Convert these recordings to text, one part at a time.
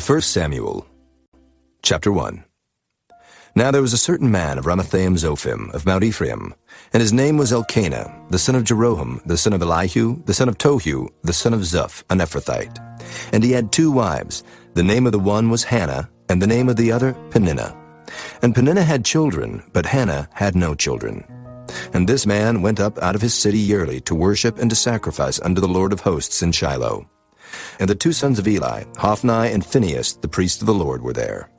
1 Samuel, chapter 1. Now there was a certain man of Ramathaim Zophim, of Mount Ephraim, and his name was Elkanah, the son of Jeroham, the son of Elihu, the son of Tohu, the son of Zuph, an Ephrathite. And he had 2 wives. The name of the one was Hannah, and the name of the other Peninnah. And Peninnah had children, but Hannah had no children. And this man went up out of his city yearly to worship and to sacrifice unto the Lord of hosts in Shiloh. And the 2 sons of Eli, Hophni and Phinehas, the priests of the Lord, were there.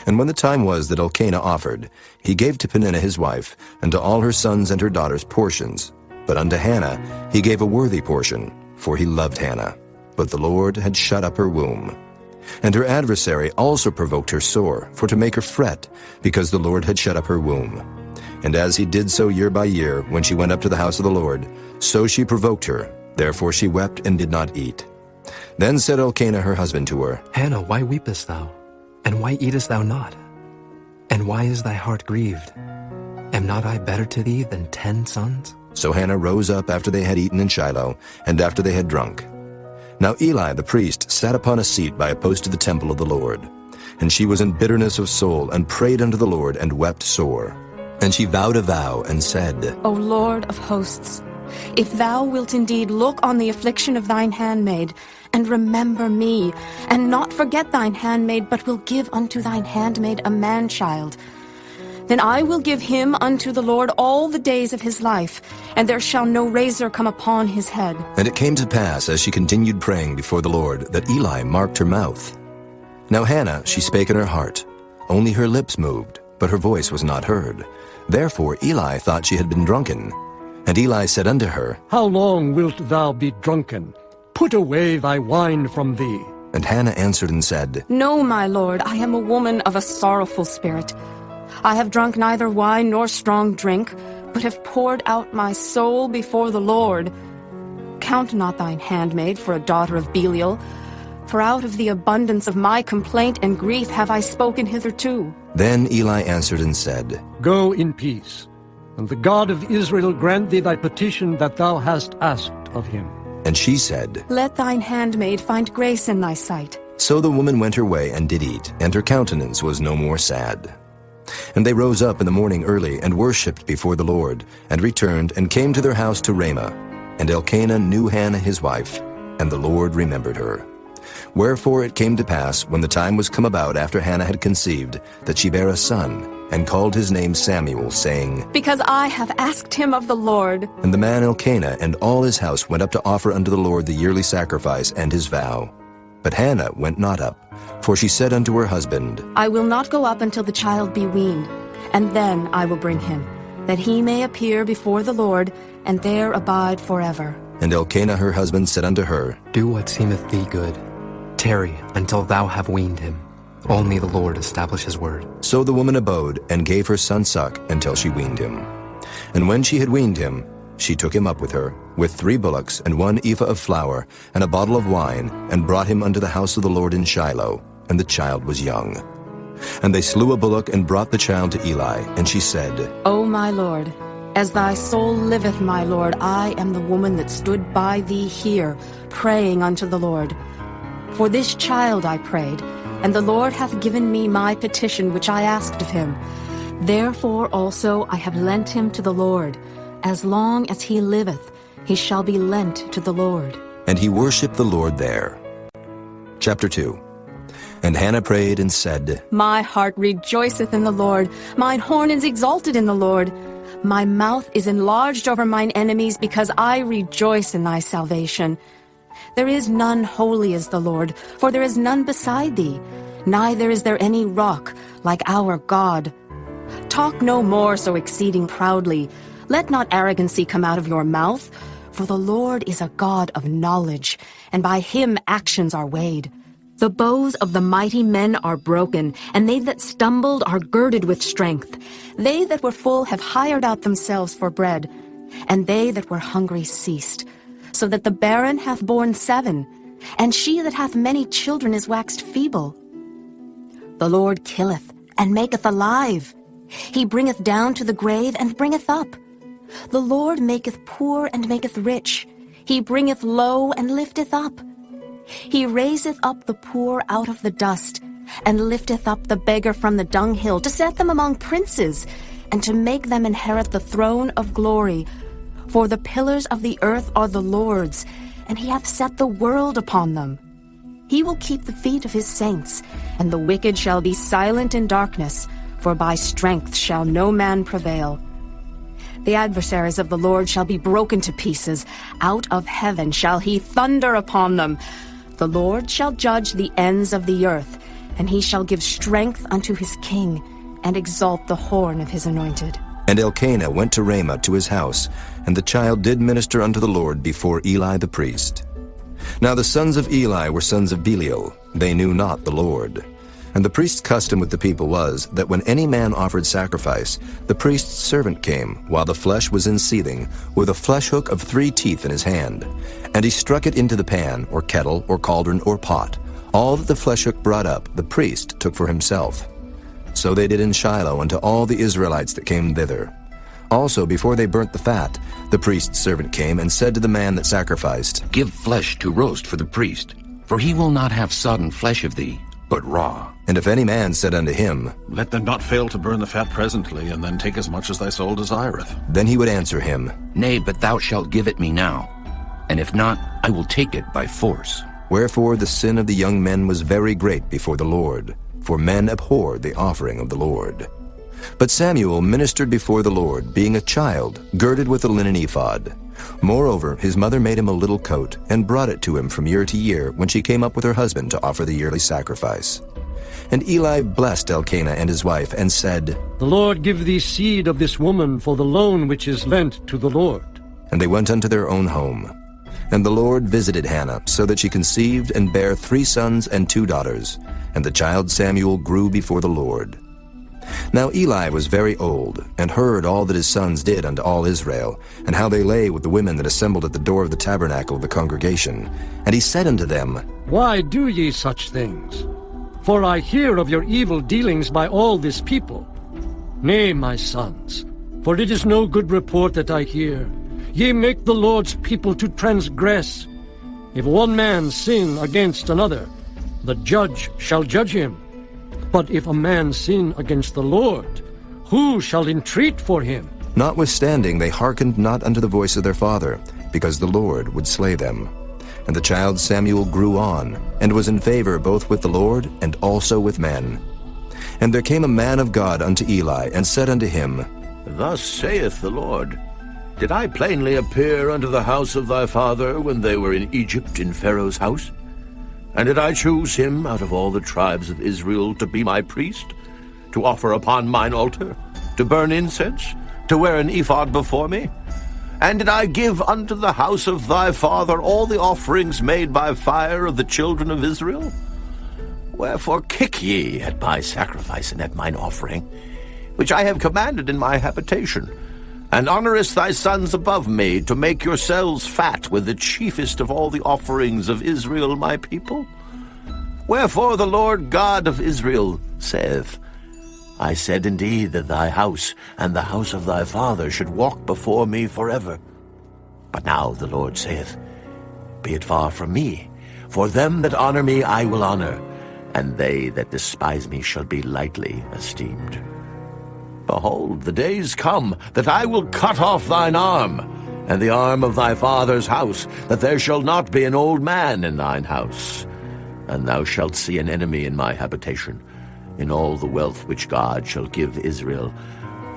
And when the time was that Elkanah offered, he gave to Peninnah his wife, and to all her sons and her daughters portions. But unto Hannah he gave a worthy portion, for he loved Hannah. But the Lord had shut up her womb. And her adversary also provoked her sore, for to make her fret, because the Lord had shut up her womb. And as he did so year by year, when she went up to the house of the Lord, so she provoked her. Therefore she wept and did not eat. Then said Elkanah her husband to her, Hannah, why weepest thou? And why eatest thou not? And why is thy heart grieved? Am not I better to thee than 10 sons? So Hannah rose up after they had eaten in Shiloh, and after they had drunk. Now Eli the priest sat upon a seat by a post of the temple of the Lord. And she was in bitterness of soul, and prayed unto the Lord, and wept sore. And she vowed a vow, and said, O Lord of hosts, if thou wilt indeed look on the affliction of thine handmaid, and remember me, and not forget thine handmaid, but will give unto thine handmaid a man-child, then I will give him unto the Lord all the days of his life, and there shall no razor come upon his head. And it came to pass, as she continued praying before the Lord, that Eli marked her mouth. Now Hannah, she spake in her heart. Only her lips moved, but her voice was not heard. Therefore Eli thought she had been drunken. And Eli said unto her, How long wilt thou be drunken? Put away thy wine from thee. And Hannah answered and said, No, my lord, I am a woman of a sorrowful spirit. I have drunk neither wine nor strong drink, but have poured out my soul before the Lord. Count not thine handmaid for a daughter of Belial, for out of the abundance of my complaint and grief have I spoken hitherto. Then Eli answered and said, Go in peace, and the God of Israel grant thee thy petition that thou hast asked of him. And she said, Let thine handmaid find grace in thy sight. So the woman went her way and did eat, and her countenance was no more sad. And they rose up in the morning early, and worshipped before the Lord, and returned, and came to their house to Ramah. And Elkanah knew Hannah his wife, and the Lord remembered her. Wherefore it came to pass, when the time was come about after Hannah had conceived, that she bare a son, and called his name Samuel, saying, Because I have asked him of the Lord. And the man Elkanah and all his house went up to offer unto the Lord the yearly sacrifice and his vow. But Hannah went not up, for she said unto her husband, I will not go up until the child be weaned, and then I will bring him, that he may appear before the Lord, and there abide forever. And Elkanah her husband said unto her, Do what seemeth thee good. Tarry until thou have weaned him. Only the Lord establish his word. So the woman abode, and gave her son suck until she weaned him. And when she had weaned him, she took him up with her, with 3 bullocks, and 1 ephah of flour, and a bottle of wine, and brought him unto the house of the Lord in Shiloh, and the child was young. And they slew a bullock, and brought the child to Eli. And she said, O my Lord, as thy soul liveth, my Lord, I am the woman that stood by thee here, praying unto the Lord. For this child I prayed, and the Lord hath given me my petition which I asked of him. Therefore also I have lent him to the Lord. As long as he liveth, he shall be lent to the Lord. And he worshipped the Lord there. Chapter 2. And Hannah prayed and said, My heart rejoiceth in the Lord, mine horn is exalted in the Lord. My mouth is enlarged over mine enemies, because I rejoice in thy salvation. There is none holy as the Lord, for there is none beside thee, neither is there any rock like our God. Talk no more so exceeding proudly. Let not arrogancy come out of your mouth, for the Lord is a God of knowledge, and by him actions are weighed. The bows of the mighty men are broken, and they that stumbled are girded with strength. They that were full have hired out themselves for bread, and they that were hungry ceased. So that the barren hath borne 7, and she that hath many children is waxed feeble. The Lord killeth, and maketh alive. He bringeth down to the grave, and bringeth up. The Lord maketh poor, and maketh rich. He bringeth low, and lifteth up. He raiseth up the poor out of the dust, and lifteth up the beggar from the dunghill, to set them among princes, and to make them inherit the throne of glory. For the pillars of the earth are the Lord's, and he hath set the world upon them. He will keep the feet of his saints, and the wicked shall be silent in darkness, for by strength shall no man prevail. The adversaries of the Lord shall be broken to pieces. Out of heaven shall he thunder upon them. The Lord shall judge the ends of the earth, and he shall give strength unto his king, and exalt the horn of his anointed. And Elkanah went to Ramah to his house, and the child did minister unto the Lord before Eli the priest. Now the sons of Eli were sons of Belial. They knew not the Lord. And the priest's custom with the people was that when any man offered sacrifice, the priest's servant came, while the flesh was in seething, with a flesh hook of 3 teeth in his hand. And he struck it into the pan, or kettle, or cauldron, or pot. All that the flesh hook brought up, the priest took for himself. So they did in Shiloh unto all the Israelites that came thither. Also, before they burnt the fat, the priest's servant came and said to the man that sacrificed, Give flesh to roast for the priest, for he will not have sodden flesh of thee, but raw. And if any man said unto him, Let them not fail to burn the fat presently, and then take as much as thy soul desireth. then he would answer him, Nay, but thou shalt give it me now, and if not, I will take it by force. Wherefore the sin of the young men was very great before the Lord, for men abhorred the offering of the Lord. But Samuel ministered before the Lord, being a child, girded with a linen ephod. Moreover, his mother made him a little coat, and brought it to him from year to year, when she came up with her husband to offer the yearly sacrifice. And Eli blessed Elkanah and his wife, and said, The Lord give thee seed of this woman for the loan which is lent to the Lord. And they went unto their own home. And the Lord visited Hannah, so that she conceived and bare 3 sons and 2 daughters. And the child Samuel grew before the Lord. Now Eli was very old, and heard all that his sons did unto all Israel, and how they lay with the women that assembled at the door of the tabernacle of the congregation. And he said unto them, Why do ye such things? For I hear of your evil dealings by all this people. Nay, my sons, for it is no good report that I hear. Ye make the Lord's people to transgress. If one man sin against another, the judge shall judge him. But if a man sin against the Lord, who shall entreat for him? Notwithstanding they hearkened not unto the voice of their father, because the Lord would slay them. And the child Samuel grew on, and was in favor both with the Lord and also with men. And there came a man of God unto Eli, and said unto him, Thus saith the Lord, Did I plainly appear unto the house of thy father when they were in Egypt in Pharaoh's house? And did I choose him out of all the tribes of Israel to be my priest, to offer upon mine altar, to burn incense, to wear an ephod before me? And did I give unto the house of thy father all the offerings made by fire of the children of Israel? Wherefore kick ye at my sacrifice and at mine offering, which I have commanded in my habitation? And honourest thy sons above me, to make yourselves fat with the chiefest of all the offerings of Israel my people? Wherefore the Lord God of Israel saith, I said indeed that thy house and the house of thy father should walk before me forever. But now the Lord saith, Be it far from me, for them that honour me I will honour, and they that despise me shall be lightly esteemed. Behold, the days come that I will cut off thine arm, and the arm of thy father's house, that there shall not be an old man in thine house. And thou shalt see an enemy in my habitation, in all the wealth which God shall give Israel,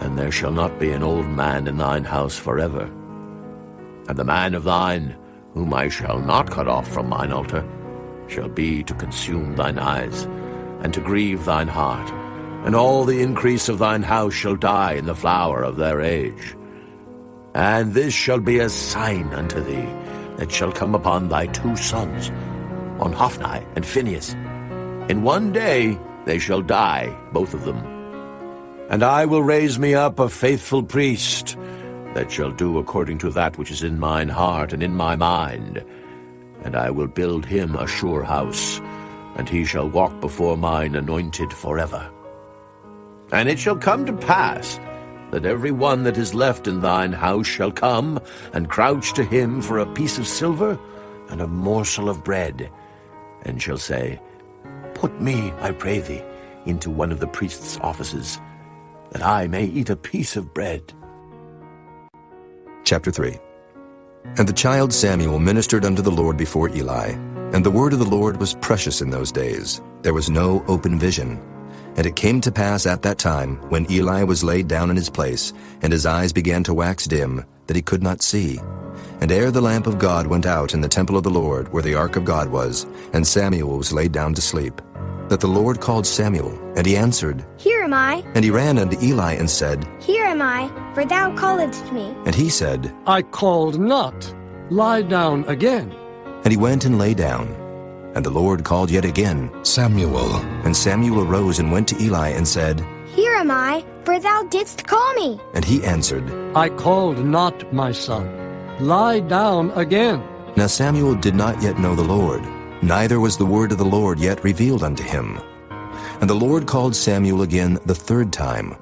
and there shall not be an old man in thine house forever. And the man of thine, whom I shall not cut off from mine altar, shall be to consume thine eyes, and to grieve thine heart, and all the increase of thine house shall die in the flower of their age. And this shall be a sign unto thee, that shall come upon thy 2 sons, on Hophni and Phinehas. In one day they shall die, both of them. And I will raise me up a faithful priest, that shall do according to that which is in mine heart and in my mind. And I will build him a sure house, and he shall walk before mine anointed forever. And it shall come to pass, that every one that is left in thine house shall come, and crouch to him for a piece of silver and a morsel of bread, and shall say, Put me, I pray thee, into one of the priest's offices, that I may eat a piece of bread. Chapter 3. And the child Samuel ministered unto the Lord before Eli. And the word of the Lord was precious in those days. There was no open vision. And it came to pass at that time, when Eli was laid down in his place, and his eyes began to wax dim, that he could not see. And ere the lamp of God went out in the temple of the Lord, where the ark of God was, and Samuel was laid down to sleep, that the Lord called Samuel, and he answered, Here am I. And he ran unto Eli and said, Here am I, for thou calledst me. And he said, I called not. Lie down again. And he went and lay down. And the Lord called yet again, Samuel. And Samuel arose and went to Eli and said, Here am I, for thou didst call me. And he answered, I called not, my son. Lie down again. Now Samuel did not yet know the Lord, neither was the word of the Lord yet revealed unto him. And the Lord called Samuel again the third time.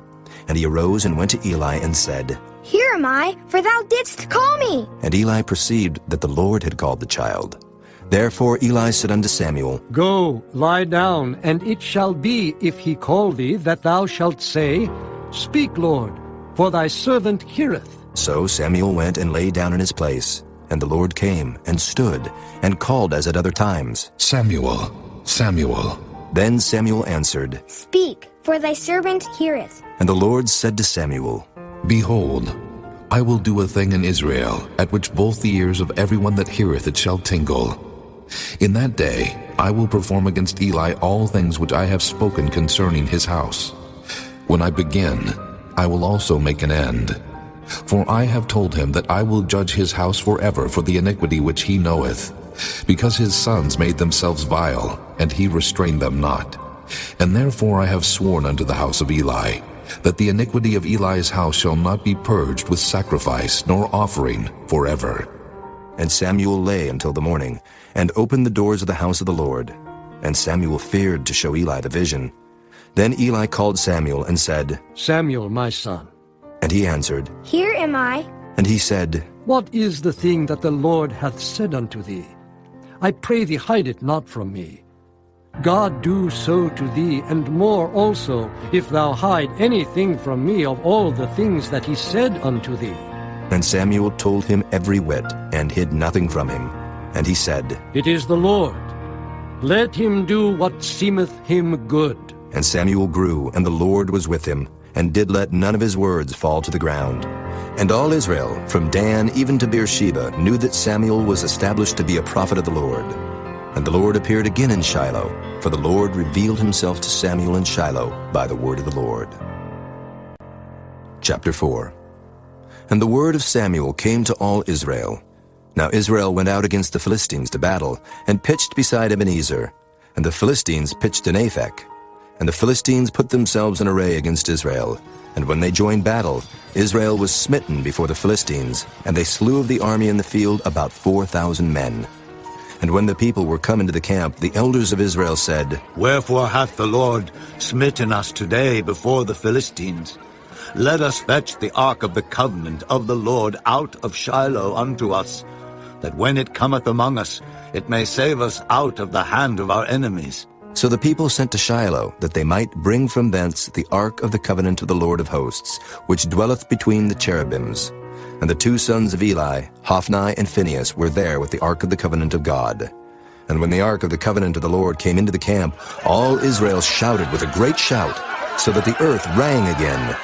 And he arose and went to Eli and said, Here am I, for thou didst call me. And Eli perceived that the Lord had called the child. Therefore Eli said unto Samuel, Go, lie down, and it shall be, if he call thee, that thou shalt say, Speak, Lord, for thy servant heareth. So Samuel went and lay down in his place. And the Lord came and stood and called as at other times, Samuel, Samuel. Then Samuel answered, Speak, for thy servant heareth. And the Lord said to Samuel, Behold, I will do a thing in Israel, at which both the ears of everyone that heareth it shall tingle. In that day I will perform against Eli all things which I have spoken concerning his house. When I begin, I will also make an end. For I have told him that I will judge his house forever for the iniquity which he knoweth, because his sons made themselves vile, and he restrained them not. And therefore I have sworn unto the house of Eli, that the iniquity of Eli's house shall not be purged with sacrifice nor offering forever. And Samuel lay until the morning, and opened the doors of the house of the Lord. And Samuel feared to show Eli the vision. Then Eli called Samuel and said, Samuel, my son. And he answered, Here am I. And he said, What is the thing that the Lord hath said unto thee? I pray thee, hide it not from me. God do so to thee, and more also, if thou hide anything from me of all the things that he said unto thee. And Samuel told him every whit, and hid nothing from him. And he said, It is the Lord. Let him do what seemeth him good. And Samuel grew, and the Lord was with him, and did let none of his words fall to the ground. And all Israel, from Dan even to Beersheba, knew that Samuel was established to be a prophet of the Lord. And the Lord appeared again in Shiloh, for the Lord revealed himself to Samuel in Shiloh by the word of the Lord. Chapter 4. And the word of Samuel came to all Israel. Now Israel went out against the Philistines to battle, and pitched beside Ebenezer. And the Philistines pitched in Aphek. And the Philistines put themselves in array against Israel. And when they joined battle, Israel was smitten before the Philistines, and they slew of the army in the field about 4,000 men. And when the people were come into the camp, the elders of Israel said, Wherefore hath the Lord smitten us today before the Philistines? Let us fetch the ark of the covenant of the Lord out of Shiloh unto us, that when it cometh among us, it may save us out of the hand of our enemies. So the people sent to Shiloh, that they might bring from thence the ark of the covenant of the Lord of hosts, which dwelleth between the cherubims. And the two sons of Eli, Hophni and Phinehas, were there with the ark of the covenant of God. And when the ark of the covenant of the Lord came into the camp, all Israel shouted with a great shout, so that the earth rang again.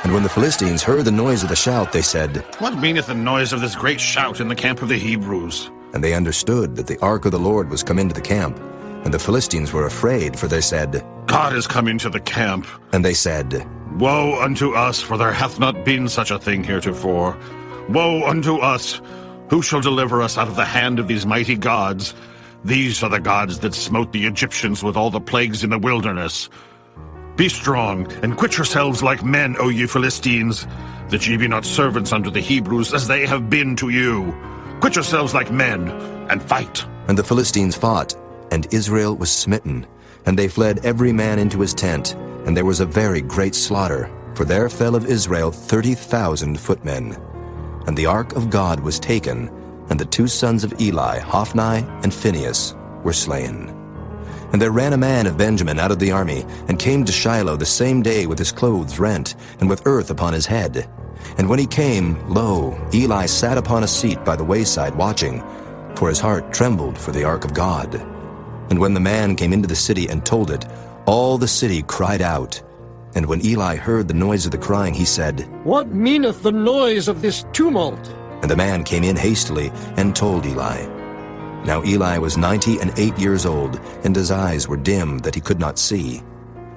And when the Philistines heard the noise of the shout, they said, What meaneth the noise of this great shout in the camp of the Hebrews? And they understood that the ark of the Lord was come into the camp. And the Philistines were afraid, for they said, God is come into the camp. And they said, Woe unto us, for there hath not been such a thing heretofore. Woe unto us! Who shall deliver us out of the hand of these mighty gods? These are the gods that smote the Egyptians with all the plagues in the wilderness. Be strong, and quit yourselves like men, O ye Philistines, that ye be not servants unto the Hebrews, as they have been to you. Quit yourselves like men, and fight. And the Philistines fought, and Israel was smitten. And they fled every man into his tent, and there was a very great slaughter, for there fell of Israel 30,000 footmen. And the ark of God was taken, and the two sons of Eli, Hophni and Phinehas, were slain. And there ran a man of Benjamin out of the army, and came to Shiloh the same day with his clothes rent, and with earth upon his head. And when he came, lo, Eli sat upon a seat by the wayside watching, for his heart trembled for the ark of God. And when the man came into the city and told it, all the city cried out. And when Eli heard the noise of the crying, he said, What meaneth the noise of this tumult? And the man came in hastily and told Eli. Now Eli was 98 years old, and his eyes were dim that he could not see.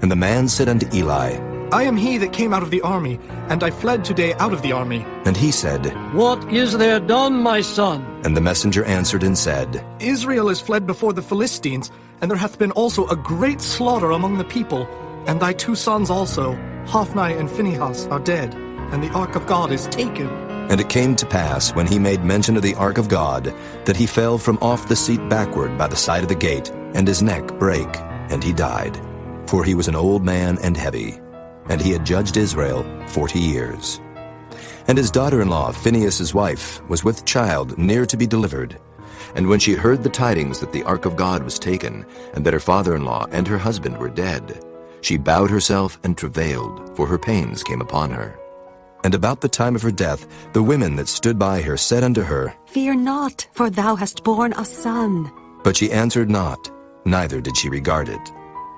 And the man said unto Eli, I am he that came out of the army, and I fled today out of the army. And he said, What is there done, my son? And the messenger answered and said, Israel is fled before the Philistines, and there hath been also a great slaughter among the people. And thy 2 sons also, Hophni and Phinehas, are dead, and the ark of God is taken. And it came to pass, when he made mention of the ark of God, that he fell from off the seat backward by the side of the gate, and his neck brake, and he died. For he was an old man and heavy, and he had judged Israel 40 years. And his daughter-in-law, Phinehas' wife, was with child near to be delivered. And when she heard the tidings that the ark of God was taken, and that her father-in-law and her husband were dead, she bowed herself and travailed, for her pains came upon her. And about the time of her death, the women that stood by her said unto her, Fear not, for thou hast borne a son. But she answered not, neither did she regard it.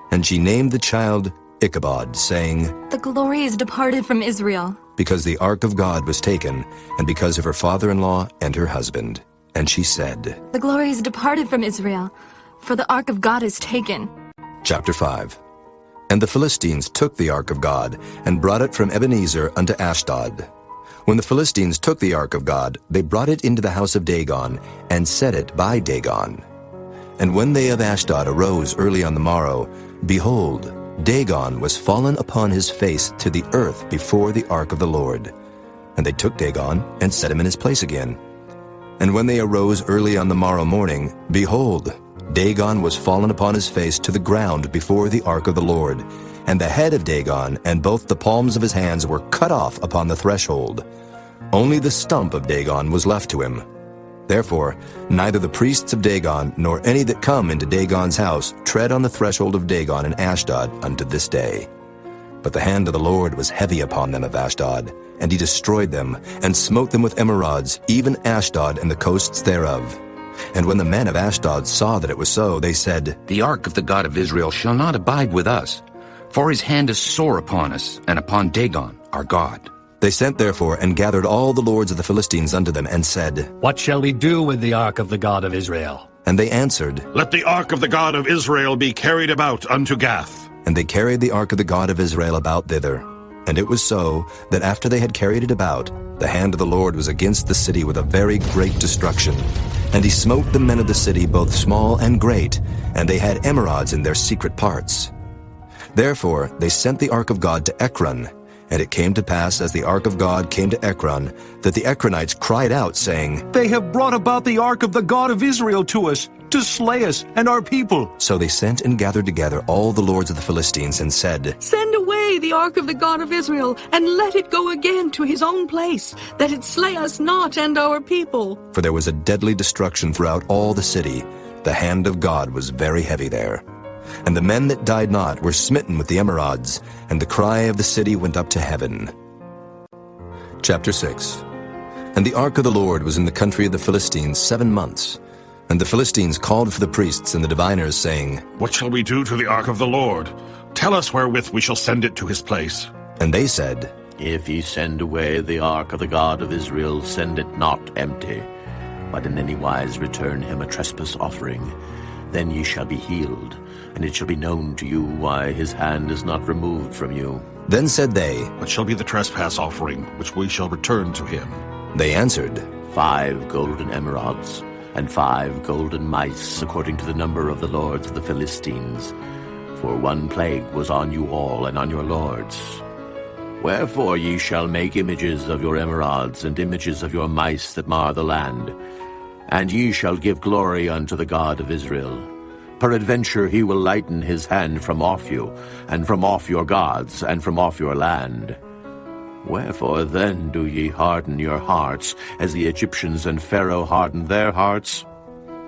And she named the child Ichabod, saying, The glory is departed from Israel. Because the ark of God was taken, and because of her father-in-law and her husband. And she said, The glory is departed from Israel, for the ark of God is taken. Chapter 5. And the Philistines took the ark of God, and brought it from Ebenezer unto Ashdod. When the Philistines took the ark of God, they brought it into the house of Dagon, and set it by Dagon. And when they of Ashdod arose early on the morrow, behold, Dagon was fallen upon his face to the earth before the ark of the Lord. And they took Dagon, and set him in his place again. And when they arose early on the morrow morning, behold, Dagon was fallen upon his face to the ground before the ark of the Lord, and the head of Dagon and both the palms of his hands were cut off upon the threshold. Only the stump of Dagon was left to him. Therefore, neither the priests of Dagon nor any that come into Dagon's house tread on the threshold of Dagon in Ashdod unto this day. But the hand of the Lord was heavy upon them of Ashdod, and he destroyed them, and smote them with emerods, even Ashdod and the coasts thereof. And when the men of Ashdod saw that it was so, they said, The ark of the God of Israel shall not abide with us, for his hand is sore upon us, and upon Dagon our God. They sent therefore and gathered all the lords of the Philistines unto them, and said, What shall we do with the ark of the God of Israel? And they answered, Let the ark of the God of Israel be carried about unto Gath. And they carried the ark of the God of Israel about thither. And it was so, that after they had carried it about, the hand of the Lord was against the city with a very great destruction. And he smote the men of the city, both small and great, and they had emerods in their secret parts. Therefore they sent the ark of God to Ekron. And it came to pass, as the ark of God came to Ekron, that the Ekronites cried out, saying, They have brought about the ark of the God of Israel to us, to slay us and our people. So they sent and gathered together all the lords of the Philistines, and said, Send away the ark of the God of Israel, and let it go again to his own place, that it slay us not and our people. For there was a deadly destruction throughout all the city. The hand of God was very heavy there. And the men that died not were smitten with the emerods, and the cry of the city went up to heaven. Chapter 6. And the ark of the Lord was in the country of the Philistines 7 months. And the Philistines called for the priests and the diviners, saying, What shall we do to the ark of the Lord? Tell us wherewith we shall send it to his place. And they said, If ye send away the ark of the God of Israel, send it not empty, but in any wise return him a trespass offering. Then ye shall be healed, and it shall be known to you why his hand is not removed from you. Then said they, What shall be the trespass offering, which we shall return to him? They answered, 5 golden emerods, and 5 golden mice, according to the number of the lords of the Philistines. For 1 plague was on you all and on your lords. Wherefore ye shall make images of your emerods, and images of your mice that mar the land. And ye shall give glory unto the God of Israel. Peradventure he will lighten his hand from off you, and from off your gods, and from off your land. Wherefore then do ye harden your hearts, as the Egyptians and Pharaoh hardened their hearts?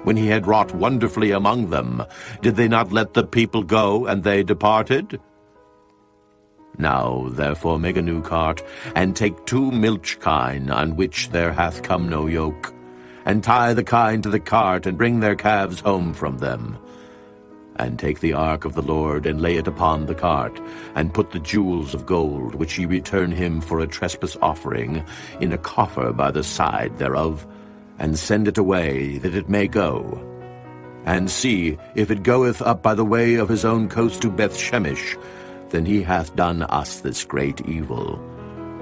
when he had wrought wonderfully among them? Did they not let the people go, and they departed? Now therefore make a new cart, and take 2 milch kine, on which there hath come no yoke, and tie the kine to the cart, and bring their calves home from them. And take the ark of the Lord, and lay it upon the cart, and put the jewels of gold, which ye return him for a trespass offering, in a coffer by the side thereof, and send it away, that it may go. And see, if it goeth up by the way of his own coast to Bethshemesh, then he hath done us this great evil.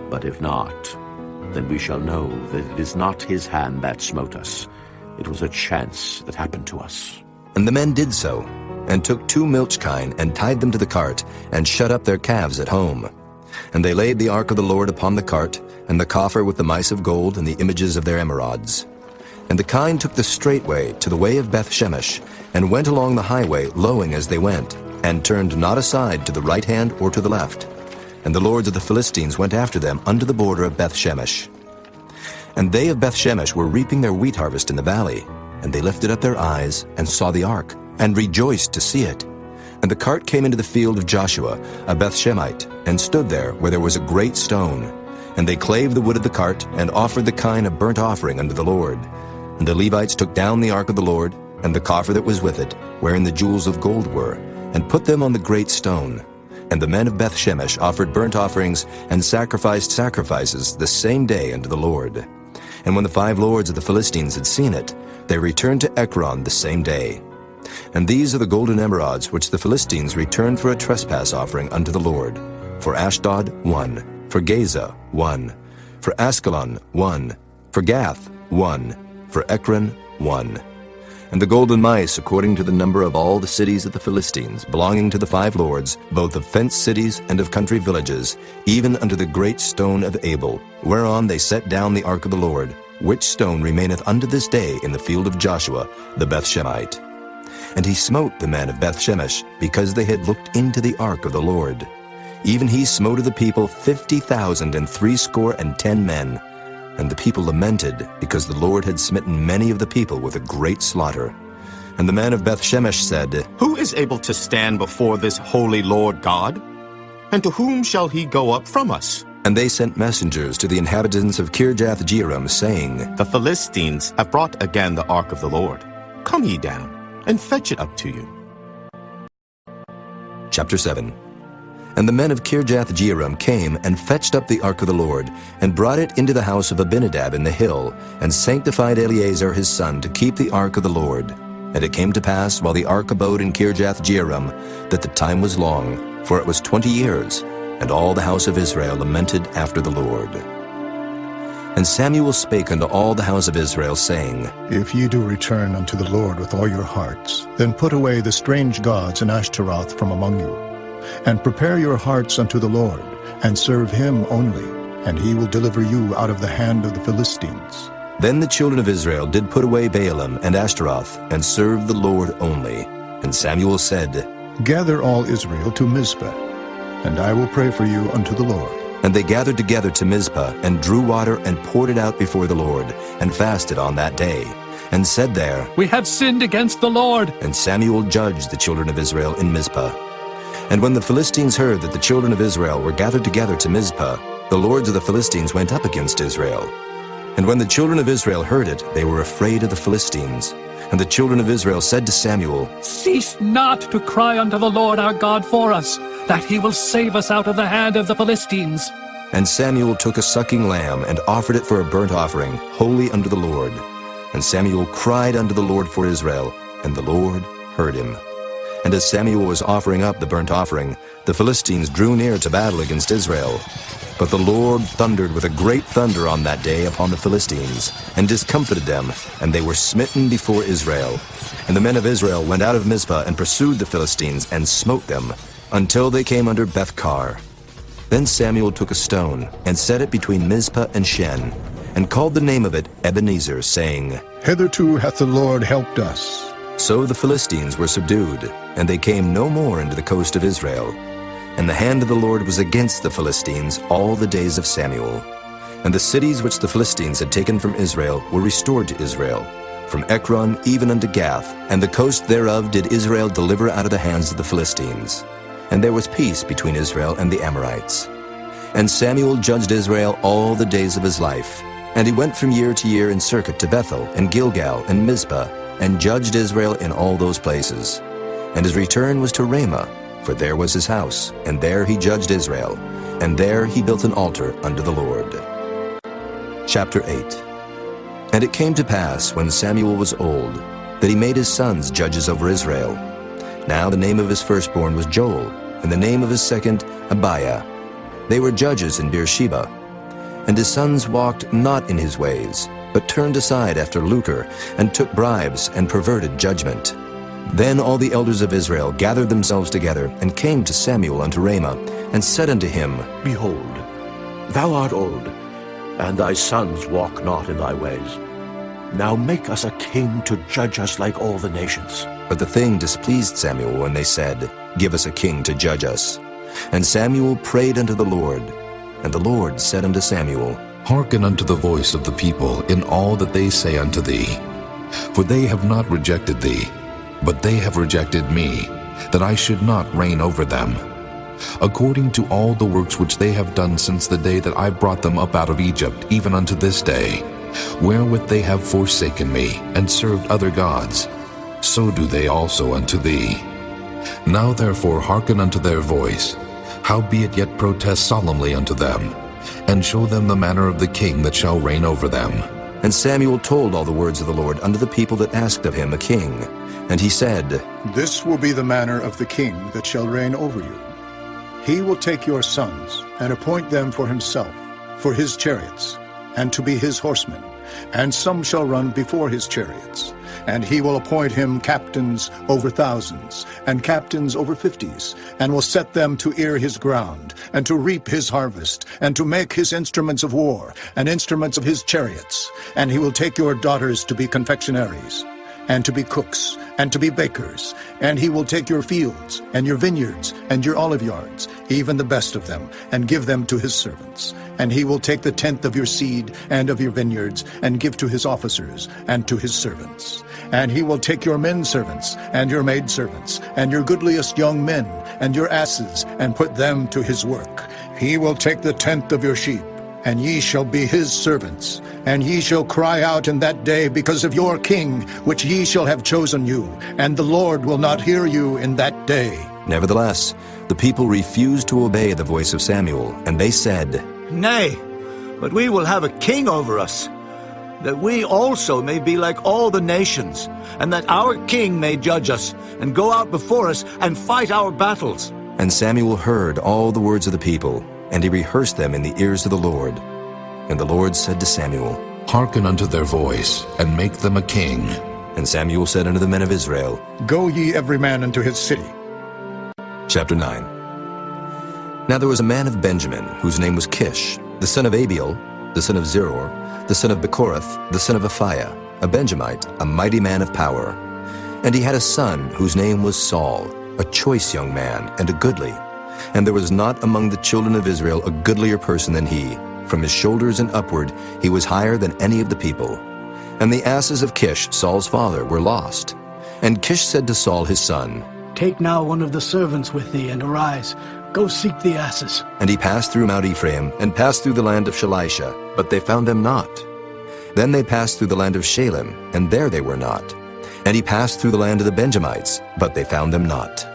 But if not, then we shall know that it is not his hand that smote us. It was a chance that happened to us. And the men did so, and took 2 milch kine, and tied them to the cart, and shut up their calves at home. And they laid the ark of the Lord upon the cart, and the coffer with the mice of gold, and the images of their emerods. And the kine took the straight way to the way of Bethshemesh, and went along the highway, lowing as they went, and turned not aside to the right hand or to the left. And the lords of the Philistines went after them unto the border of Bethshemesh. And they of Bethshemesh were reaping their wheat harvest in the valley, and they lifted up their eyes, and saw the ark, and rejoiced to see it. And the cart came into the field of Joshua, a Bethshemite, and stood there where there was a great stone. And they clave the wood of the cart, and offered the kine a burnt offering unto the Lord. And the Levites took down the ark of the Lord, and the coffer that was with it, wherein the jewels of gold were, and put them on the great stone. And the men of Bethshemesh offered burnt offerings, and sacrificed sacrifices the same day unto the Lord. And when the 5 lords of the Philistines had seen it, they returned to Ekron the same day. And these are the golden emerods which the Philistines returned for a trespass offering unto the Lord. For Ashdod 1, for Gaza 1, for Askelon 1, for Gath 1, for Ekron 1. And the golden mice according to the number of all the cities of the Philistines, belonging to the 5 lords, both of fenced cities and of country villages, even unto the great stone of Abel, whereon they set down the ark of the Lord, which stone remaineth unto this day in the field of Joshua the Bethshemite. And he smote the men of Bethshemesh, because they had looked into the ark of the Lord. Even he smote of the people 50,000 and 70 men. And the people lamented, because the Lord had smitten many of the people with a great slaughter. And the men of Bethshemesh said, Who is able to stand before this holy Lord God? And to whom shall he go up from us? And they sent messengers to the inhabitants of Kirjath-jearim, saying, The Philistines have brought again the ark of the Lord. Come ye down, and fetch it up to you. Chapter 7. And the men of Kirjath-jearim came and fetched up the ark of the Lord, and brought it into the house of Abinadab in the hill, and sanctified Eleazar his son to keep the ark of the Lord. And it came to pass, while the ark abode in Kirjath-jearim, that the time was long, for it was 20 years, and all the house of Israel lamented after the Lord. And Samuel spake unto all the house of Israel, saying, If ye do return unto the Lord with all your hearts, then put away the strange gods and Ashtaroth from among you, and prepare your hearts unto the Lord, and serve him only, and he will deliver you out of the hand of the Philistines. Then the children of Israel did put away Baalim and Ashtaroth, and served the Lord only. And Samuel said, Gather all Israel to Mizpah, and I will pray for you unto the Lord. And they gathered together to Mizpah, and drew water, and poured it out before the Lord, and fasted on that day, and said there, We have sinned against the Lord. And Samuel judged the children of Israel in Mizpah. And when the Philistines heard that the children of Israel were gathered together to Mizpah, the lords of the Philistines went up against Israel. And when the children of Israel heard it, they were afraid of the Philistines. And the children of Israel said to Samuel, Cease not to cry unto the Lord our God for us, that he will save us out of the hand of the Philistines. And Samuel took a sucking lamb, and offered it for a burnt offering, holy unto the Lord. And Samuel cried unto the Lord for Israel, and the Lord heard him. And as Samuel was offering up the burnt offering, the Philistines drew near to battle against Israel. But the Lord thundered with a great thunder on that day upon the Philistines, and discomfited them, and they were smitten before Israel. And the men of Israel went out of Mizpah, and pursued the Philistines, and smote them, until they came under Bethkar. Then Samuel took a stone, and set it between Mizpah and Shen, and called the name of it Ebenezer, saying, Hitherto hath the Lord helped us. So the Philistines were subdued, and they came no more into the coast of Israel. And the hand of the Lord was against the Philistines all the days of Samuel. And the cities which the Philistines had taken from Israel were restored to Israel, from Ekron even unto Gath, and the coast thereof did Israel deliver out of the hands of the Philistines. And there was peace between Israel and the Amorites. And Samuel judged Israel all the days of his life. And he went from year to year in circuit to Bethel, and Gilgal, and Mizpah, and judged Israel in all those places. And his return was to Ramah, for there was his house, and there he judged Israel, and there he built an altar unto the Lord. Chapter 8. And it came to pass, when Samuel was old, that he made his sons judges over Israel. Now the name of his firstborn was Joel, and the name of his second Abiah. They were judges in Beersheba. And his sons walked not in his ways, but turned aside after lucre, and took bribes, and perverted judgment. Then all the elders of Israel gathered themselves together, and came to Samuel unto Ramah, and said unto him, Behold, thou art old, and thy sons walk not in thy ways. Now make us a king to judge us like all the nations. But the thing displeased Samuel when they said, Give us a king to judge us. And Samuel prayed unto the Lord. And the Lord said unto Samuel, Hearken unto the voice of the people in all that they say unto thee. For they have not rejected thee, but they have rejected me, that I should not reign over them. According to all the works which they have done since the day that I brought them up out of Egypt, even unto this day, wherewith they have forsaken me, and served other gods, so do they also unto thee. Now therefore hearken unto their voice, howbeit yet protest solemnly unto them, and show them the manner of the king that shall reign over them. And Samuel told all the words of the Lord unto the people that asked of him a king. And he said, This will be the manner of the king that shall reign over you. He will take your sons, and appoint them for himself, for his chariots, and to be his horsemen, and some shall run before his chariots. And he will appoint him captains over thousands, and captains over 50s, and will set them to ear his ground, and to reap his harvest, and to make his instruments of war, and instruments of his chariots. And he will take your daughters to be confectionaries, and to be cooks, and to be bakers. And he will take your fields, and your vineyards, and your olive yards, even the best of them, and give them to his servants. And he will take the tenth of your seed and of your vineyards, and give to his officers, and to his servants. And he will take your men servants, and your maid servants, and your goodliest young men, and your asses, and put them to his work. He will take the tenth of your sheep, and ye shall be his servants. And ye shall cry out in that day because of your king, which ye shall have chosen you, and the Lord will not hear you in that day. Nevertheless, the people refused to obey the voice of Samuel, and they said, Nay, but we will have a king over us, that we also may be like all the nations, and that our king may judge us, and go out before us, and fight our battles. And Samuel heard all the words of the people, and he rehearsed them in the ears of the Lord. And the Lord said to Samuel, Hearken unto their voice, and make them a king. And Samuel said unto the men of Israel, Go ye every man unto his city. Chapter 9. Now there was a man of Benjamin, whose name was Kish, the son of Abiel, the son of Zeror, the son of Bechorath, the son of Aphiah, a Benjamite, a mighty man of power. And he had a son whose name was Saul, a choice young man, and a goodly. And there was not among the children of Israel a goodlier person than he. From his shoulders and upward he was higher than any of the people. And the asses of Kish, Saul's father, were lost. And Kish said to Saul his son, Take now one of the servants with thee, and arise. Go seek the asses. And he passed through Mount Ephraim, and passed through the land of Shalisha, but they found them not. Then they passed through the land of Shalem, and there they were not. And he passed through the land of the Benjamites, but they found them not.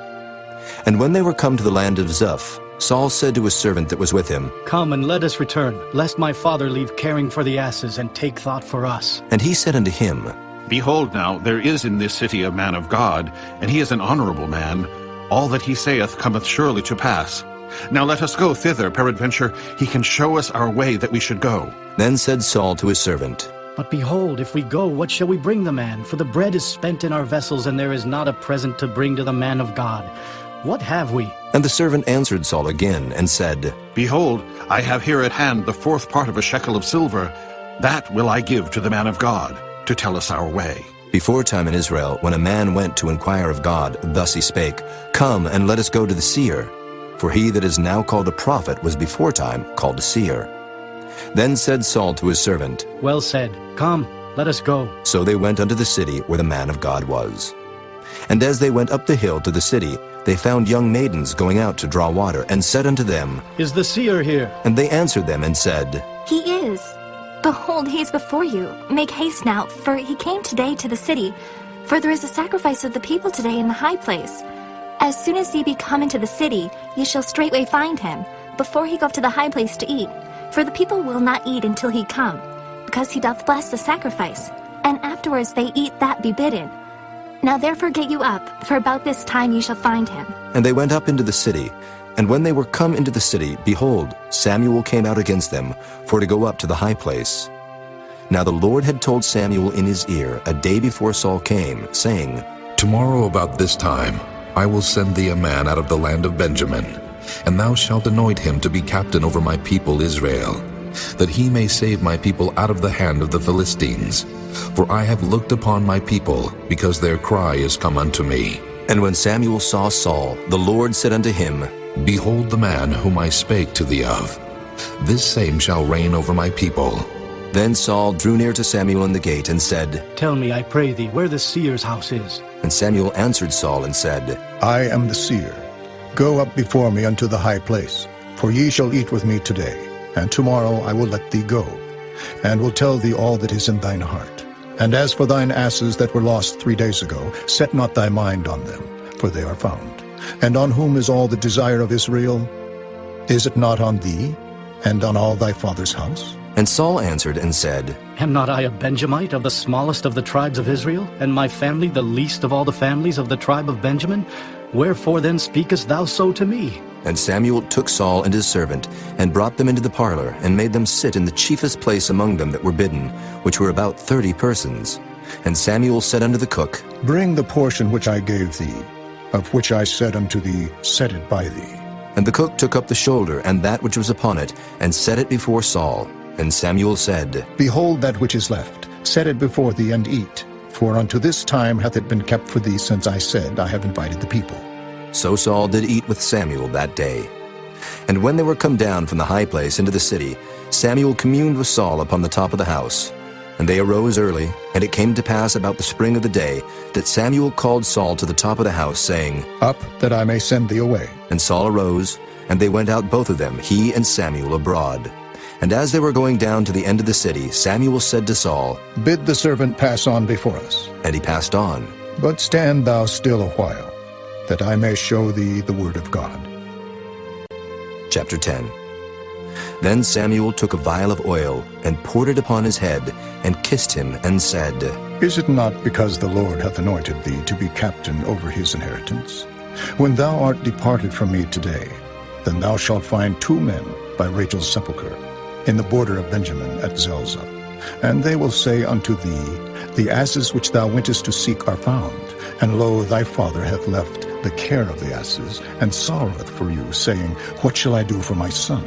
And when they were come to the land of Zuph, Saul said to his servant that was with him, Come and let us return, lest my father leave caring for the asses, and take thought for us. And he said unto him, Behold now, there is in this city a man of God, and he is an honorable man. All that he saith cometh surely to pass. Now let us go thither, peradventure he can show us our way that we should go. Then said Saul to his servant, But behold, if we go, what shall we bring the man? For the bread is spent in our vessels, and there is not a present to bring to the man of God. What have we? And the servant answered Saul again, and said, Behold, I have here at hand the 4th part of a shekel of silver. That will I give to the man of God, to tell us our way. Before time in Israel, when a man went to inquire of God, thus he spake, Come, and let us go to the seer. For he that is now called a prophet was before time called a seer. Then said Saul to his servant, Well said. Come, let us go. So they went unto the city where the man of God was. And as they went up the hill to the city, they found young maidens going out to draw water, and said unto them, Is the seer here? And they answered them and said, He is. Behold, he is before you. Make haste now, for he came today to the city. For there is a sacrifice of the people today in the high place. As soon as ye be come into the city, ye shall straightway find him, before he go up to the high place to eat. For the people will not eat until he come, because he doth bless the sacrifice, and afterwards they eat that be bidden. Now therefore get you up, for about this time ye shall find him. And they went up into the city. And when they were come into the city, behold, Samuel came out against them, for to go up to the high place. Now the Lord had told Samuel in his ear a day before Saul came, saying, Tomorrow about this time I will send thee a man out of the land of Benjamin, and thou shalt anoint him to be captain over my people Israel, that he may save my people out of the hand of the Philistines. For I have looked upon my people, because their cry is come unto me. And when Samuel saw Saul, the Lord said unto him, Behold the man whom I spake to thee of. This same shall reign over my people. Then Saul drew near to Samuel in the gate, and said, Tell me, I pray thee, where the seer's house is. And Samuel answered Saul and said, I am the seer. Go up before me unto the high place, for ye shall eat with me today, and tomorrow I will let thee go, and will tell thee all that is in thine heart. And as for thine asses that were lost 3 days ago, set not thy mind on them, for they are found. And on whom is all the desire of Israel? Is it not on thee, and on all thy father's house? And Saul answered and said, Am not I a Benjamite of the smallest of the tribes of Israel, and my family the least of all the families of the tribe of Benjamin? Wherefore then speakest thou so to me? And Samuel took Saul and his servant, and brought them into the parlor, and made them sit in the chiefest place among them that were bidden, which were about 30 persons. And Samuel said unto the cook, Bring the portion which I gave thee, of which I said unto thee, Set it by thee. And the cook took up the shoulder, and that which was upon it, and set it before Saul. And Samuel said, Behold that which is left, set it before thee, and eat. For unto this time hath it been kept for thee, since I said, I have invited the people. So Saul did eat with Samuel that day. And when they were come down from the high place into the city, Samuel communed with Saul upon the top of the house. And they arose early, and it came to pass about the spring of the day, that Samuel called Saul to the top of the house, saying, Up, that I may send thee away. And Saul arose, and they went out both of them, he and Samuel, abroad. And as they were going down to the end of the city, Samuel said to Saul, Bid the servant pass on before us. And he passed on. But stand thou still a while, that I may show thee the word of God. Chapter 10. Then Samuel took a vial of oil, and poured it upon his head, and kissed him, and said, Is it not because the Lord hath anointed thee to be captain over his inheritance? When thou art departed from me today, then thou shalt find 2 men by Rachel's sepulchre, in the border of Benjamin at Zelzah. And they will say unto thee, The asses which thou wentest to seek are found, and lo, thy father hath left the care of the asses, and sorroweth for you, saying, What shall I do for my son?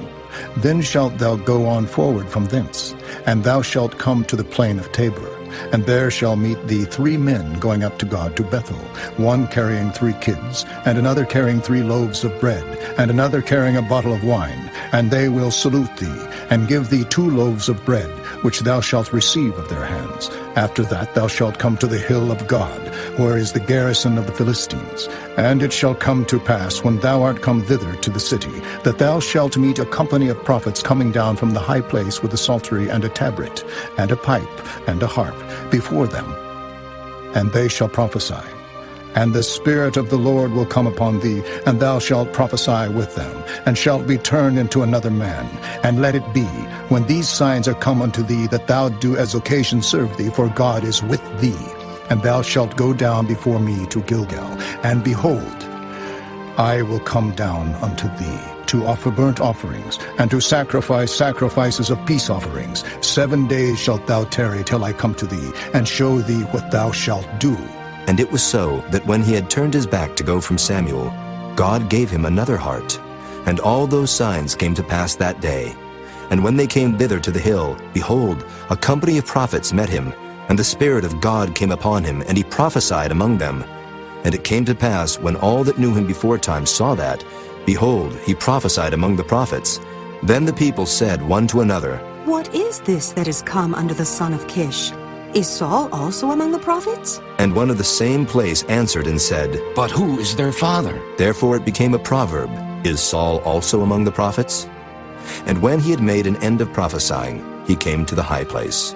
Then shalt thou go on forward from thence, and thou shalt come to the plain of Tabor, and there shall meet thee 3 men going up to God to Bethel, one carrying 3 kids, and another carrying 3 loaves of bread, and another carrying a bottle of wine. And they will salute thee, and give thee 2 loaves of bread, which thou shalt receive of their hands. After that thou shalt come to the hill of God, where is the garrison of the Philistines. And it shall come to pass, when thou art come thither to the city, that thou shalt meet a company of prophets coming down from the high place with a psaltery and a tabret, and a pipe, and a harp, before them. And they shall prophesy. And the Spirit of the Lord will come upon thee, and thou shalt prophesy with them, and shalt be turned into another man. And let it be, when these signs are come unto thee, that thou do as occasion serve thee, for God is with thee. And thou shalt go down before me to Gilgal, and behold, I will come down unto thee, to offer burnt offerings, and to sacrifice sacrifices of peace offerings. 7 days shalt thou tarry till I come to thee, and show thee what thou shalt do. And it was so, that when he had turned his back to go from Samuel, God gave him another heart. And all those signs came to pass that day. And when they came thither to the hill, behold, a company of prophets met him, and the Spirit of God came upon him, and he prophesied among them. And it came to pass, when all that knew him beforetime saw that, behold, he prophesied among the prophets. Then the people said one to another, What is this that is come unto the son of Kish? Is Saul also among the prophets? And one of the same place answered and said, But who is their father? Therefore it became a proverb, Is Saul also among the prophets? And when he had made an end of prophesying, he came to the high place.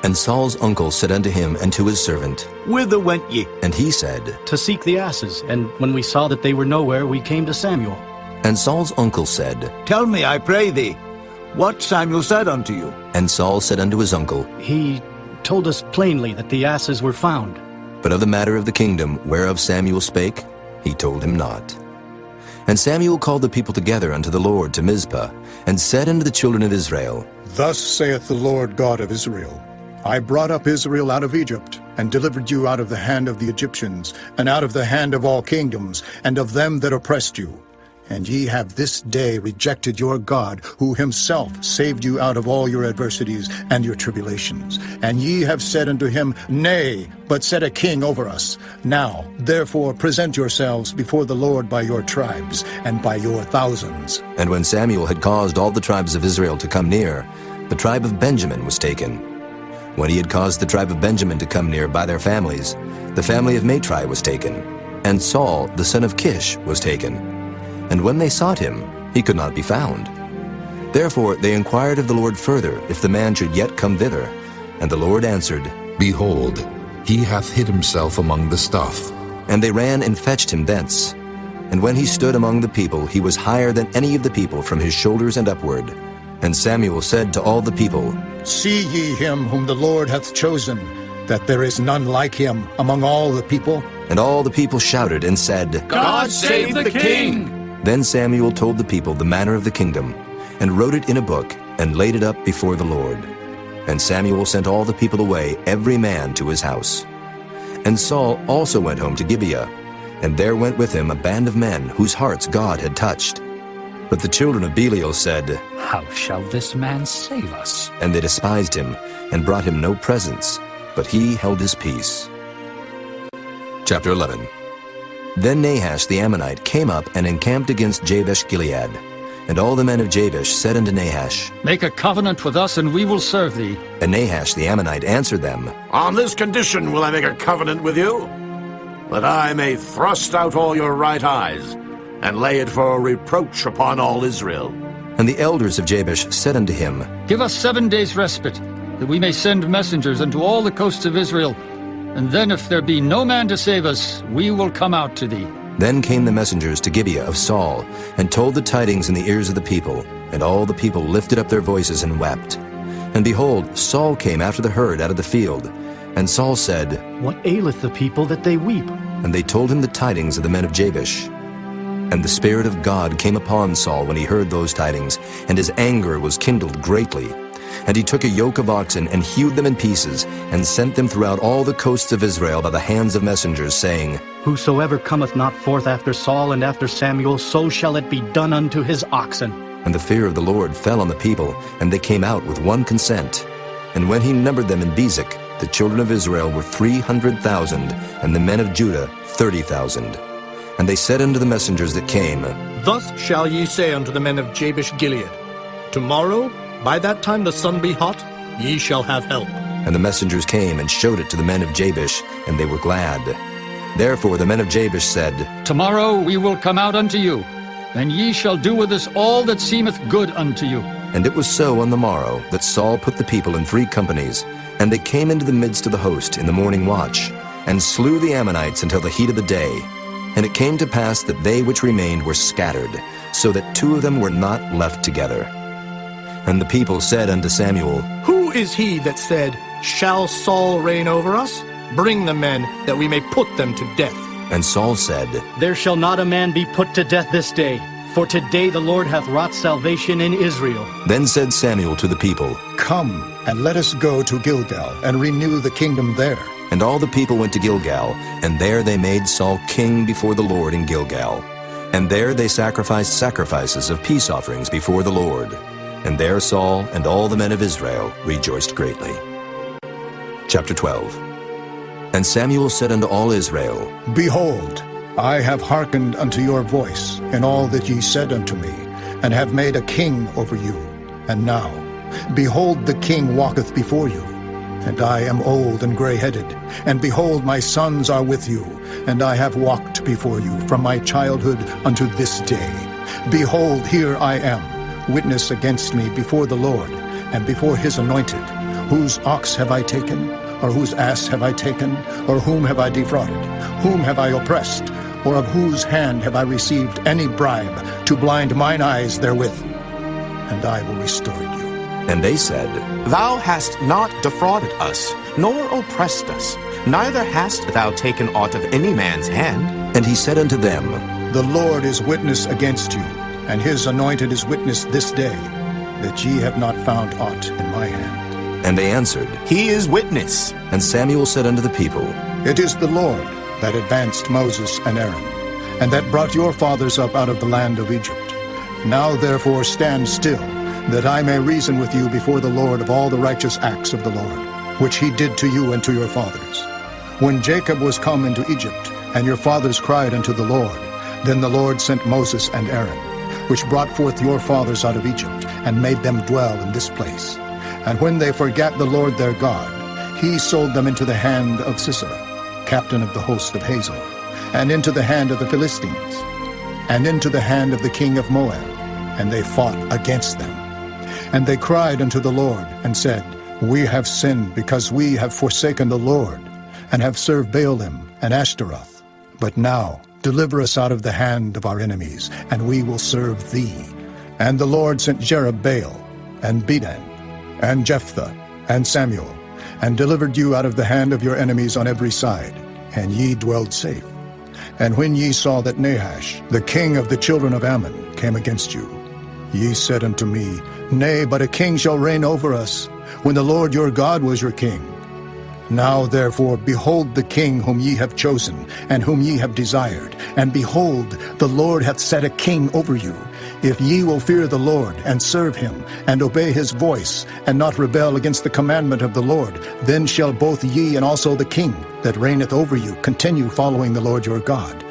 And Saul's uncle said unto him and to his servant, Whither went ye? And he said, To seek the asses, and when we saw that they were nowhere, we came to Samuel. And Saul's uncle said, Tell me, I pray thee, what Samuel said unto you. And Saul said unto his uncle, He told us plainly that the asses were found. But of the matter of the kingdom whereof Samuel spake, he told him not. And Samuel called the people together unto the Lord to Mizpah, and said unto the children of Israel, Thus saith the Lord God of Israel, I brought up Israel out of Egypt, and delivered you out of the hand of the Egyptians, and out of the hand of all kingdoms, and of them that oppressed you. And ye have this day rejected your God, who himself saved you out of all your adversities and your tribulations. And ye have said unto him, Nay, but set a king over us. Now, therefore, present yourselves before the Lord by your tribes, and by your thousands. And when Samuel had caused all the tribes of Israel to come near, the tribe of Benjamin was taken. When he had caused the tribe of Benjamin to come near by their families, the family of Matri was taken. And Saul, the son of Kish, was taken. And when they sought him, he could not be found. Therefore they inquired of the Lord further, if the man should yet come thither. And the Lord answered, Behold, he hath hid himself among the stuff. And they ran and fetched him thence. And when he stood among the people, he was higher than any of the people from his shoulders and upward. And Samuel said to all the people, See ye him whom the Lord hath chosen, that there is none like him among all the people? And all the people shouted and said, God save the king! Then Samuel told the people the manner of the kingdom, and wrote it in a book, and laid it up before the Lord. And Samuel sent all the people away, every man to his house. And Saul also went home to Gibeah, and there went with him a band of men whose hearts God had touched. But the children of Belial said, How shall this man save us? And they despised him, and brought him no presents, but he held his peace. Chapter 11. Then Nahash the Ammonite came up and encamped against Jabesh-Gilead. And all the men of Jabesh said unto Nahash, Make a covenant with us, and we will serve thee. And Nahash the Ammonite answered them, On this condition will I make a covenant with you, that I may thrust out all your right eyes, and lay it for a reproach upon all Israel. And the elders of Jabesh said unto him, Give us 7 days' respite, that we may send messengers unto all the coasts of Israel. And then if there be no man to save us, we will come out to thee. Then came the messengers to Gibeah of Saul, and told the tidings in the ears of the people. And all the people lifted up their voices and wept. And behold, Saul came after the herd out of the field. And Saul said, What aileth the people that they weep? And they told him the tidings of the men of Jabesh. And the Spirit of God came upon Saul when he heard those tidings, and his anger was kindled greatly. And he took a yoke of oxen, and hewed them in pieces, and sent them throughout all the coasts of Israel by the hands of messengers, saying, Whosoever cometh not forth after Saul and after Samuel, so shall it be done unto his oxen. And the fear of the Lord fell on the people, and they came out with one consent. And when he numbered them in Bezek, the children of Israel were 300,000, and the men of Judah 30,000. And they said unto the messengers that came, Thus shall ye say unto the men of Jabesh-Gilead, Tomorrow, by that time the sun be hot, ye shall have help. And the messengers came and showed it to the men of Jabesh, and they were glad. Therefore the men of Jabesh said, Tomorrow we will come out unto you, and ye shall do with us all that seemeth good unto you. And it was so on the morrow that Saul put the people in 3 companies, and they came into the midst of the host in the morning watch, and slew the Ammonites until the heat of the day. And it came to pass that they which remained were scattered, so that 2 of them were not left together. And the people said unto Samuel, Who is he that said, Shall Saul reign over us? Bring the men, that we may put them to death. And Saul said, There shall not a man be put to death this day, for today the Lord hath wrought salvation in Israel. Then said Samuel to the people, Come, and let us go to Gilgal, and renew the kingdom there. And all the people went to Gilgal, and there they made Saul king before the Lord in Gilgal. And there they sacrificed sacrifices of peace offerings before the Lord. And there Saul and all the men of Israel rejoiced greatly. Chapter 12. And Samuel said unto all Israel, Behold, I have hearkened unto your voice in all that ye said unto me, and have made a king over you. And now, behold, the king walketh before you. And I am old and gray-headed, and behold, my sons are with you, and I have walked before you from my childhood unto this day. Behold, here I am, witness against me before the Lord, and before his anointed. Whose ox have I taken? Or whose ass have I taken? Or whom have I defrauded? Whom have I oppressed? Or of whose hand have I received any bribe to blind mine eyes therewith? And I will restore you. And they said, Thou hast not defrauded us, nor oppressed us, neither hast thou taken aught of any man's hand. And he said unto them, The Lord is witness against you, and his anointed is witness this day, that ye have not found aught in my hand. And they answered, He is witness. And Samuel said unto the people, It is the Lord that advanced Moses and Aaron, and that brought your fathers up out of the land of Egypt. Now therefore stand still, that I may reason with you before the Lord of all the righteous acts of the Lord, which he did to you and to your fathers. When Jacob was come into Egypt, and your fathers cried unto the Lord, then the Lord sent Moses and Aaron, which brought forth your fathers out of Egypt, and made them dwell in this place. And when they forgat the Lord their God, he sold them into the hand of Sisera, captain of the host of Hazor, and into the hand of the Philistines, and into the hand of the king of Moab, and they fought against them. And they cried unto the Lord, and said, We have sinned, because we have forsaken the Lord, and have served Baalim and Ashtaroth. But now deliver us out of the hand of our enemies, and we will serve thee. And the Lord sent Jerubbaal, and Bedan, and Jephthah, and Samuel, and delivered you out of the hand of your enemies on every side, and ye dwelled safe. And when ye saw that Nahash, the king of the children of Ammon, came against you, ye said unto me, Nay, but a king shall reign over us, when the Lord your God was your king. Now therefore behold the king whom ye have chosen, and whom ye have desired, and behold, the Lord hath set a king over you. If ye will fear the Lord, and serve him, and obey his voice, and not rebel against the commandment of the Lord, then shall both ye and also the king that reigneth over you continue following the Lord your God.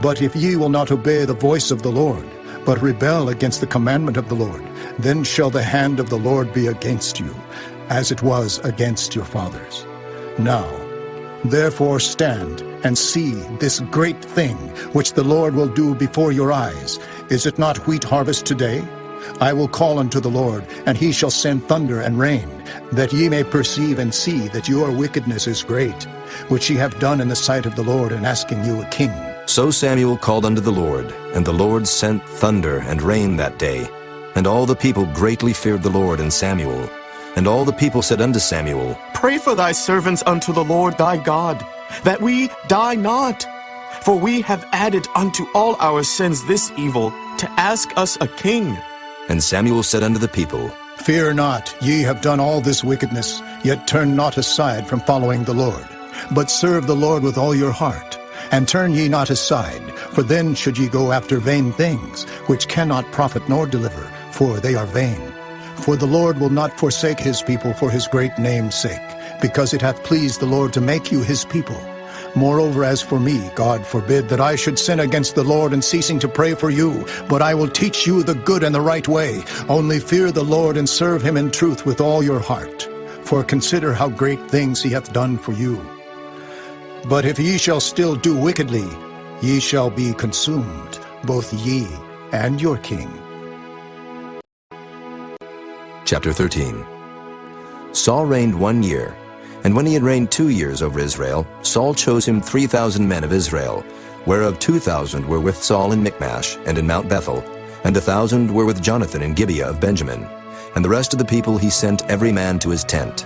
But if ye will not obey the voice of the Lord, but rebel against the commandment of the Lord, then shall the hand of the Lord be against you, as it was against your fathers. Now, therefore stand and see this great thing which the Lord will do before your eyes. Is it not wheat harvest today? I will call unto the Lord, and he shall send thunder and rain, that ye may perceive and see that your wickedness is great, which ye have done in the sight of the Lord in asking you a king. So Samuel called unto the Lord, and the Lord sent thunder and rain that day. And all the people greatly feared the Lord and Samuel. And all the people said unto Samuel, Pray for thy servants unto the Lord thy God, that we die not. For we have added unto all our sins this evil, to ask us a king. And Samuel said unto the people, Fear not, ye have done all this wickedness, yet turn not aside from following the Lord, but serve the Lord with all your heart. And turn ye not aside, for then should ye go after vain things, which cannot profit nor deliver, for they are vain. For the Lord will not forsake his people for his great name's sake, because it hath pleased the Lord to make you his people. Moreover, as for me, God forbid that I should sin against the Lord in ceasing to pray for you, but I will teach you the good and the right way. Only fear the Lord and serve him in truth with all your heart. For consider how great things he hath done for you. But if ye shall still do wickedly, ye shall be consumed, both ye and your king. Chapter 13. Saul reigned 1 year, and when he had reigned 2 years over Israel, Saul chose him 3,000 men of Israel, whereof 2,000 were with Saul in Michmash and in Mount Bethel, and 1,000 were with Jonathan in Gibeah of Benjamin. And the rest of the people he sent every man to his tent.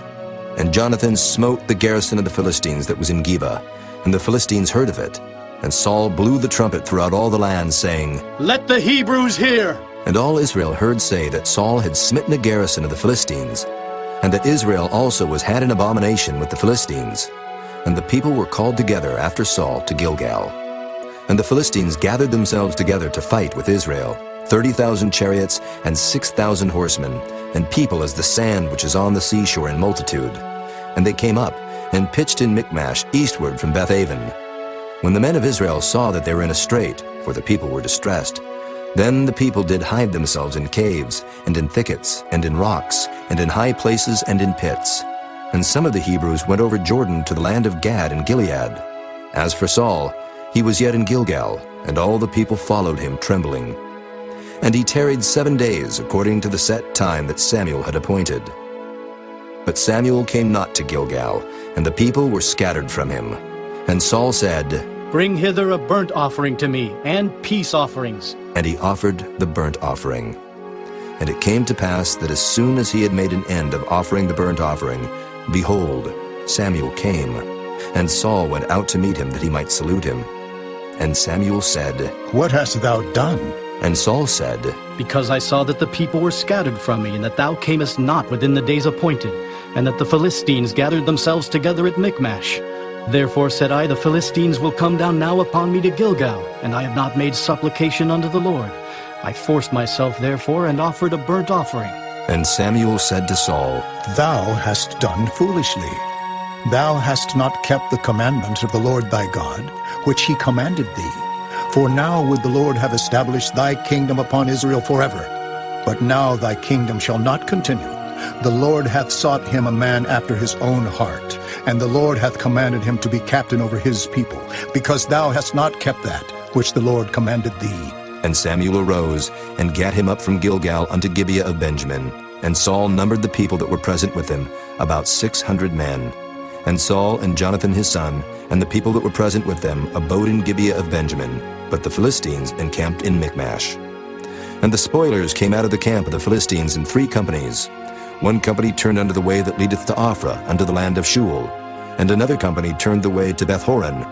And Jonathan smote the garrison of the Philistines that was in Geba, and the Philistines heard of it. And Saul blew the trumpet throughout all the land, saying, Let the Hebrews hear! And all Israel heard say that Saul had smitten a garrison of the Philistines, and that Israel also was had an abomination with the Philistines. And the people were called together after Saul to Gilgal. And the Philistines gathered themselves together to fight with Israel, 30,000 chariots and 6,000 horsemen, and people as the sand which is on the seashore in multitude. And they came up and pitched in Michmash eastward from Bethaven. When the men of Israel saw that they were in a strait, for the people were distressed, then the people did hide themselves in caves, and in thickets, and in rocks, and in high places, and in pits. And some of the Hebrews went over Jordan to the land of Gad and Gilead. As for Saul, he was yet in Gilgal, and all the people followed him trembling. And he tarried 7 days according to the set time that Samuel had appointed. But Samuel came not to Gilgal, and the people were scattered from him. And Saul said, Bring hither a burnt offering to me, and peace offerings. And he offered the burnt offering. And it came to pass that as soon as he had made an end of offering the burnt offering, behold, Samuel came, and Saul went out to meet him that he might salute him. And Samuel said, What hast thou done? And Saul said, Because I saw that the people were scattered from me, and that thou camest not within the days appointed, and that the Philistines gathered themselves together at Michmash. Therefore said I, The Philistines will come down now upon me to Gilgal, and I have not made supplication unto the Lord. I forced myself therefore, and offered a burnt offering. And Samuel said to Saul, Thou hast done foolishly. Thou hast not kept the commandment of the Lord thy God, which he commanded thee. For now would the Lord have established thy kingdom upon Israel forever. But now thy kingdom shall not continue. The Lord hath sought him a man after his own heart, and the Lord hath commanded him to be captain over his people, because thou hast not kept that which the Lord commanded thee. And Samuel arose, and gat him up from Gilgal unto Gibeah of Benjamin. And Saul numbered the people that were present with him, about 600 men. And Saul and Jonathan his son, and the people that were present with them, abode in Gibeah of Benjamin, but the Philistines encamped in Michmash. And the spoilers came out of the camp of the Philistines in 3 companies. One company turned unto the way that leadeth to Ophrah, unto the land of Shual. And another company turned the way to Bethhoron.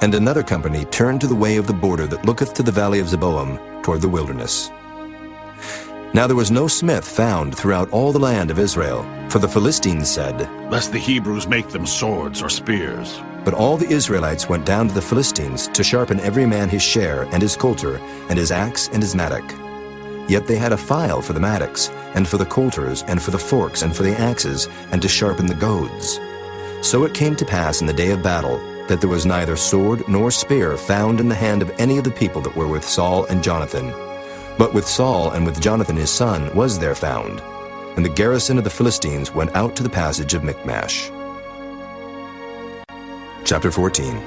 And another company turned to the way of the border that looketh to the valley of Zeboam, toward the wilderness. Now there was no smith found throughout all the land of Israel, for the Philistines said, Lest the Hebrews make them swords or spears. But all the Israelites went down to the Philistines to sharpen every man his share, and his coulter, and his axe, and his mattock. Yet they had a file for the mattocks, and for the coulters, and for the forks, and for the axes, and to sharpen the goads. So it came to pass in the day of battle, that there was neither sword nor spear found in the hand of any of the people that were with Saul and Jonathan. But with Saul and with Jonathan his son was there found. And the garrison of the Philistines went out to the passage of Michmash. Chapter 14.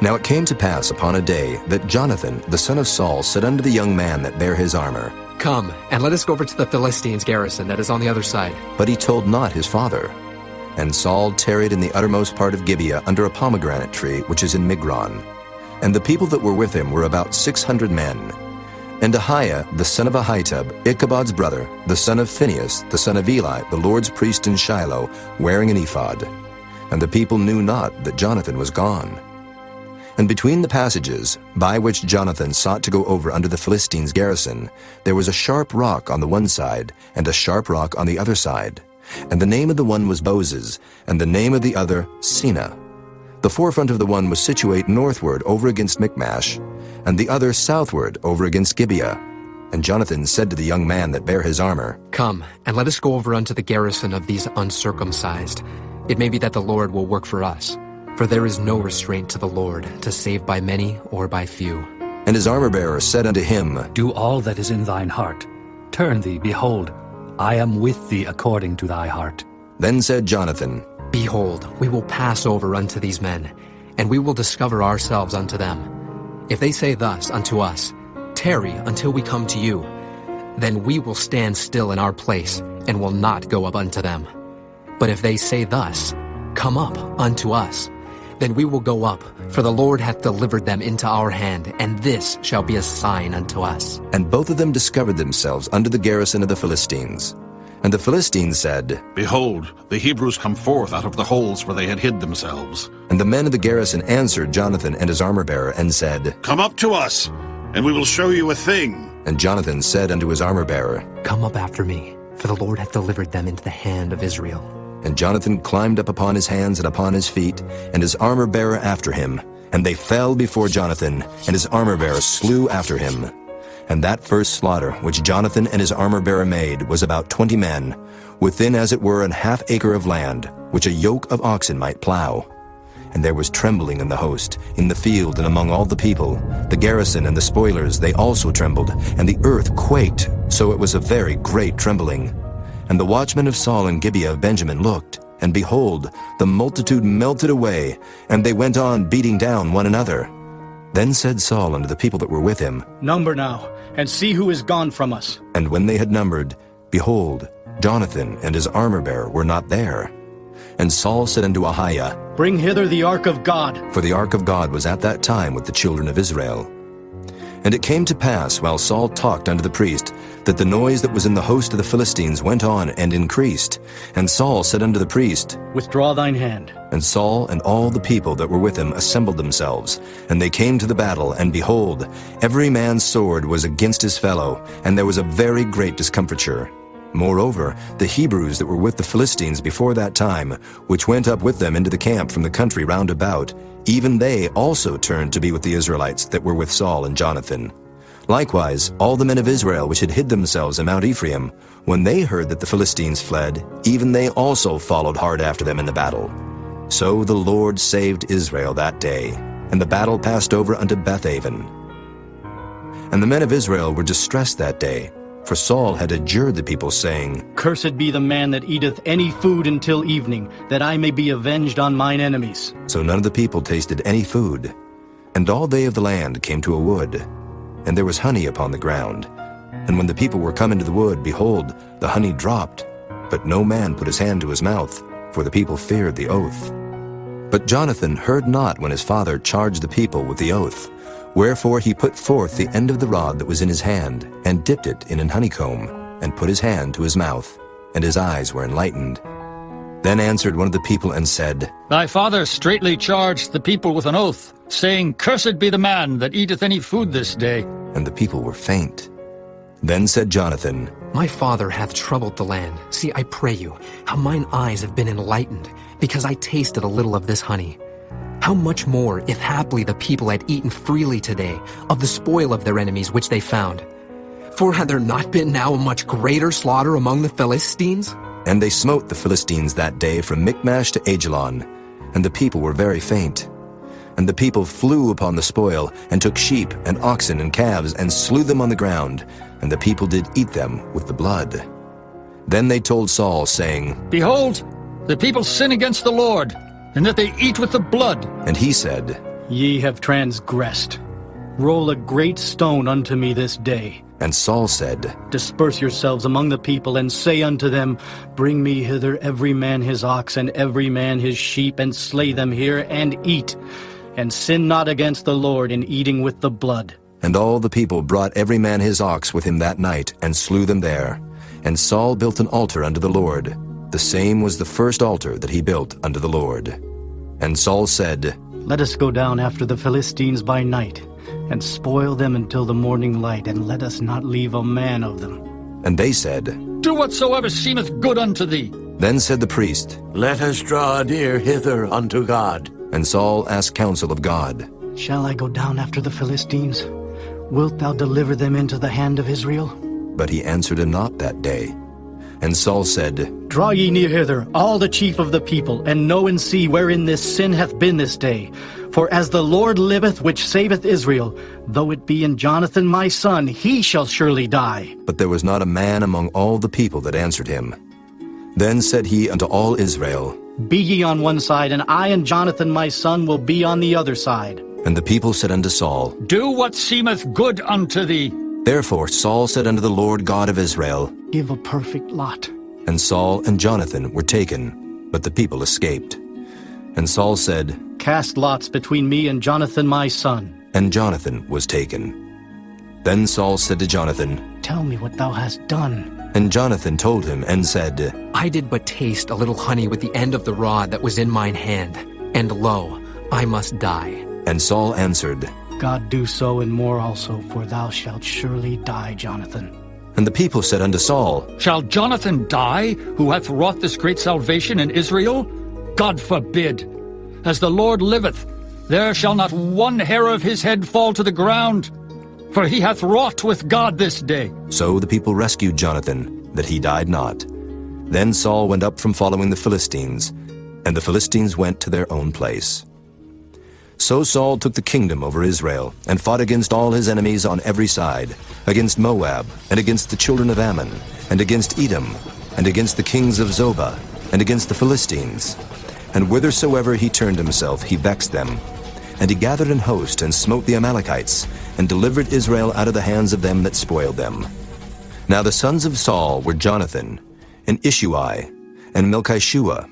Now it came to pass upon a day that Jonathan the son of Saul said unto the young man that bare his armor, Come, and let us go over to the Philistines' garrison that is on the other side. But he told not his father. And Saul tarried in the uttermost part of Gibeah under a pomegranate tree which is in Migron. And the people that were with him were about 600 men. And Ahiah the son of Ahitub, Ichabod's brother, the son of Phinehas, the son of Eli, the Lord's priest in Shiloh, wearing an ephod. And the people knew not that Jonathan was gone. And between the passages, by which Jonathan sought to go over under the Philistines' garrison, there was a sharp rock on the one side, and a sharp rock on the other side. And the name of the one was Boses, and the name of the other Seneh. The forefront of the one was situate northward over against Michmash, and the other southward over against Gibeah. And Jonathan said to the young man that bare his armor, Come, and let us go over unto the garrison of these uncircumcised. It may be that the Lord will work for us. For there is no restraint to the Lord, to save by many or by few. And his armor-bearer said unto him, Do all that is in thine heart. Turn thee, behold, I am with thee according to thy heart. Then said Jonathan, Behold, we will pass over unto these men, and we will discover ourselves unto them. If they say thus unto us, Tarry until we come to you, then we will stand still in our place, and will not go up unto them. But if they say thus, Come up unto us, then we will go up, for the Lord hath delivered them into our hand, and this shall be a sign unto us. And both of them discovered themselves under the garrison of the Philistines. And the Philistines said, Behold, the Hebrews come forth out of the holes where they had hid themselves. And the men of the garrison answered Jonathan and his armor-bearer, and said, Come up to us, and we will show you a thing. And Jonathan said unto his armor-bearer, Come up after me, for the Lord hath delivered them into the hand of Israel. And Jonathan climbed up upon his hands and upon his feet, and his armor-bearer after him. And they fell before Jonathan, and his armor-bearer slew after him. And that first slaughter which Jonathan and his armor-bearer made was about 20 men, within as it were an half acre of land, which a yoke of oxen might plow. And there was trembling in the host, in the field and among all the people. The garrison and the spoilers, they also trembled, and the earth quaked, so it was a very great trembling. And the watchmen of Saul and Gibeah of Benjamin looked, And behold, the multitude melted away, and they went on beating down one another. Then said Saul unto the people that were with him, Number now, and see who is gone from us. And when they had numbered, behold, Jonathan and his armor-bearer were not there. And Saul said unto Ahiah, Bring hither the ark of God. For the ark of God was at that time with the children of Israel. And it came to pass, while Saul talked unto the priest, that the noise that was in the host of the Philistines went on and increased. And Saul said unto the priest, Withdraw thine hand. And Saul and all the people that were with him assembled themselves. And they came to the battle, and behold, every man's sword was against his fellow, and there was a very great discomfiture. Moreover, the Hebrews that were with the Philistines before that time, which went up with them into the camp from the country round about, even they also turned to be with the Israelites that were with Saul and Jonathan. Likewise, all the men of Israel which had hid themselves in Mount Ephraim, when they heard that the Philistines fled, even they also followed hard after them in the battle. So the Lord saved Israel that day, and the battle passed over unto Bethaven. And the men of Israel were distressed that day, for Saul had adjured the people, saying, Cursed be the man that eateth any food until evening, that I may be avenged on mine enemies. So none of the people tasted any food. And all they of the land came to a wood, and there was honey upon the ground. And when the people were come into the wood, behold, the honey dropped, but no man put his hand to his mouth, for the people feared the oath. But Jonathan heard not when his father charged the people with the oath. Wherefore he put forth the end of the rod that was in his hand, and dipped it in an honeycomb, and put his hand to his mouth, and his eyes were enlightened. Then answered one of the people and said, Thy father straitly charged the people with an oath, saying, Cursed be the man that eateth any food this day. And the people were faint. Then said Jonathan, My father hath troubled the land. See, I pray you, how mine eyes have been enlightened, because I tasted a little of this honey. How much more, if haply the people had eaten freely today of the spoil of their enemies which they found? For had there not been now a much greater slaughter among the Philistines? And they smote the Philistines that day from Michmash to Aijalon, and the people were very faint. And the people flew upon the spoil, and took sheep and oxen and calves, and slew them on the ground, and the people did eat them with the blood. Then they told Saul, saying, Behold, the people sin against the Lord, and that they eat with the blood. And he said, Ye have transgressed. Roll a great stone unto me this day. And Saul said, Disperse yourselves among the people, and say unto them, Bring me hither every man his ox, and every man his sheep, and slay them here, and eat. And sin not against the Lord in eating with the blood. And all the people brought every man his ox with him that night, and slew them there. And Saul built an altar unto the Lord. The same was the first altar that he built unto the Lord. And Saul said, Let us go down after the Philistines by night, and spoil them until the morning light, and let us not leave a man of them. And they said, Do whatsoever seemeth good unto thee. Then said the priest, Let us draw near hither unto God. And Saul asked counsel of God, Shall I go down after the Philistines? Wilt thou deliver them into the hand of Israel? But he answered him not that day. And Saul said, Draw ye near hither, all the chief of the people, and know and see wherein this sin hath been this day. For as the Lord liveth, which saveth Israel, though it be in Jonathan my son, he shall surely die. But there was not a man among all the people that answered him. Then said he unto all Israel, Be ye on one side, and I and Jonathan my son will be on the other side. And the people said unto Saul, Do what seemeth good unto thee. Therefore Saul said unto the Lord God of Israel, Give a perfect lot. And Saul and Jonathan were taken, but the people escaped. And Saul said, Cast lots between me and Jonathan my son. And Jonathan was taken. Then Saul said to Jonathan, Tell me what thou hast done. And Jonathan told him and said, I did but taste a little honey with the end of the rod that was in mine hand, and lo, I must die. And Saul answered, God do so and more also, for thou shalt surely die, Jonathan. And the people said unto Saul, Shall Jonathan die, who hath wrought this great salvation in Israel? God forbid. As the Lord liveth, there shall not one hair of his head fall to the ground, for he hath wrought with God this day. So the people rescued Jonathan, that he died not. Then Saul went up from following the Philistines, and the Philistines went to their own place. So Saul took the kingdom over Israel, and fought against all his enemies on every side, against Moab, and against the children of Ammon, and against Edom, and against the kings of Zobah, and against the Philistines. And whithersoever he turned himself, he vexed them. And he gathered an host, and smote the Amalekites, and delivered Israel out of the hands of them that spoiled them. Now the sons of Saul were Jonathan, and Ishuai, and Melchishua.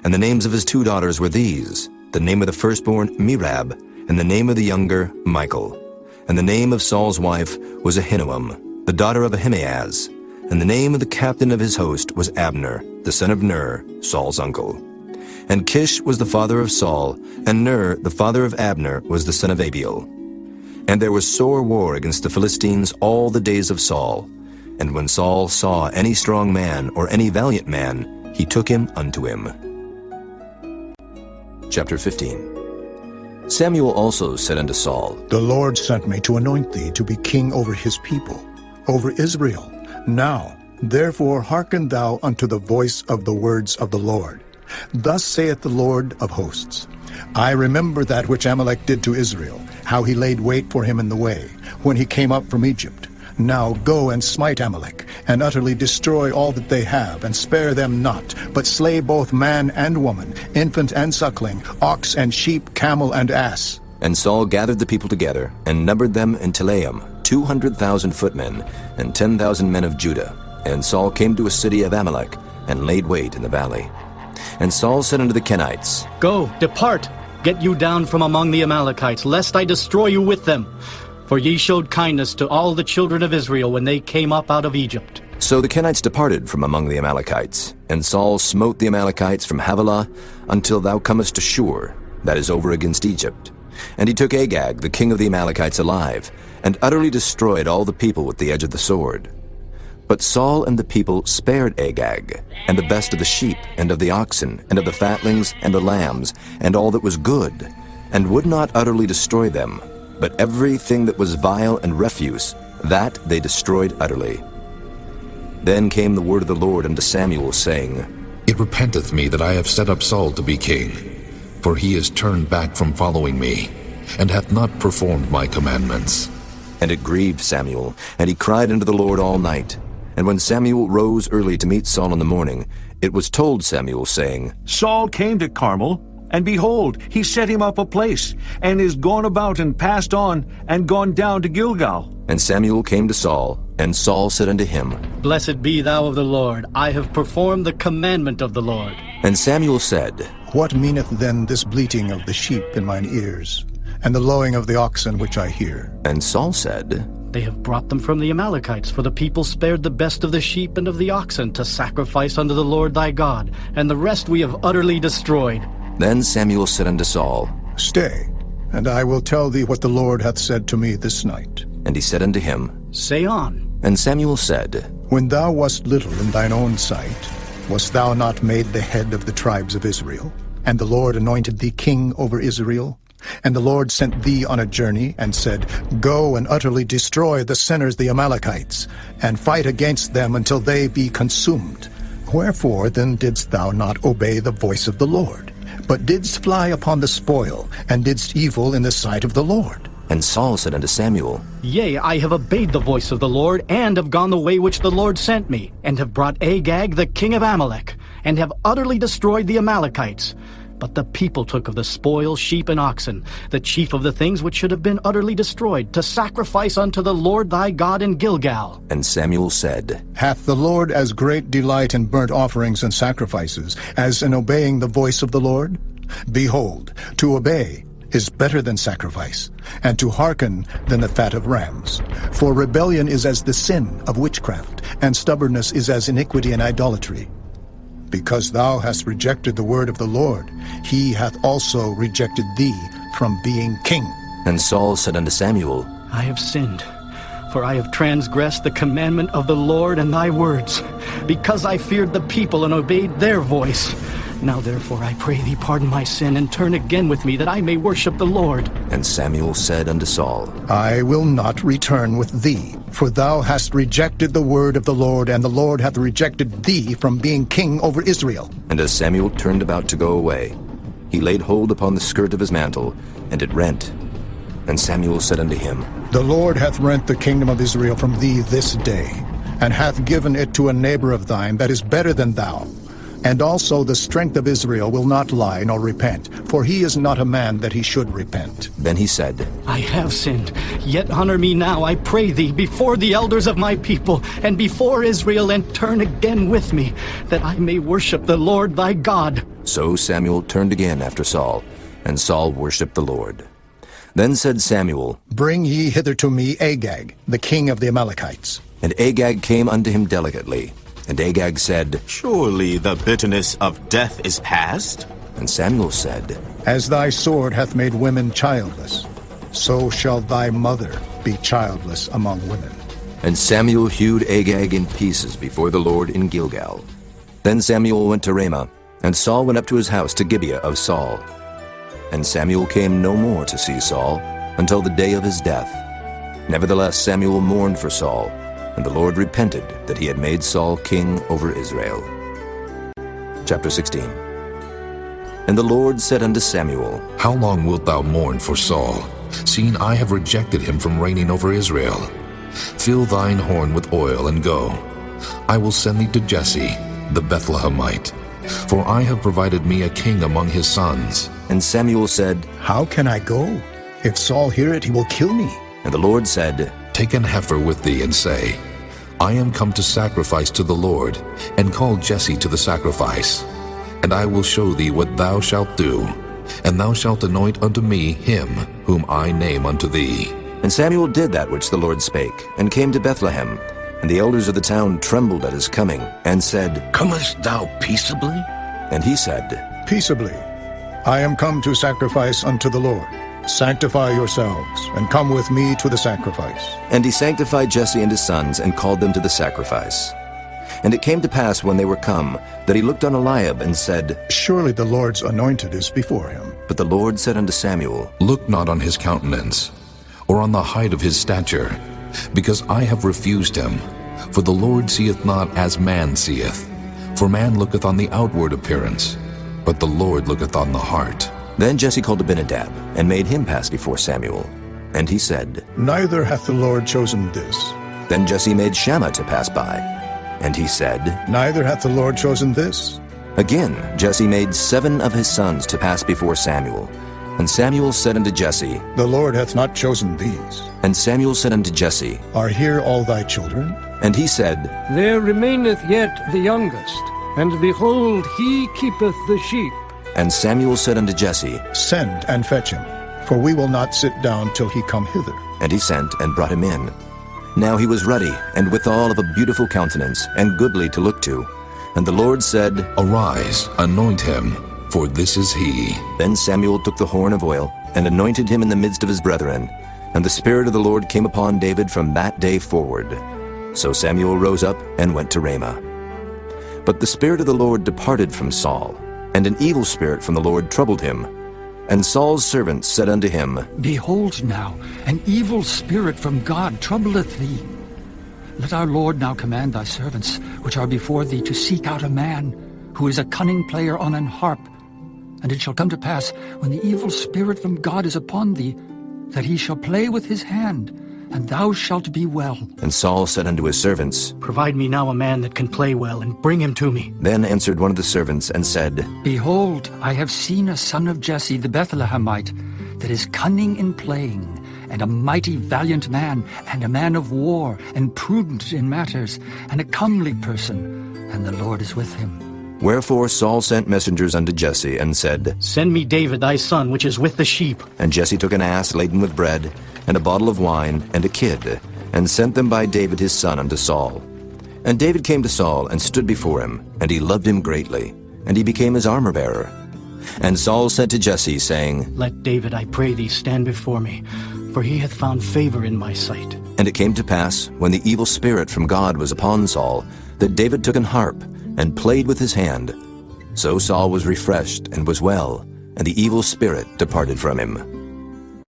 And the names of his 2 daughters were these: the name of the firstborn Merab, and the name of the younger Michal. And the name of Saul's wife was Ahinoam, the daughter of Ahimaaz. And the name of the captain of his host was Abner, the son of Ner, Saul's uncle. And Kish was the father of Saul, and Ner, the father of Abner, was the son of Abiel. And there was sore war against the Philistines all the days of Saul. And when Saul saw any strong man or any valiant man, he took him unto him. Chapter 15. Samuel also said unto Saul, The Lord sent me to anoint thee to be king over his people, over Israel. Now, therefore, hearken thou unto the voice of the words of the Lord. Thus saith the Lord of hosts, I remember that which Amalek did to Israel, how he laid wait for him in the way, when he came up from Egypt. Now go and smite Amalek, and utterly destroy all that they have, and spare them not, but slay both man and woman, infant and suckling, ox and sheep, camel and ass. And Saul gathered the people together, and numbered them in Telaim, 200,000 footmen, and 10,000 men of Judah. And Saul came to a city of Amalek, and laid wait in the valley. And Saul said unto the Kenites, Go, depart, get you down from among the Amalekites, lest I destroy you with them. For ye showed kindness to all the children of Israel when they came up out of Egypt. So the Kenites departed from among the Amalekites, and Saul smote the Amalekites from Havilah until thou comest to Shur, that is over against Egypt. And he took Agag, the king of the Amalekites, alive, and utterly destroyed all the people with the edge of the sword. But Saul and the people spared Agag, and the best of the sheep, and of the oxen, and of the fatlings, and the lambs, and all that was good, and would not utterly destroy them, but everything that was vile and refuse, that they destroyed utterly. Then came the word of the Lord unto Samuel, saying, It repenteth me that I have set up Saul to be king, for he is turned back from following me, and hath not performed my commandments. And it grieved Samuel, and he cried unto the Lord all night. And when Samuel rose early to meet Saul in the morning, it was told Samuel, saying, Saul came to Carmel, and behold, he set him up a place, and is gone about and passed on, and gone down to Gilgal. And Samuel came to Saul, and Saul said unto him, Blessed be thou of the Lord, I have performed the commandment of the Lord. And Samuel said, What meaneth then this bleating of the sheep in mine ears, and the lowing of the oxen which I hear? And Saul said, They have brought them from the Amalekites, for the people spared the best of the sheep and of the oxen to sacrifice unto the Lord thy God, and the rest we have utterly destroyed. Then Samuel said unto Saul, Stay, and I will tell thee what the Lord hath said to me this night. And he said unto him, Say on. And Samuel said, When thou wast little in thine own sight, wast thou not made the head of the tribes of Israel? And the Lord anointed thee king over Israel? And the Lord sent thee on a journey, and said, Go and utterly destroy the sinners the Amalekites, and fight against them until they be consumed. Wherefore then didst thou not obey the voice of the Lord, but didst fly upon the spoil, and didst evil in the sight of the Lord? And Saul said unto Samuel, Yea, I have obeyed the voice of the Lord, and have gone the way which the Lord sent me, and have brought Agag the king of Amalek, and have utterly destroyed the Amalekites. But the people took of the spoil sheep and oxen, the chief of the things which should have been utterly destroyed, to sacrifice unto the Lord thy God in Gilgal. And Samuel said, Hath the Lord as great delight in burnt offerings and sacrifices as in obeying the voice of the Lord? Behold, to obey is better than sacrifice, and to hearken than the fat of rams. For rebellion is as the sin of witchcraft, and stubbornness is as iniquity and idolatry. Because thou hast rejected the word of the Lord, he hath also rejected thee from being king. And Saul said unto Samuel, I have sinned, for I have transgressed the commandment of the Lord and thy words, because I feared the people and obeyed their voice. Now therefore I pray thee pardon my sin, and turn again with me, that I may worship the Lord. And Samuel said unto Saul, I will not return with thee, for thou hast rejected the word of the Lord, and the Lord hath rejected thee from being king over Israel. And as Samuel turned about to go away, he laid hold upon the skirt of his mantle, and it rent. And Samuel said unto him, The Lord hath rent the kingdom of Israel from thee this day, and hath given it to a neighbor of thine that is better than thou. And also the strength of Israel will not lie nor repent, for he is not a man that he should repent. Then he said, I have sinned, yet honor me now, I pray thee, before the elders of my people, and before Israel, and turn again with me, that I may worship the Lord thy God. So Samuel turned again after Saul, and Saul worshipped the Lord. Then said Samuel, Bring ye hither to me Agag, the king of the Amalekites. And Agag came unto him delicately. And Agag said, Surely the bitterness of death is past? And Samuel said, As thy sword hath made women childless, so shall thy mother be childless among women. And Samuel hewed Agag in pieces before the Lord in Gilgal. Then Samuel went to Ramah, and Saul went up to his house to Gibeah of Saul. And Samuel came no more to see Saul until the day of his death. Nevertheless Samuel mourned for Saul, and the Lord repented that he had made Saul king over Israel. Chapter 16. And the Lord said unto Samuel, How long wilt thou mourn for Saul, seeing I have rejected him from reigning over Israel? Fill thine horn with oil, and go. I will send thee to Jesse, the Bethlehemite, for I have provided me a king among his sons. And Samuel said, How can I go? If Saul hear it, he will kill me. And the Lord said, Take an heifer with thee, and say, I am come to sacrifice to the Lord, and call Jesse to the sacrifice. And I will show thee what thou shalt do, and thou shalt anoint unto me him whom I name unto thee. And Samuel did that which the Lord spake, and came to Bethlehem. And the elders of the town trembled at his coming, and said, Comest thou peaceably? And he said, Peaceably. I am come to sacrifice unto the Lord. Sanctify yourselves, and come with me to the sacrifice. And he sanctified Jesse and his sons, and called them to the sacrifice. And it came to pass when they were come, that he looked on Eliab, and said, Surely the Lord's anointed is before him. But the Lord said unto Samuel, Look not on his countenance, or on the height of his stature, because I have refused him. For the Lord seeth not as man seeth. For man looketh on the outward appearance, but the Lord looketh on the heart. Then Jesse called Abinadab, and made him pass before Samuel. And he said, Neither hath the Lord chosen this. Then Jesse made Shammah to pass by. And he said, Neither hath the Lord chosen this. Again Jesse made 7 of his sons to pass before Samuel. And Samuel said unto Jesse, The Lord hath not chosen these. And Samuel said unto Jesse, Are here all thy children? And he said, There remaineth yet the youngest, and behold, he keepeth the sheep. And Samuel said unto Jesse, Send and fetch him, for we will not sit down till he come hither. And he sent and brought him in. Now he was ruddy, and withal of a beautiful countenance, and goodly to look to. And the Lord said, Arise, anoint him, for this is he. Then Samuel took the horn of oil, and anointed him in the midst of his brethren. And the Spirit of the Lord came upon David from that day forward. So Samuel rose up and went to Ramah. But the Spirit of the Lord departed from Saul, and an evil spirit from the Lord troubled him. And Saul's servants said unto him, Behold now, an evil spirit from God troubleth thee. Let our Lord now command thy servants, which are before thee, to seek out a man, who is a cunning player on an harp. And it shall come to pass, when the evil spirit from God is upon thee, that he shall play with his hand, and thou shalt be well. And Saul said unto his servants, Provide me now a man that can play well, and bring him to me. Then answered one of the servants, and said, Behold, I have seen a son of Jesse the Bethlehemite, that is cunning in playing, and a mighty valiant man, and a man of war, and prudent in matters, and a comely person, and the Lord is with him. Wherefore Saul sent messengers unto Jesse, and said, Send me David thy son, which is with the sheep. And Jesse took an ass laden with bread, and a bottle of wine, and a kid, and sent them by David his son unto Saul. And David came to Saul, and stood before him, and he loved him greatly, and he became his armor-bearer. And Saul said to Jesse, saying, Let David, I pray thee, stand before me, for he hath found favor in my sight. And it came to pass, when the evil spirit from God was upon Saul, that David took an harp, and played with his hand. So Saul was refreshed, and was well, and the evil spirit departed from him.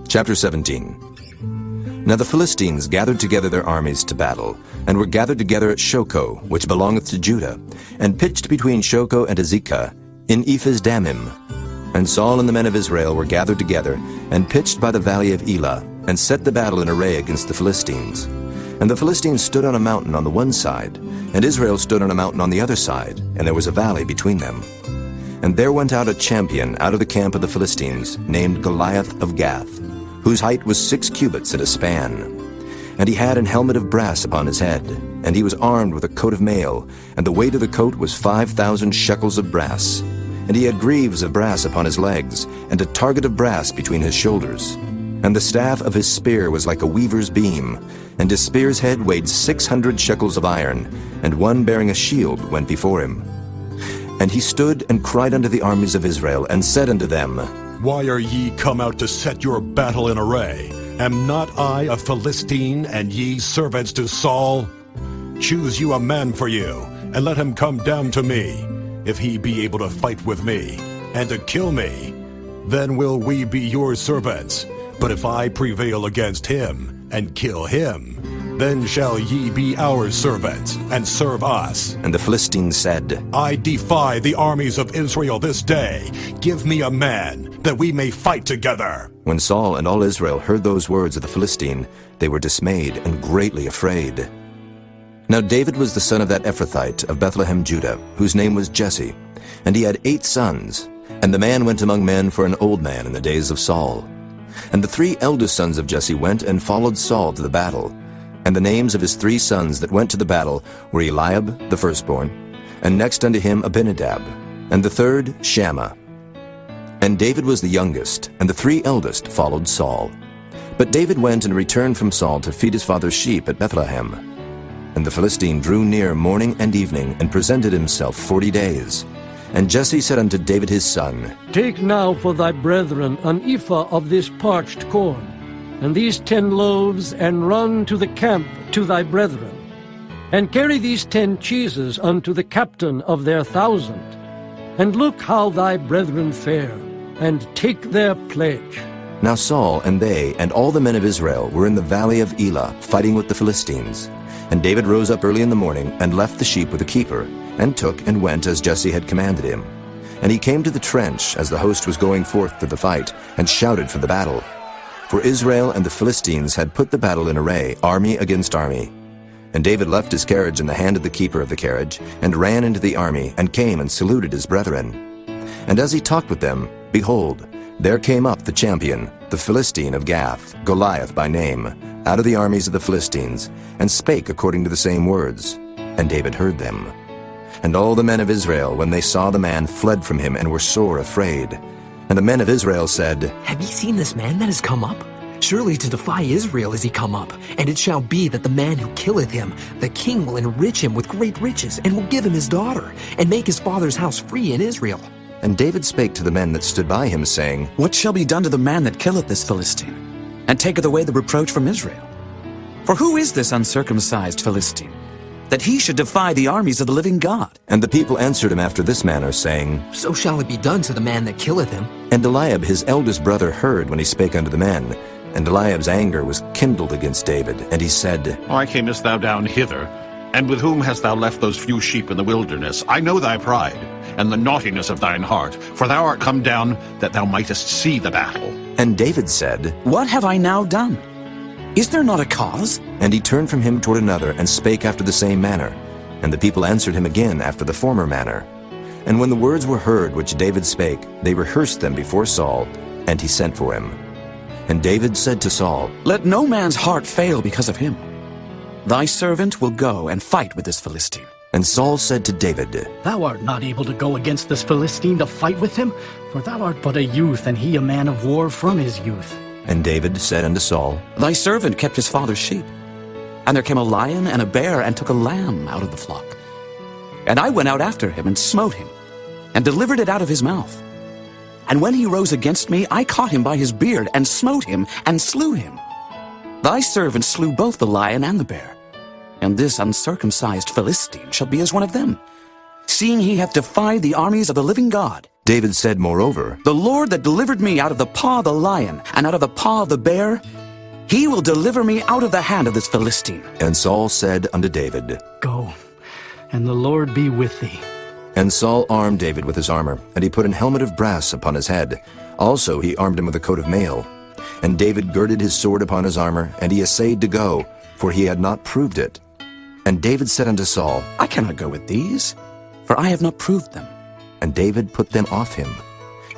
Chapter 17. Now the Philistines gathered together their armies to battle, and were gathered together at Shochoh, which belongeth to Judah, and pitched between Shochoh and Azekah, in Ephes-dammim. And Saul and the men of Israel were gathered together, and pitched by the valley of Elah, and set the battle in array against the Philistines. And the Philistines stood on a mountain on the one side, and Israel stood on a mountain on the other side, and there was a valley between them. And there went out a champion out of the camp of the Philistines, named Goliath of Gath, whose height was 6 cubits and a span. And he had an helmet of brass upon his head, and he was armed with a coat of mail, and the weight of the coat was 5,000 shekels of brass. And he had greaves of brass upon his legs, and a target of brass between his shoulders. And the staff of his spear was like a weaver's beam, and his spear's head weighed 600 shekels of iron, and one bearing a shield went before him. And he stood and cried unto the armies of Israel, and said unto them, Why are ye come out to set your battle in array? Am not I a Philistine, and ye servants to Saul? Choose you a man for you, and let him come down to me. If he be able to fight with me, and to kill me, then will we be your servants. But if I prevail against him, and kill him, then shall ye be our servants, and serve us. And the Philistines said, I defy the armies of Israel this day. Give me a man, that we may fight together. When Saul and all Israel heard those words of the Philistine, they were dismayed and greatly afraid. Now David was the son of that Ephrathite of Bethlehem, Judah, whose name was Jesse, and he had 8 sons. And the man went among men for an old man in the days of Saul. And the 3 eldest sons of Jesse went and followed Saul to the battle. And the names of his 3 sons that went to the battle were Eliab, the firstborn, and next unto him Abinadab, and the third Shammah. And David was the youngest, and the 3 eldest followed Saul. But David went and returned from Saul to feed his father's sheep at Bethlehem. And the Philistine drew near morning and evening, and presented himself 40 days. And Jesse said unto David his son, Take now for thy brethren an ephah of this parched corn, and these 10 loaves, and run to the camp to thy brethren. And carry these 10 cheeses unto the captain of their 1,000. And look how thy brethren fare, and take their pledge. Now Saul and they and all the men of Israel were in the valley of Elah, fighting with the Philistines. And David rose up early in the morning, and left the sheep with the keeper, and took and went as Jesse had commanded him. And he came to the trench as the host was going forth to the fight, and shouted for the battle. For Israel and the Philistines had put the battle in array, army against army. And David left his carriage in the hand of the keeper of the carriage, and ran into the army, and came and saluted his brethren. And as he talked with them, behold, there came up the champion, the Philistine of Gath, Goliath by name, out of the armies of the Philistines, and spake according to the same words. And David heard them. And all the men of Israel, when they saw the man, fled from him, and were sore afraid. And the men of Israel said, Have ye seen this man that is come up? Surely to defy Israel is he come up. And it shall be that the man who killeth him, the king will enrich him with great riches, and will give him his daughter, and make his father's house free in Israel. And David spake to the men that stood by him, saying, What shall be done to the man that killeth this Philistine, and taketh away the reproach from Israel? For who is this uncircumcised Philistine, that he should defy the armies of the living God? And the people answered him after this manner, saying, So shall it be done to the man that killeth him. And Eliab his eldest brother heard when he spake unto the men. And Eliab's anger was kindled against David, and he said, Why camest thou down hither? And with whom hast thou left those few sheep in the wilderness? I know thy pride, and the naughtiness of thine heart, for thou art come down that thou mightest see the battle. And David said, What have I now done? Is there not a cause? And he turned from him toward another, and spake after the same manner. And the people answered him again after the former manner. And when the words were heard which David spake, they rehearsed them before Saul, and he sent for him. And David said to Saul, Let no man's heart fail because of him. Thy servant will go and fight with this Philistine. And Saul said to David, Thou art not able to go against this Philistine to fight with him, for thou art but a youth, and he a man of war from his youth. And David said unto Saul, Thy servant kept his father's sheep. And there came a lion and a bear, and took a lamb out of the flock. And I went out after him, and smote him, and delivered it out of his mouth. And when he rose against me, I caught him by his beard, and smote him, and slew him. Thy servant slew both the lion and the bear. And this uncircumcised Philistine shall be as one of them, seeing he hath defied the armies of the living God. David said moreover, The Lord that delivered me out of the paw of the lion, and out of the paw of the bear, he will deliver me out of the hand of this Philistine. And Saul said unto David, Go, and the Lord be with thee. And Saul armed David with his armor, and he put an helmet of brass upon his head. Also he armed him with a coat of mail. And David girded his sword upon his armor, and he essayed to go, for he had not proved it. And David said unto Saul, I cannot go with these, for I have not proved them. And David put them off him.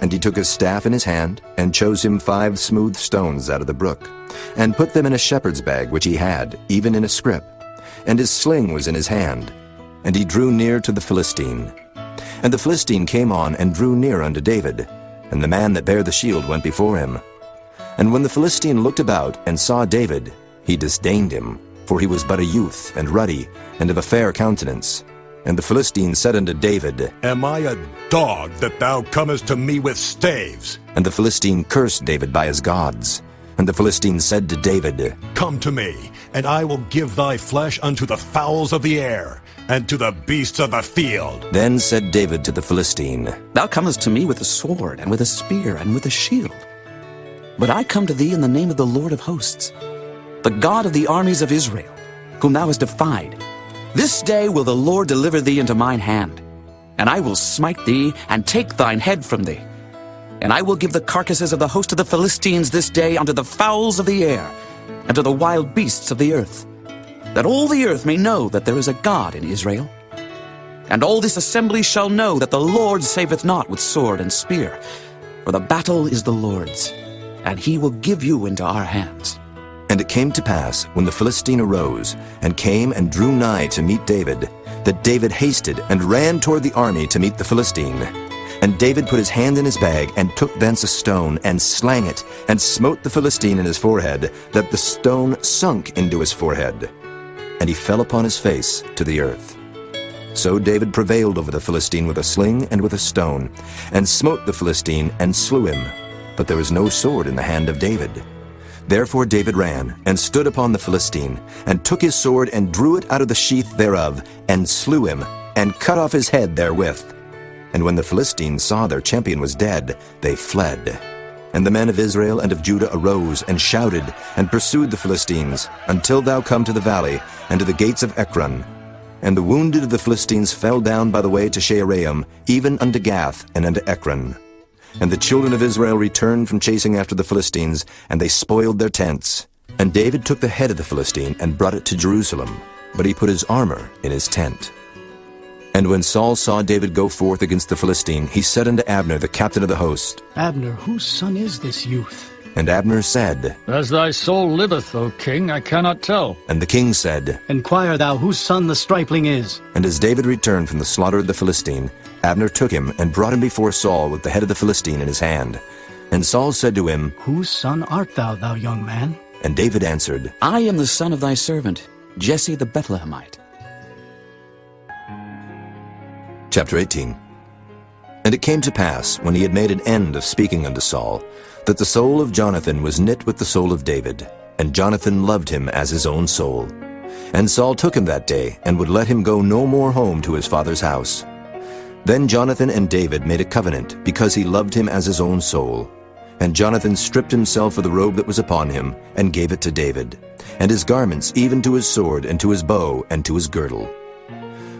And he took his staff in his hand, and chose him 5 smooth stones out of the brook, and put them in a shepherd's bag which he had, even in a scrip. And his sling was in his hand. And he drew near to the Philistine. And the Philistine came on and drew near unto David, and the man that bare the shield went before him. And when the Philistine looked about and saw David, he disdained him, for he was but a youth, and ruddy, and of a fair countenance. And the Philistine said unto David, Am I a dog that thou comest to me with staves? And the Philistine cursed David by his gods. And the Philistine said to David, Come to me, and I will give thy flesh unto the fowls of the air, and to the beasts of the field. Then said David to the Philistine, Thou comest to me with a sword, and with a spear, and with a shield. But I come to thee in the name of the Lord of hosts, the God of the armies of Israel, whom thou hast defied. This day will the Lord deliver thee into mine hand, and I will smite thee, and take thine head from thee. And I will give the carcasses of the host of the Philistines this day unto the fowls of the air, and to the wild beasts of the earth, that all the earth may know that there is a God in Israel. And all this assembly shall know that the Lord saveth not with sword and spear, for the battle is the Lord's, and he will give you into our hands. And it came to pass, when the Philistine arose, and came and drew nigh to meet David, that David hasted and ran toward the army to meet the Philistine. And David put his hand in his bag, and took thence a stone, and slang it, and smote the Philistine in his forehead, that the stone sunk into his forehead. And he fell upon his face to the earth. So David prevailed over the Philistine with a sling and with a stone, and smote the Philistine, and slew him. But there was no sword in the hand of David. Therefore David ran, and stood upon the Philistine, and took his sword, and drew it out of the sheath thereof, and slew him, and cut off his head therewith. And when the Philistines saw their champion was dead, they fled. And the men of Israel and of Judah arose, and shouted, and pursued the Philistines, until thou come to the valley, and to the gates of Ekron. And the wounded of the Philistines fell down by the way to Shaaraim, even unto Gath, and unto Ekron. And the children of Israel returned from chasing after the Philistines, and they spoiled their tents. And David took the head of the Philistine, and brought it to Jerusalem, but he put his armor in his tent. And when Saul saw David go forth against the Philistine, he said unto Abner, the captain of the host, Abner, whose son is this youth? And Abner said, As thy soul liveth, O king, I cannot tell. And the king said, Inquire thou whose son the stripling is. And as David returned from the slaughter of the Philistine, Abner took him, and brought him before Saul with the head of the Philistine in his hand. And Saul said to him, Whose son art thou, thou young man? And David answered, I am the son of thy servant, Jesse the Bethlehemite. Chapter 18. And it came to pass, when he had made an end of speaking unto Saul, that the soul of Jonathan was knit with the soul of David, and Jonathan loved him as his own soul. And Saul took him that day, and would let him go no more home to his father's house. Then Jonathan and David made a covenant, because he loved him as his own soul. And Jonathan stripped himself of the robe that was upon him, and gave it to David, and his garments, even to his sword, and to his bow, and to his girdle.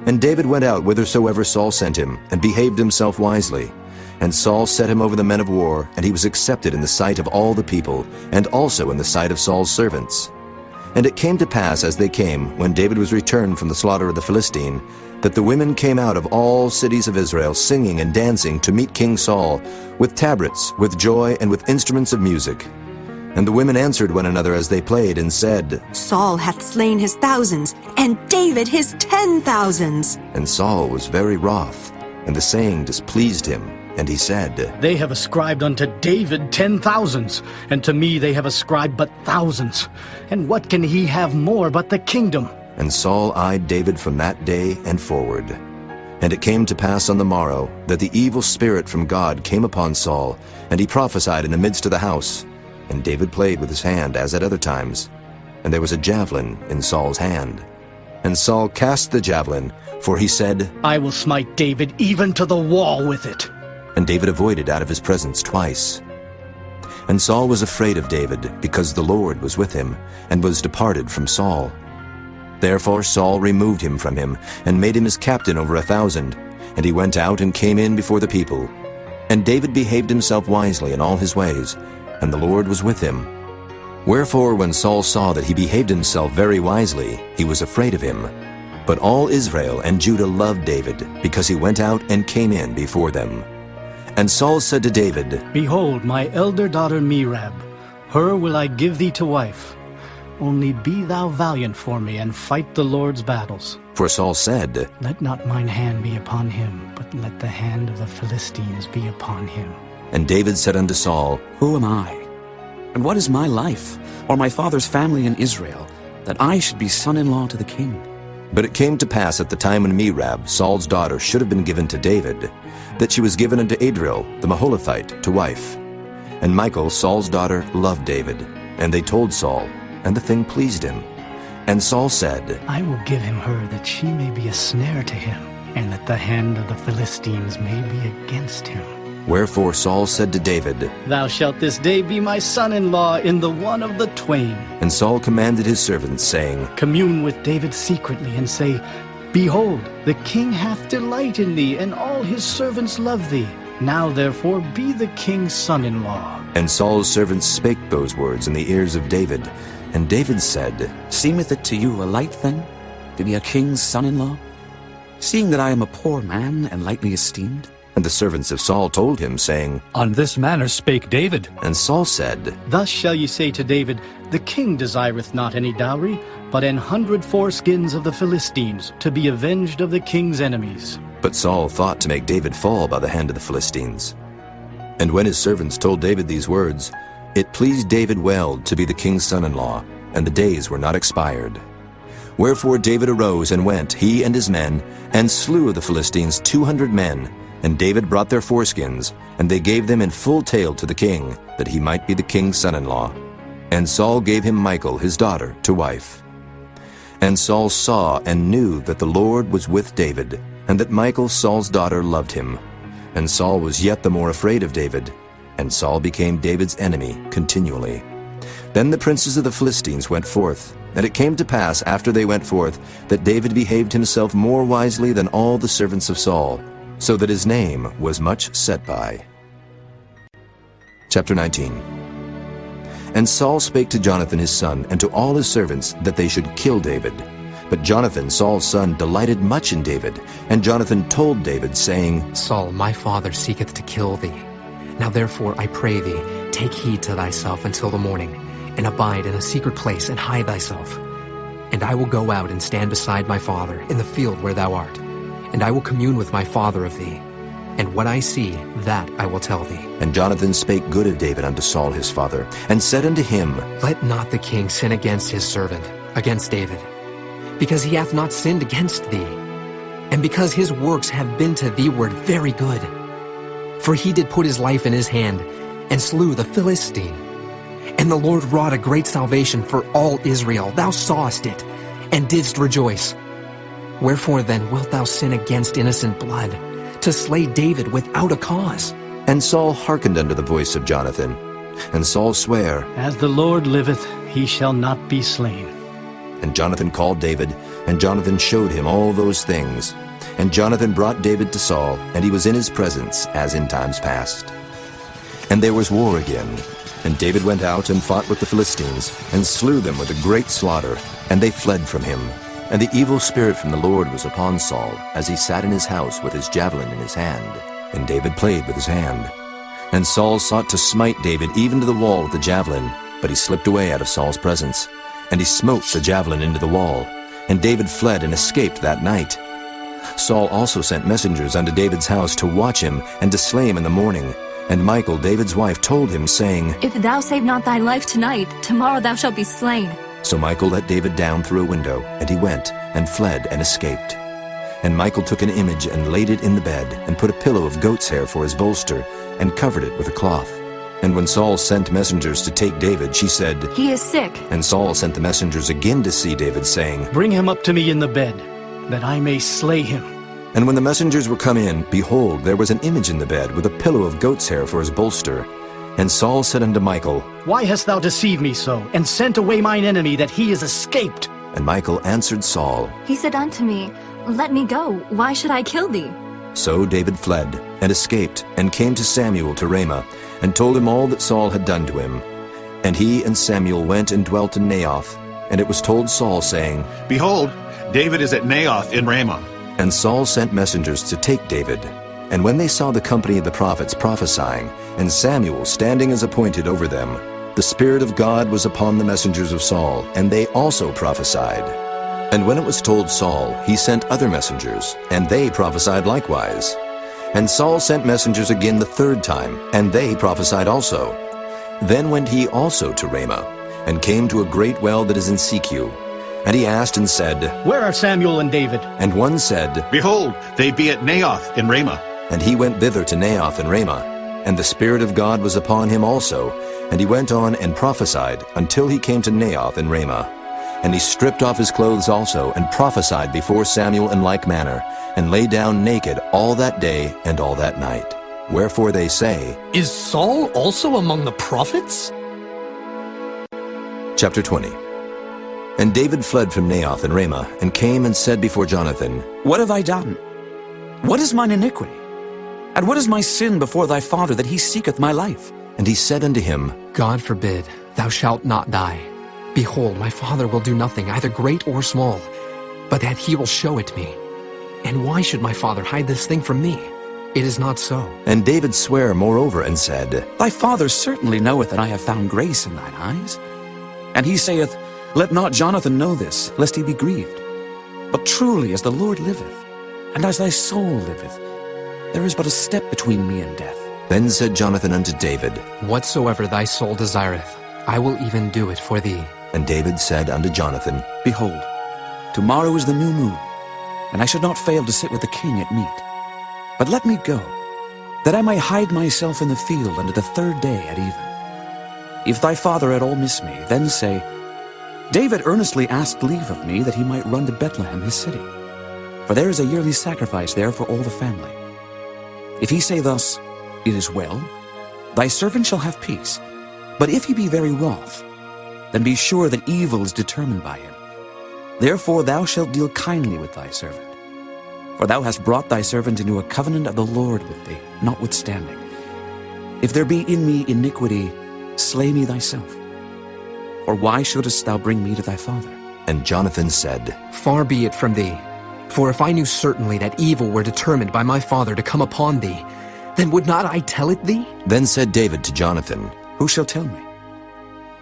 And David went out whithersoever Saul sent him, and behaved himself wisely. And Saul set him over the men of war, and he was accepted in the sight of all the people, and also in the sight of Saul's servants. And it came to pass as they came, when David was returned from the slaughter of the Philistine, that the women came out of all cities of Israel, singing and dancing to meet King Saul, with tabrets, with joy, and with instruments of music. And the women answered one another as they played, and said, Saul hath slain his thousands, and David his 10,000s. And Saul was very wroth, and the saying displeased him. And he said, They have ascribed unto David 10,000s, and to me they have ascribed but thousands. And what can he have more but the kingdom? And Saul eyed David from that day and forward. And it came to pass on the morrow, that the evil spirit from God came upon Saul, and he prophesied in the midst of the house. And David played with his hand as at other times. And there was a javelin in Saul's hand. And Saul cast the javelin, for he said, I will smite David even to the wall with it. And David avoided out of his presence twice. And Saul was afraid of David, because the Lord was with him, and was departed from Saul. Therefore Saul removed him from him, and made him his captain over 1,000. And he went out and came in before the people. And David behaved himself wisely in all his ways, and the Lord was with him. Wherefore when Saul saw that he behaved himself very wisely, he was afraid of him. But all Israel and Judah loved David, because he went out and came in before them. And Saul said to David, Behold, my elder daughter Merab, her will I give thee to wife. Only be thou valiant for me, and fight the Lord's battles. For Saul said, Let not mine hand be upon him, but let the hand of the Philistines be upon him. And David said unto Saul, Who am I? And what is my life, or my father's family in Israel, that I should be son-in-law to the king? But it came to pass at the time when Merab, Saul's daughter, should have been given to David, that she was given unto Adriel the Maholathite to wife. And Michal, Saul's daughter, loved David. And they told Saul, and the thing pleased him. And Saul said, I will give him her, that she may be a snare to him, and that the hand of the Philistines may be against him. Wherefore Saul said to David, Thou shalt this day be my son-in-law in the one of the twain. And Saul commanded his servants, saying, Commune with David secretly, and say, Behold, the king hath delight in thee, and all his servants love thee. Now therefore be the king's son-in-law. And Saul's servants spake those words in the ears of David. And David said, Seemeth it to you a light thing, to be a king's son-in-law, seeing that I am a poor man and lightly esteemed? And the servants of Saul told him, saying, On this manner spake David. And Saul said, Thus shall ye say to David, The king desireth not any dowry, but 100 foreskins of the Philistines, to be avenged of the king's enemies. But Saul thought to make David fall by the hand of the Philistines. And when his servants told David these words, it pleased David well to be the king's son-in-law, and the days were not expired. Wherefore David arose and went, he and his men, and slew of the Philistines 200 men. And David brought their foreskins, and they gave them in full tale to the king, that he might be the king's son-in-law. And Saul gave him Michal his daughter to wife. And Saul saw and knew that the Lord was with David, and that Michal Saul's daughter loved him. And Saul was yet the more afraid of David, and Saul became David's enemy continually. Then the princes of the Philistines went forth, and it came to pass after they went forth that David behaved himself more wisely than all the servants of Saul, so that his name was much set by. Chapter 19. And Saul spake to Jonathan his son, and to all his servants, that they should kill David. But Jonathan, Saul's son, delighted much in David. And Jonathan told David, saying, Saul, my father seeketh to kill thee. Now therefore, I pray thee, take heed to thyself until the morning, and abide in a secret place, and hide thyself. And I will go out and stand beside my father in the field where thou art. And I will commune with my father of thee. And what I see, that I will tell thee. And Jonathan spake good of David unto Saul his father, and said unto him, Let not the king sin against his servant, against David, because he hath not sinned against thee, and because his works have been to thee ward very good. For he did put his life in his hand, and slew the Philistine. And the Lord wrought a great salvation for all Israel. Thou sawest it, and didst rejoice. Wherefore then wilt thou sin against innocent blood, to slay David without a cause? And Saul hearkened unto the voice of Jonathan. And Saul sware, As the Lord liveth, he shall not be slain. And Jonathan called David, and Jonathan showed him all those things. And Jonathan brought David to Saul, and he was in his presence, as in times past. And there was war again. And David went out and fought with the Philistines, and slew them with a great slaughter, and they fled from him. And the evil spirit from the Lord was upon Saul, as he sat in his house with his javelin in his hand. And David played with his hand. And Saul sought to smite David even to the wall with the javelin, but he slipped away out of Saul's presence. And he smote the javelin into the wall. And David fled and escaped that night. Saul also sent messengers unto David's house to watch him, and to slay him in the morning. And Michal, David's wife, told him, saying, If thou save not thy life tonight, tomorrow thou shalt be slain. So Michal let David down through a window, and he went, and fled, and escaped. And Michal took an image, and laid it in the bed, and put a pillow of goat's hair for his bolster, and covered it with a cloth. And when Saul sent messengers to take David, she said, He is sick. And Saul sent the messengers again to see David, saying, Bring him up to me in the bed, that I may slay him. And when the messengers were come in, behold, there was an image in the bed, with a pillow of goat's hair for his bolster. And Saul said unto Michal, Why hast thou deceived me so, and sent away mine enemy, that he is escaped? And Michal answered Saul, He said unto me, Let me go, why should I kill thee? So David fled, and escaped, and came to Samuel to Ramah, and told him all that Saul had done to him. And he and Samuel went and dwelt in Naioth. And it was told Saul, saying, Behold, David is at Naioth in Ramah. And Saul sent messengers to take David. And when they saw the company of the prophets prophesying, and Samuel standing as appointed over them, the Spirit of God was upon the messengers of Saul, and they also prophesied. And when it was told Saul, he sent other messengers, and they prophesied likewise. And Saul sent messengers again the third time, and they prophesied also. Then went he also to Ramah, and came to a great well that is in Secu. And he asked and said, Where are Samuel and David? And one said, Behold, they be at Naioth in Ramah. And he went thither to Naioth in Ramah. And the Spirit of God was upon him also, and he went on and prophesied until he came to Naioth in Ramah. And he stripped off his clothes also, and prophesied before Samuel in like manner, and lay down naked all that day and all that night. Wherefore they say, Is Saul also among the prophets? Chapter 20. And David fled from Naioth in Ramah, and came and said before Jonathan, What have I done? What is mine iniquity? And what is my sin before thy father, that he seeketh my life? And he said unto him, God forbid, thou shalt not die. Behold, my father will do nothing, either great or small, but that he will show it me. And why should my father hide this thing from me? It is not so. And David sware moreover, and said, Thy father certainly knoweth that I have found grace in thine eyes. And he saith, Let not Jonathan know this, lest he be grieved. But truly as the Lord liveth, and as thy soul liveth, there is but a step between me and death. Then said Jonathan unto David, Whatsoever thy soul desireth, I will even do it for thee. And David said unto Jonathan, Behold, tomorrow is the new moon, and I should not fail to sit with the king at meat. But let me go, that I may hide myself in the field unto the third day at even. If thy father at all miss me, then say, David earnestly asked leave of me that he might run to Bethlehem his city. For there is a yearly sacrifice there for all the family. If he say thus, It is well, thy servant shall have peace. But if he be very wroth, then be sure that evil is determined by him. Therefore thou shalt deal kindly with thy servant. For thou hast brought thy servant into a covenant of the Lord with thee, notwithstanding. If there be in me iniquity, slay me thyself. Or why shouldest thou bring me to thy father? And Jonathan said, Far be it from thee. For if I knew certainly that evil were determined by my father to come upon thee, then would not I tell it thee? Then said David to Jonathan, Who shall tell me?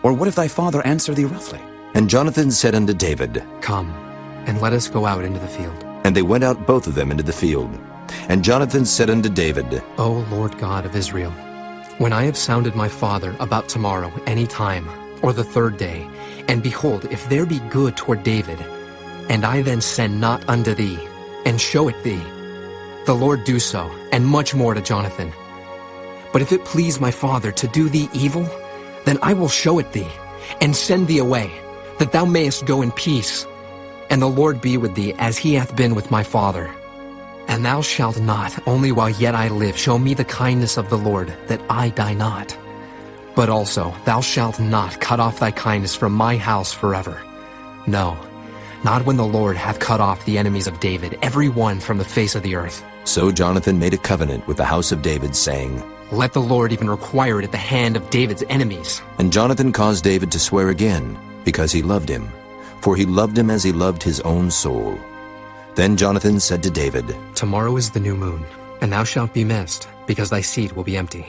Or what if thy father answer thee roughly? And Jonathan said unto David, Come, and let us go out into the field. And they went out both of them into the field. And Jonathan said unto David, O Lord God of Israel, when I have sounded my father about tomorrow any time, or the third day, and behold, if there be good toward David, and I then send not unto thee, and show it thee, the Lord do so, and much more to Jonathan. But if it please my father to do thee evil, then I will show it thee, and send thee away, that thou mayest go in peace. And the Lord be with thee, as he hath been with my father. And thou shalt not, only while yet I live, show me the kindness of the Lord, that I die not. But also thou shalt not cut off thy kindness from my house forever. No, not when the Lord hath cut off the enemies of David, every one from the face of the earth. So Jonathan made a covenant with the house of David, saying, Let the Lord even require it at the hand of David's enemies. And Jonathan caused David to swear again, because he loved him. For he loved him as he loved his own soul. Then Jonathan said to David, Tomorrow is the new moon, and thou shalt be missed, because thy seat will be empty.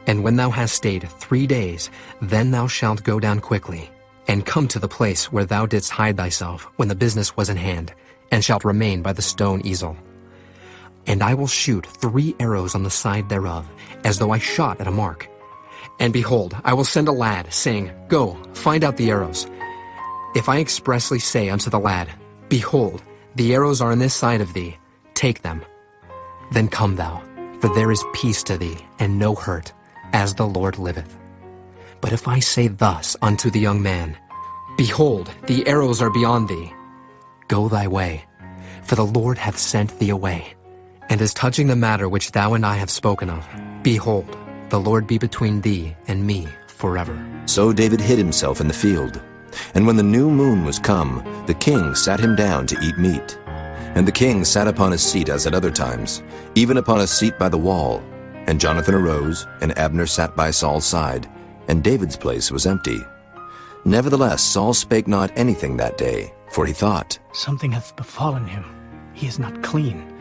And when thou hast stayed 3 days, then thou shalt go down quickly, and come to the place where thou didst hide thyself when the business was in hand, and shalt remain by the stone easel. And I will shoot 3 arrows on the side thereof, as though I shot at a mark. And behold, I will send a lad, saying, Go, find out the arrows. If I expressly say unto the lad, Behold, the arrows are on this side of thee, take them. Then come thou, for there is peace to thee, and no hurt, as the Lord liveth. But if I say thus unto the young man, Behold, the arrows are beyond thee, go thy way, for the Lord hath sent thee away. And as touching the matter which thou and I have spoken of, behold, the Lord be between thee and me forever. So David hid himself in the field. And when the new moon was come, the king sat him down to eat meat. And the king sat upon his seat as at other times, even upon a seat by the wall. And Jonathan arose, and Abner sat by Saul's side. and David's place was empty. Nevertheless Saul spake not anything that day, for he thought, Something hath befallen him. He is not clean.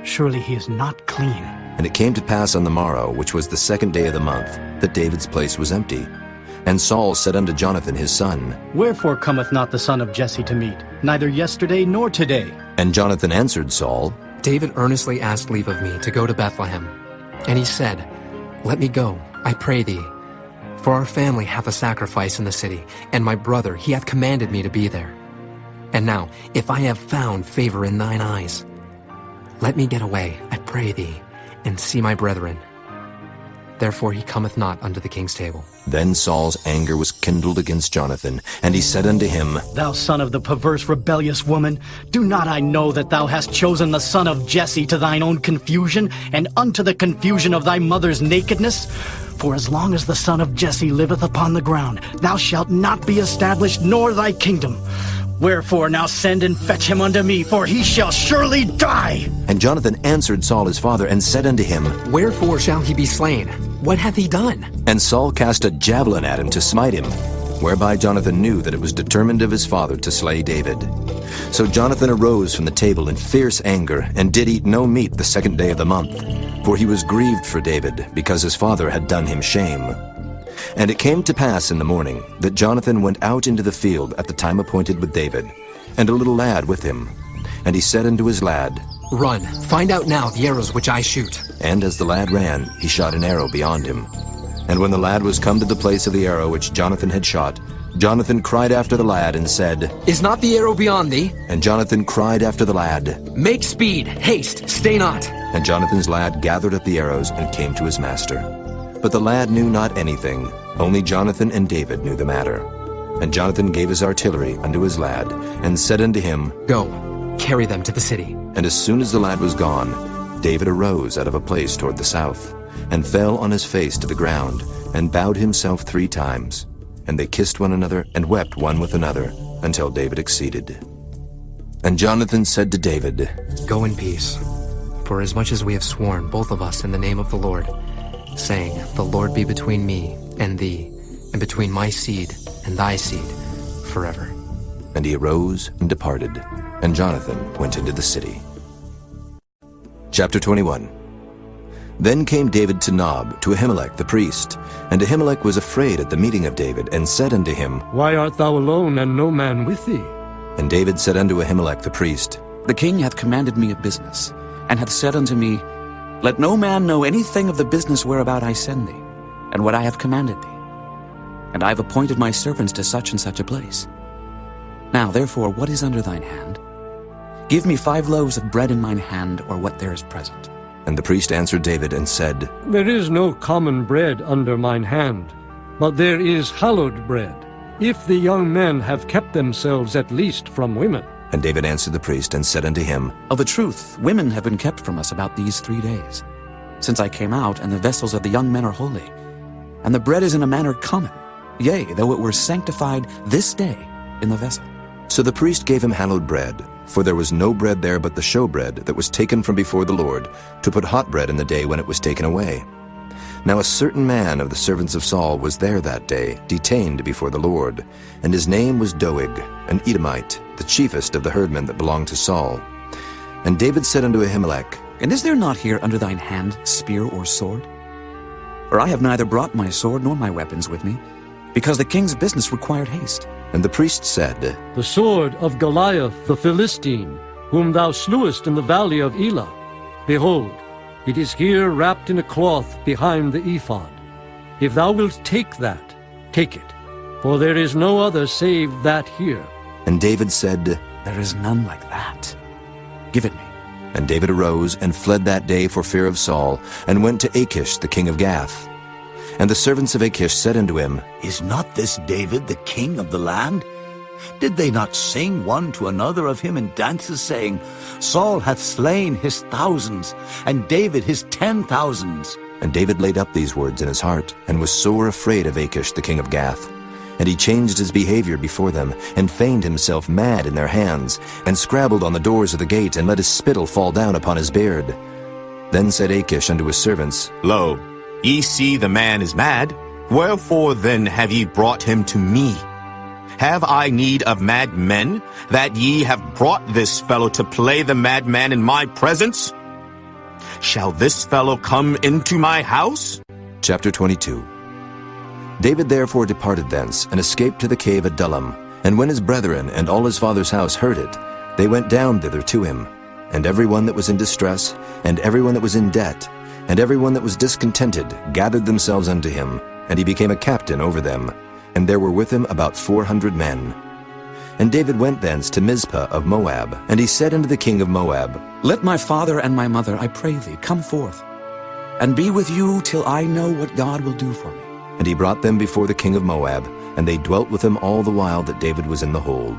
Surely he is not clean. And it came to pass on the morrow, which was the 2nd day of the month, that David's place was empty. And Saul said unto Jonathan his son, Wherefore cometh not the son of Jesse to meat, neither yesterday nor today? And Jonathan answered Saul, David earnestly asked leave of me to go to Bethlehem. And he said, Let me go, I pray thee. For our family hath a sacrifice in the city, and my brother, he hath commanded me to be there. And now, if I have found favor in thine eyes, let me get away, I pray thee, and see my brethren. Therefore he cometh not unto the king's table. Then Saul's anger was kindled against Jonathan, and he said unto him, Thou son of the perverse rebellious woman, do not I know that thou hast chosen the son of Jesse to thine own confusion, and unto the confusion of thy mother's nakedness? For as long as the son of Jesse liveth upon the ground, thou shalt not be established, nor thy kingdom. Wherefore now send and fetch him unto me, for he shall surely die. And Jonathan answered Saul his father, and said unto him, Wherefore shall he be slain? What hath he done? And Saul cast a javelin at him to smite him, whereby Jonathan knew that it was determined of his father to slay David. So Jonathan arose from the table in fierce anger, and did eat no meat the 2nd day of the month, for he was grieved for David, because his father had done him shame. And it came to pass in the morning that Jonathan went out into the field at the time appointed with David, and a little lad with him. And he said unto his lad, Run, find out now the arrows which I shoot. And as the lad ran, he shot an arrow beyond him. And when the lad was come to the place of the arrow which Jonathan had shot, Jonathan cried after the lad and said, Is not the arrow beyond thee? And Jonathan cried after the lad, Make speed, haste, stay not. And Jonathan's lad gathered up the arrows and came to his master. But the lad knew not anything, only Jonathan and David knew the matter. And Jonathan gave his artillery unto his lad, and said unto him, Go, carry them to the city. And as soon as the lad was gone, David arose out of a place toward the south, and fell on his face to the ground, and bowed himself 3 times. And they kissed one another, and wept one with another, until David exceeded. And Jonathan said to David, Go in peace, for as much as we have sworn, both of us, in the name of the Lord, saying, The Lord be between me and thee, and between my seed and thy seed, forever. And he arose and departed, and Jonathan went into the city. Chapter 21. Then came David to Nob, to Ahimelech the priest. And Ahimelech was afraid at the meeting of David, and said unto him, Why art thou alone, and no man with thee? And David said unto Ahimelech the priest, The king hath commanded me a business, and hath said unto me, Let no man know anything of the business whereabout I send thee, and what I have commanded thee. And I have appointed my servants to such and such a place. Now therefore, what is under thine hand? Give me 5 loaves of bread in mine hand, or what there is present. And the priest answered David and said, There is no common bread under mine hand, but there is hallowed bread, if the young men have kept themselves at least from women. And David answered the priest and said unto him, Of a truth, women have been kept from us about these 3 days, since I came out, and the vessels of the young men are holy. And the bread is in a manner common, yea, though it were sanctified this day in the vessel. So the priest gave him hallowed bread, for there was no bread there but the showbread that was taken from before the Lord, to put hot bread in the day when it was taken away. Now a certain man of the servants of Saul was there that day, detained before the Lord, and his name was Doeg, an Edomite, the chiefest of the herdmen that belonged to Saul. And David said unto Ahimelech, And is there not here under thine hand spear or sword? For I have neither brought my sword nor my weapons with me, because the king's business required haste. And the priest said, The sword of Goliath the Philistine, whom thou slewest in the valley of Elah. Behold, it is here wrapped in a cloth behind the ephod. If thou wilt take that, take it, for there is no other save that here. And David said, There is none like that. Give it me. And David arose and fled that day for fear of Saul, and went to Achish the king of Gath. And the servants of Achish said unto him, Is not this David the king of the land? Did they not sing one to another of him in dances, saying, Saul hath slain his thousands, and David his 10,000s? And David laid up these words in his heart, and was sore afraid of Achish the king of Gath. And he changed his behavior before them, and feigned himself mad in their hands, and scrabbled on the doors of the gate, and let his spittle fall down upon his beard. Then said Achish unto his servants, Lo, ye see the man is mad. Wherefore then have ye brought him to me? Have I need of mad men, that ye have brought this fellow to play the madman in my presence? Shall this fellow come into my house? Chapter 22. David therefore departed thence, and escaped to the cave Adullam. And when his brethren and all his father's house heard it, they went down thither to him. And every one that was in distress, and every one that was in debt, and every one that was discontented, gathered themselves unto him, and he became a captain over them. And there were with him about 400 men. And David went thence to Mizpah of Moab, and he said unto the king of Moab, Let my father and my mother, I pray thee, come forth, and be with you till I know what God will do for me. And he brought them before the king of Moab, and they dwelt with him all the while that David was in the hold.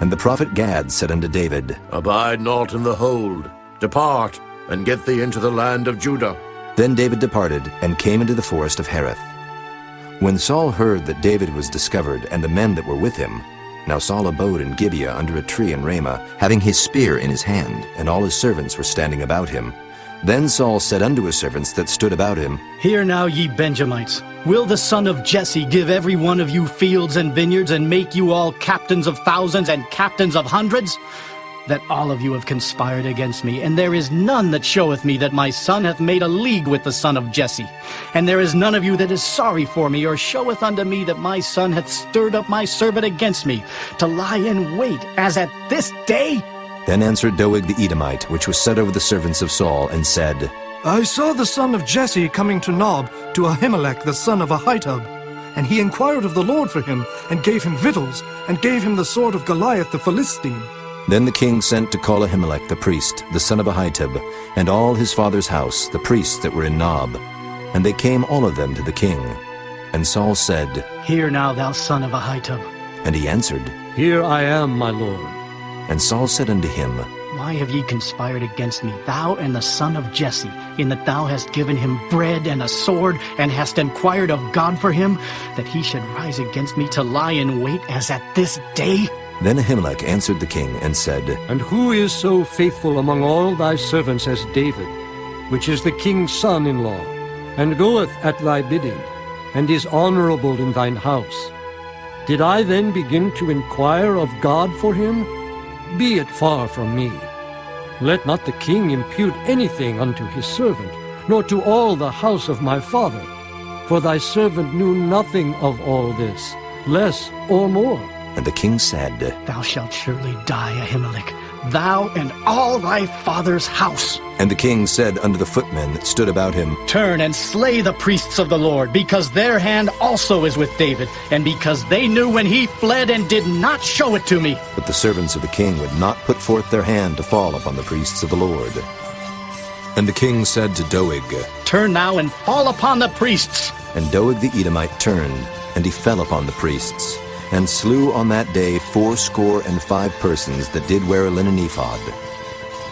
And the prophet Gad said unto David, Abide not in the hold. Depart, and get thee into the land of Judah. Then David departed, and came into the forest of Hereth. When Saul heard that David was discovered, and the men that were with him, now Saul abode in Gibeah under a tree in Ramah, having his spear in his hand, and all his servants were standing about him. Then Saul said unto his servants that stood about him, Hear now, ye Benjamites, will the son of Jesse give every one of you fields and vineyards, and make you all captains of thousands and captains of hundreds? That all of you have conspired against me, and there is none that showeth me that my son hath made a league with the son of Jesse. And there is none of you that is sorry for me, or showeth unto me that my son hath stirred up my servant against me, to lie in wait, as at this day? Then answered Doeg the Edomite, which was set over the servants of Saul, and said, I saw the son of Jesse coming to Nob, to Ahimelech the son of Ahitub. And he inquired of the Lord for him, and gave him victuals, and gave him the sword of Goliath the Philistine. Then the king sent to call Ahimelech the priest, the son of Ahitub, and all his father's house, the priests that were in Nob. And they came all of them to the king. And Saul said, Hear now, thou son of Ahitub. And he answered, Here I am, my lord. And Saul said unto him, Why have ye conspired against me, thou and the son of Jesse, in that thou hast given him bread and a sword, and hast inquired of God for him, that he should rise against me to lie in wait as at this day? Then Ahimelech answered the king, and said, And who is so faithful among all thy servants as David, which is the king's son-in-law, and goeth at thy bidding, and is honorable in thine house? Did I then begin to inquire of God for him? Be it far from me. Let not the king impute anything unto his servant, nor to all the house of my father. For thy servant knew nothing of all this, less or more. And the king said, Thou shalt surely die, Ahimelech, thou and all thy father's house. And the king said unto the footmen that stood about him, Turn and slay the priests of the Lord, because their hand also is with David, and because they knew when he fled and did not show it to me. But the servants of the king would not put forth their hand to fall upon the priests of the Lord. And the king said to Doeg, Turn now and fall upon the priests. And Doeg the Edomite turned, and he fell upon the priests, and slew on that day 75 persons that did wear a linen ephod.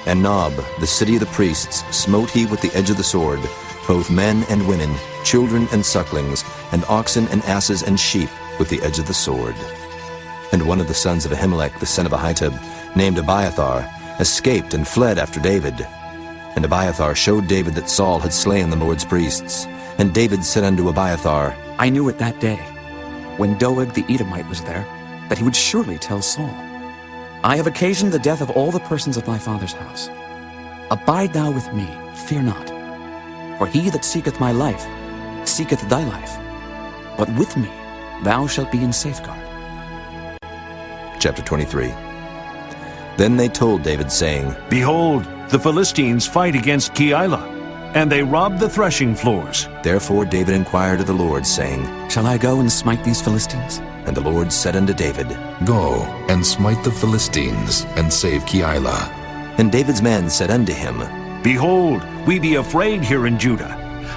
And Nob, the city of the priests, smote he with the edge of the sword, both men and women, children and sucklings, and oxen and asses and sheep, with the edge of the sword. And one of the sons of Ahimelech the son of Ahitub, named Abiathar, escaped and fled after David. And Abiathar showed David that Saul had slain the Lord's priests. And David said unto Abiathar, I knew it that day, when Doeg the Edomite was there, that he would surely tell Saul, I have occasioned the death of all the persons of my father's house. Abide thou with me, fear not. For he that seeketh my life, seeketh thy life. But with me thou shalt be in safeguard. Chapter 23. Then they told David, saying, Behold, the Philistines fight against Keilah, and they rob the threshing floors. Therefore David inquired of the Lord, saying, Shall I go and smite these Philistines? And the Lord said unto David, Go and smite the Philistines, and save Keilah. And David's men said unto him, Behold, we be afraid here in Judah.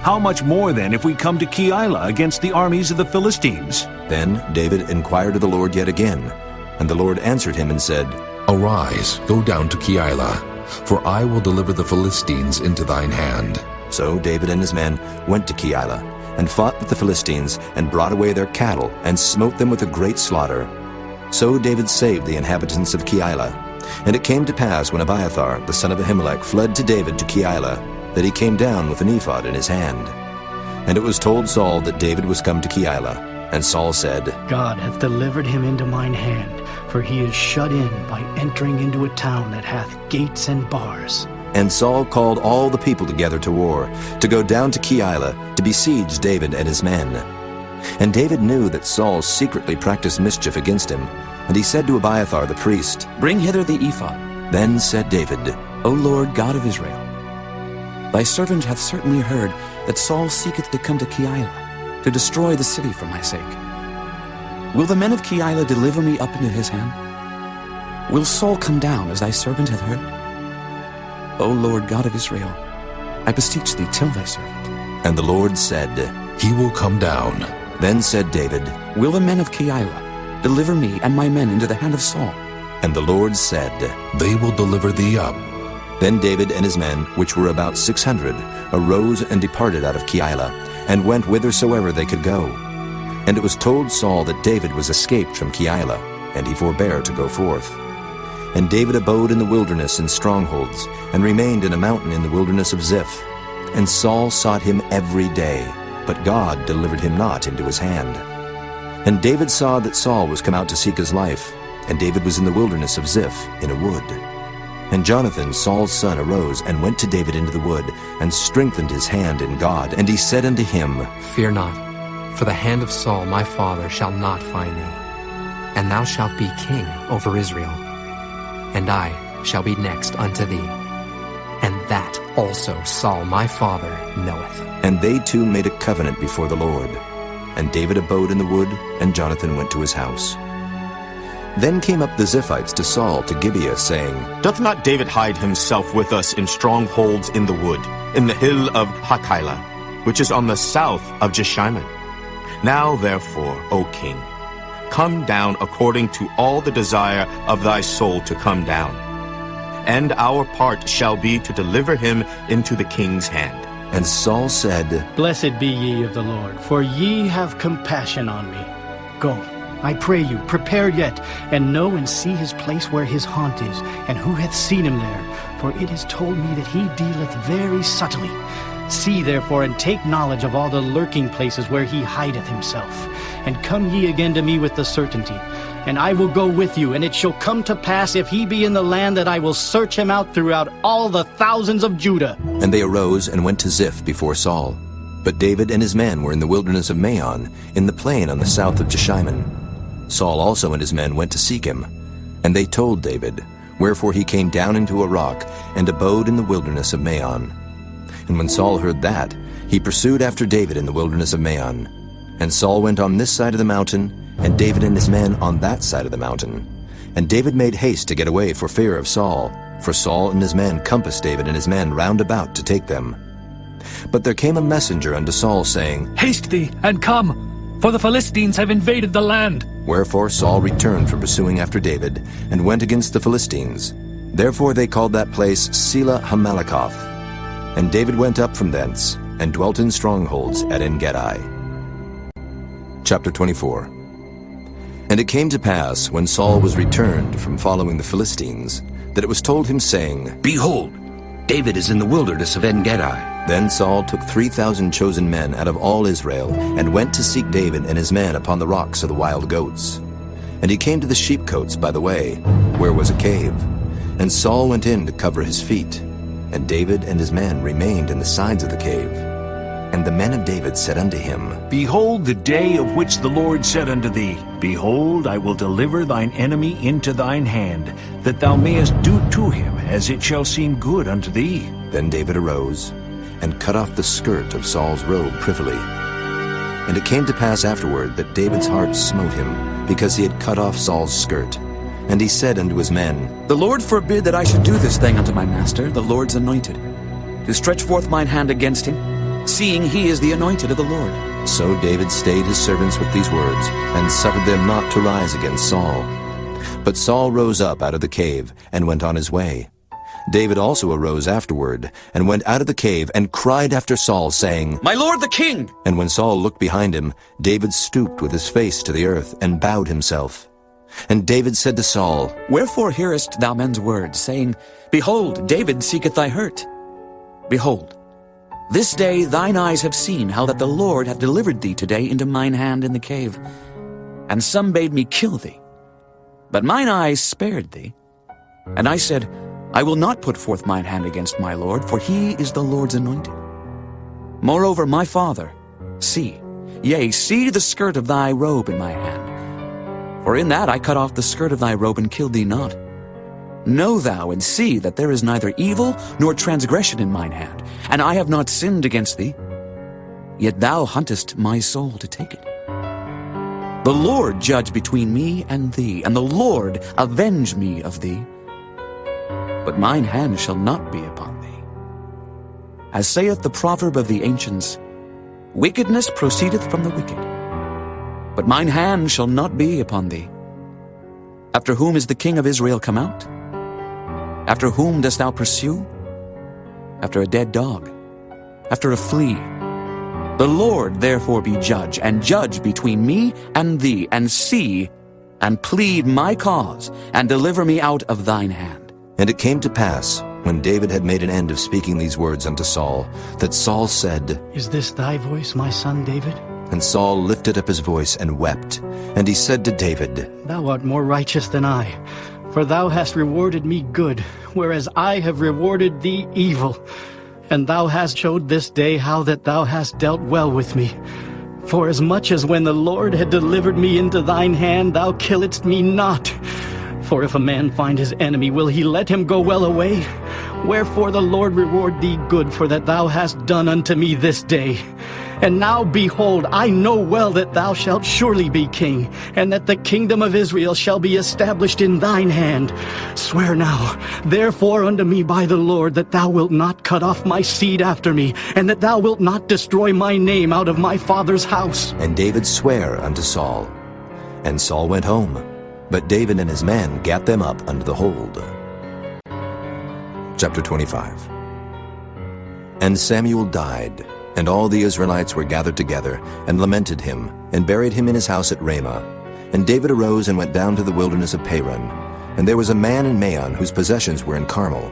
How much more then if we come to Keilah against the armies of the Philistines? Then David inquired of the Lord yet again. And the Lord answered him and said, Arise, go down to Keilah, for I will deliver the Philistines into thine hand. So David and his men went to Keilah, and fought with the Philistines, and brought away their cattle, and smote them with a great slaughter. So David saved the inhabitants of Keilah. And it came to pass, when Abiathar the son of Ahimelech fled to David to Keilah, that he came down with an ephod in his hand. And it was told Saul that David was come to Keilah. And Saul said, God hath delivered him into mine hand, for he is shut in by entering into a town that hath gates and bars. And Saul called all the people together to war, to go down to Keilah, to besiege David and his men. And David knew that Saul secretly practiced mischief against him, and he said to Abiathar the priest, Bring hither the ephod. Then said David, O Lord God of Israel, thy servant hath certainly heard that Saul seeketh to come to Keilah, to destroy the city for my sake. Will the men of Keilah deliver me up into his hand? Will Saul come down, as thy servant hath heard? O Lord God of Israel, I beseech thee, tell thy servant. And the Lord said, He will come down. Then said David, Will the men of Keilah deliver me and my men into the hand of Saul? And the Lord said, They will deliver thee up. Then David and his men, which were about 600, arose and departed out of Keilah, and went whithersoever they could go. And it was told Saul that David was escaped from Keilah, and he forbare to go forth. And David abode in the wilderness in strongholds, and remained in a mountain in the wilderness of Ziph. And Saul sought him every day, but God delivered him not into his hand. And David saw that Saul was come out to seek his life, and David was in the wilderness of Ziph in a wood. And Jonathan, Saul's son, arose and went to David into the wood, and strengthened his hand in God. And he said unto him, Fear not, for the hand of Saul my father shall not find thee, and thou shalt be king over Israel. And I shall be next unto thee, and that also Saul my father knoweth. And they two made a covenant before the Lord. And David abode in the wood, and Jonathan went to his house. Then came up the Ziphites to Saul to Gibeah, saying, Doth not David hide himself with us in strongholds in the wood, in the hill of Hachilah, which is on the south of Jeshimon? Now therefore, O king, come down according to all the desire of thy soul to come down. And our part shall be to deliver him into the king's hand. And Saul said, Blessed be ye of the Lord, for ye have compassion on me. Go, I pray you, prepare yet, and know and see his place where his haunt is, and who hath seen him there. For it is told me that he dealeth very subtly. See therefore, and take knowledge of all the lurking places where he hideth himself. And come ye again to me with the certainty. And I will go with you, and it shall come to pass, if he be in the land, that I will search him out throughout all the thousands of Judah. And they arose and went to Ziph before Saul. But David and his men were in the wilderness of Maon, in the plain on the south of Jeshimon. Saul also and his men went to seek him. And they told David, wherefore he came down into a rock, and abode in the wilderness of Maon. And when Saul heard that, he pursued after David in the wilderness of Maon. And Saul went on this side of the mountain, and David and his men on that side of the mountain. And David made haste to get away for fear of Saul, for Saul and his men compassed David and his men round about to take them. But there came a messenger unto Saul, saying, Haste thee, and come, for the Philistines have invaded the land. Wherefore Saul returned from pursuing after David, and went against the Philistines. Therefore they called that place Selah Hamalakoth. And David went up from thence, and dwelt in strongholds at En-gedi. Chapter 24. And it came to pass, when Saul was returned from following the Philistines, that it was told him, saying, Behold, David is in the wilderness of En-gedi. Then Saul took 3,000 chosen men out of all Israel, and went to seek David and his men upon the rocks of the wild goats. And he came to the sheepcotes by the way, where was a cave. And Saul went in to cover his feet. And David and his men remained in the sides of the cave. And the men of David said unto him, Behold the day of which the Lord said unto thee, Behold, I will deliver thine enemy into thine hand, that thou mayest do to him as it shall seem good unto thee. Then David arose, and cut off the skirt of Saul's robe privily. And it came to pass afterward that David's heart smote him, because he had cut off Saul's skirt. And he said unto his men, The Lord forbid that I should do this thing unto my master, the Lord's anointed, to stretch forth mine hand against him, seeing he is the anointed of the Lord. So David stayed his servants with these words, and suffered them not to rise against Saul. But Saul rose up out of the cave, and went on his way. David also arose afterward, and went out of the cave, and cried after Saul, saying, My lord the king! And when Saul looked behind him, David stooped with his face to the earth, and bowed himself. And David said to Saul, Wherefore hearest thou men's words, saying, Behold, David seeketh thy hurt? Behold, This day thine eyes have seen how that the Lord hath delivered thee today into mine hand in the cave. And some bade me kill thee. But mine eyes spared thee. And I said, I will not put forth mine hand against my Lord, for he is the Lord's anointed. Moreover, my father, see, yea, see the skirt of thy robe in my hand. For in that I cut off the skirt of thy robe and killed thee not. Know thou and see that there is neither evil nor transgression in mine hand, and I have not sinned against thee. Yet thou huntest my soul to take it. The Lord judge between me and thee, and the Lord avenge me of thee. But mine hand shall not be upon thee. As saith the proverb of the ancients, wickedness proceedeth from the wicked. But mine hand shall not be upon thee. After whom is the king of Israel come out? After whom dost thou pursue? After a dead dog, after a flea. The Lord therefore be judge, and judge between me and thee, and see, and plead my cause, and deliver me out of thine hand. And it came to pass, when David had made an end of speaking these words unto Saul, that Saul said, Is this thy voice, my son David? And Saul lifted up his voice and wept. And he said to David, Thou art more righteous than I, for thou hast rewarded me good, whereas I have rewarded thee evil. And thou hast showed this day how that thou hast dealt well with me. For as much as when the Lord had delivered me into thine hand, thou killedst me not. For if a man find his enemy, will he let him go well away? Wherefore the Lord reward thee good for that thou hast done unto me this day. And now, behold, I know well that thou shalt surely be king, and that the kingdom of Israel shall be established in thine hand. Swear now, therefore, unto me by the Lord, that thou wilt not cut off my seed after me, and that thou wilt not destroy my name out of my father's house. And David sware unto Saul. And Saul went home, but David and his men gat them up unto the hold. Chapter 25. And Samuel died, and all the Israelites were gathered together, and lamented him, and buried him in his house at Ramah. And David arose and went down to the wilderness of Paran. And there was a man in Maon whose possessions were in Carmel.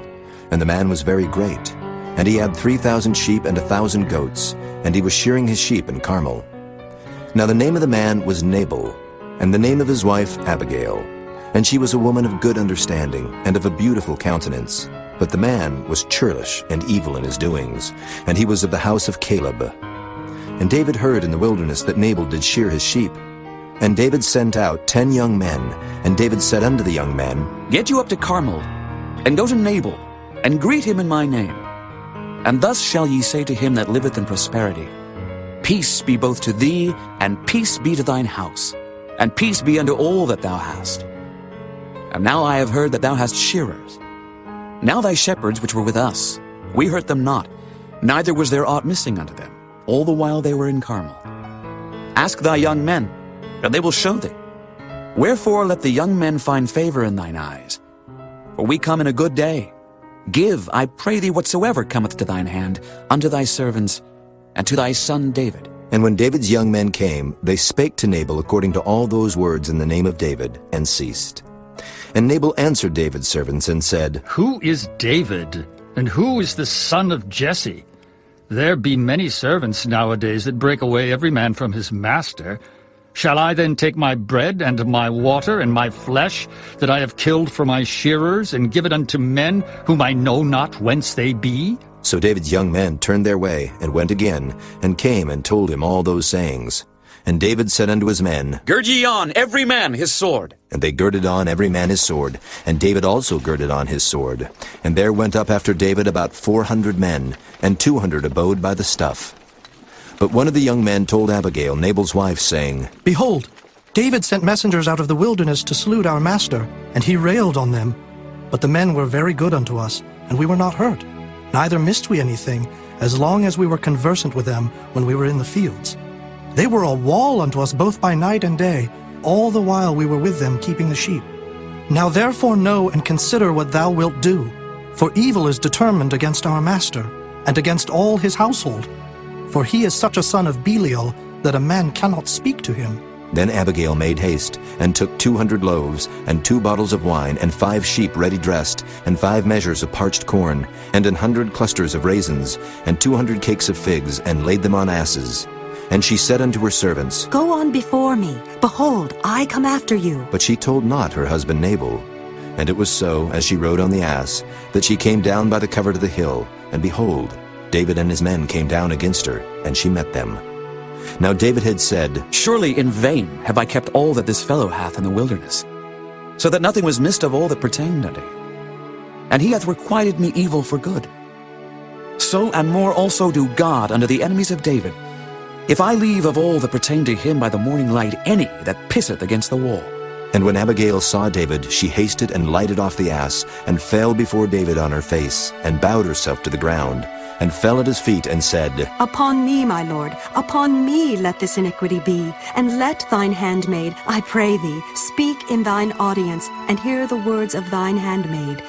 And the man was very great. And he had 3,000 sheep and 1,000 goats, and he was shearing his sheep in Carmel. Now the name of the man was Nabal, and the name of his wife Abigail. And she was a woman of good understanding, and of a beautiful countenance. But the man was churlish and evil in his doings, and he was of the house of Caleb. And David heard in the wilderness that Nabal did shear his sheep. And David sent out 10 young men, and David said unto the young men, Get you up to Carmel, and go to Nabal, and greet him in my name. And thus shall ye say to him that liveth in prosperity, Peace be both to thee, and peace be to thine house, and peace be unto all that thou hast. And now I have heard that thou hast shearers. Now thy shepherds which were with us, we hurt them not, neither was there aught missing unto them, all the while they were in Carmel. Ask thy young men, and they will show thee. Wherefore let the young men find favor in thine eyes. For we come in a good day. Give, I pray thee, whatsoever cometh to thine hand, unto thy servants, and to thy son David. And when David's young men came, they spake to Nabal according to all those words in the name of David, and ceased. And Nabal answered David's servants and said, Who is David, and who is the son of Jesse? There be many servants nowadays that break away every man from his master. Shall I then take my bread and my water and my flesh that I have killed for my shearers, and give it unto men whom I know not whence they be? So David's young men turned their way, and went again, and came and told him all those sayings. And David said unto his men, Gird ye on, every man his sword. And they girded on every man his sword, and David also girded on his sword. And there went up after David about 400 men, and 200 abode by the stuff. But one of the young men told Abigail, Nabal's wife, saying, Behold, David sent messengers out of the wilderness to salute our master, and he railed on them. But the men were very good unto us, and we were not hurt. Neither missed we anything, as long as we were conversant with them when we were in the fields. They were a wall unto us both by night and day, all the while we were with them keeping the sheep. Now therefore know and consider what thou wilt do, for evil is determined against our master, and against all his household. For he is such a son of Belial, that a man cannot speak to him. Then Abigail made haste, and took 200 loaves, and 2 bottles of wine, and 5 sheep ready dressed, and 5 measures of parched corn, and 100 clusters of raisins, and 200 cakes of figs, and laid them on asses. And she said unto her servants, Go on before me. Behold, I come after you. But she told not her husband Nabal. And it was so, as she rode on the ass, that she came down by the covert of the hill, and behold, David and his men came down against her, and she met them. Now David had said, Surely in vain have I kept all that this fellow hath in the wilderness, so that nothing was missed of all that pertained unto him. And he hath requited me evil for good. So and more also do God unto the enemies of David, if I leave of all that pertain to him by the morning light any that pisseth against the wall. And when Abigail saw David, she hasted and lighted off the ass, and fell before David on her face, and bowed herself to the ground, and fell at his feet, and said, Upon me, my lord, upon me let this iniquity be, and let thine handmaid, I pray thee, speak in thine audience, and hear the words of thine handmaid.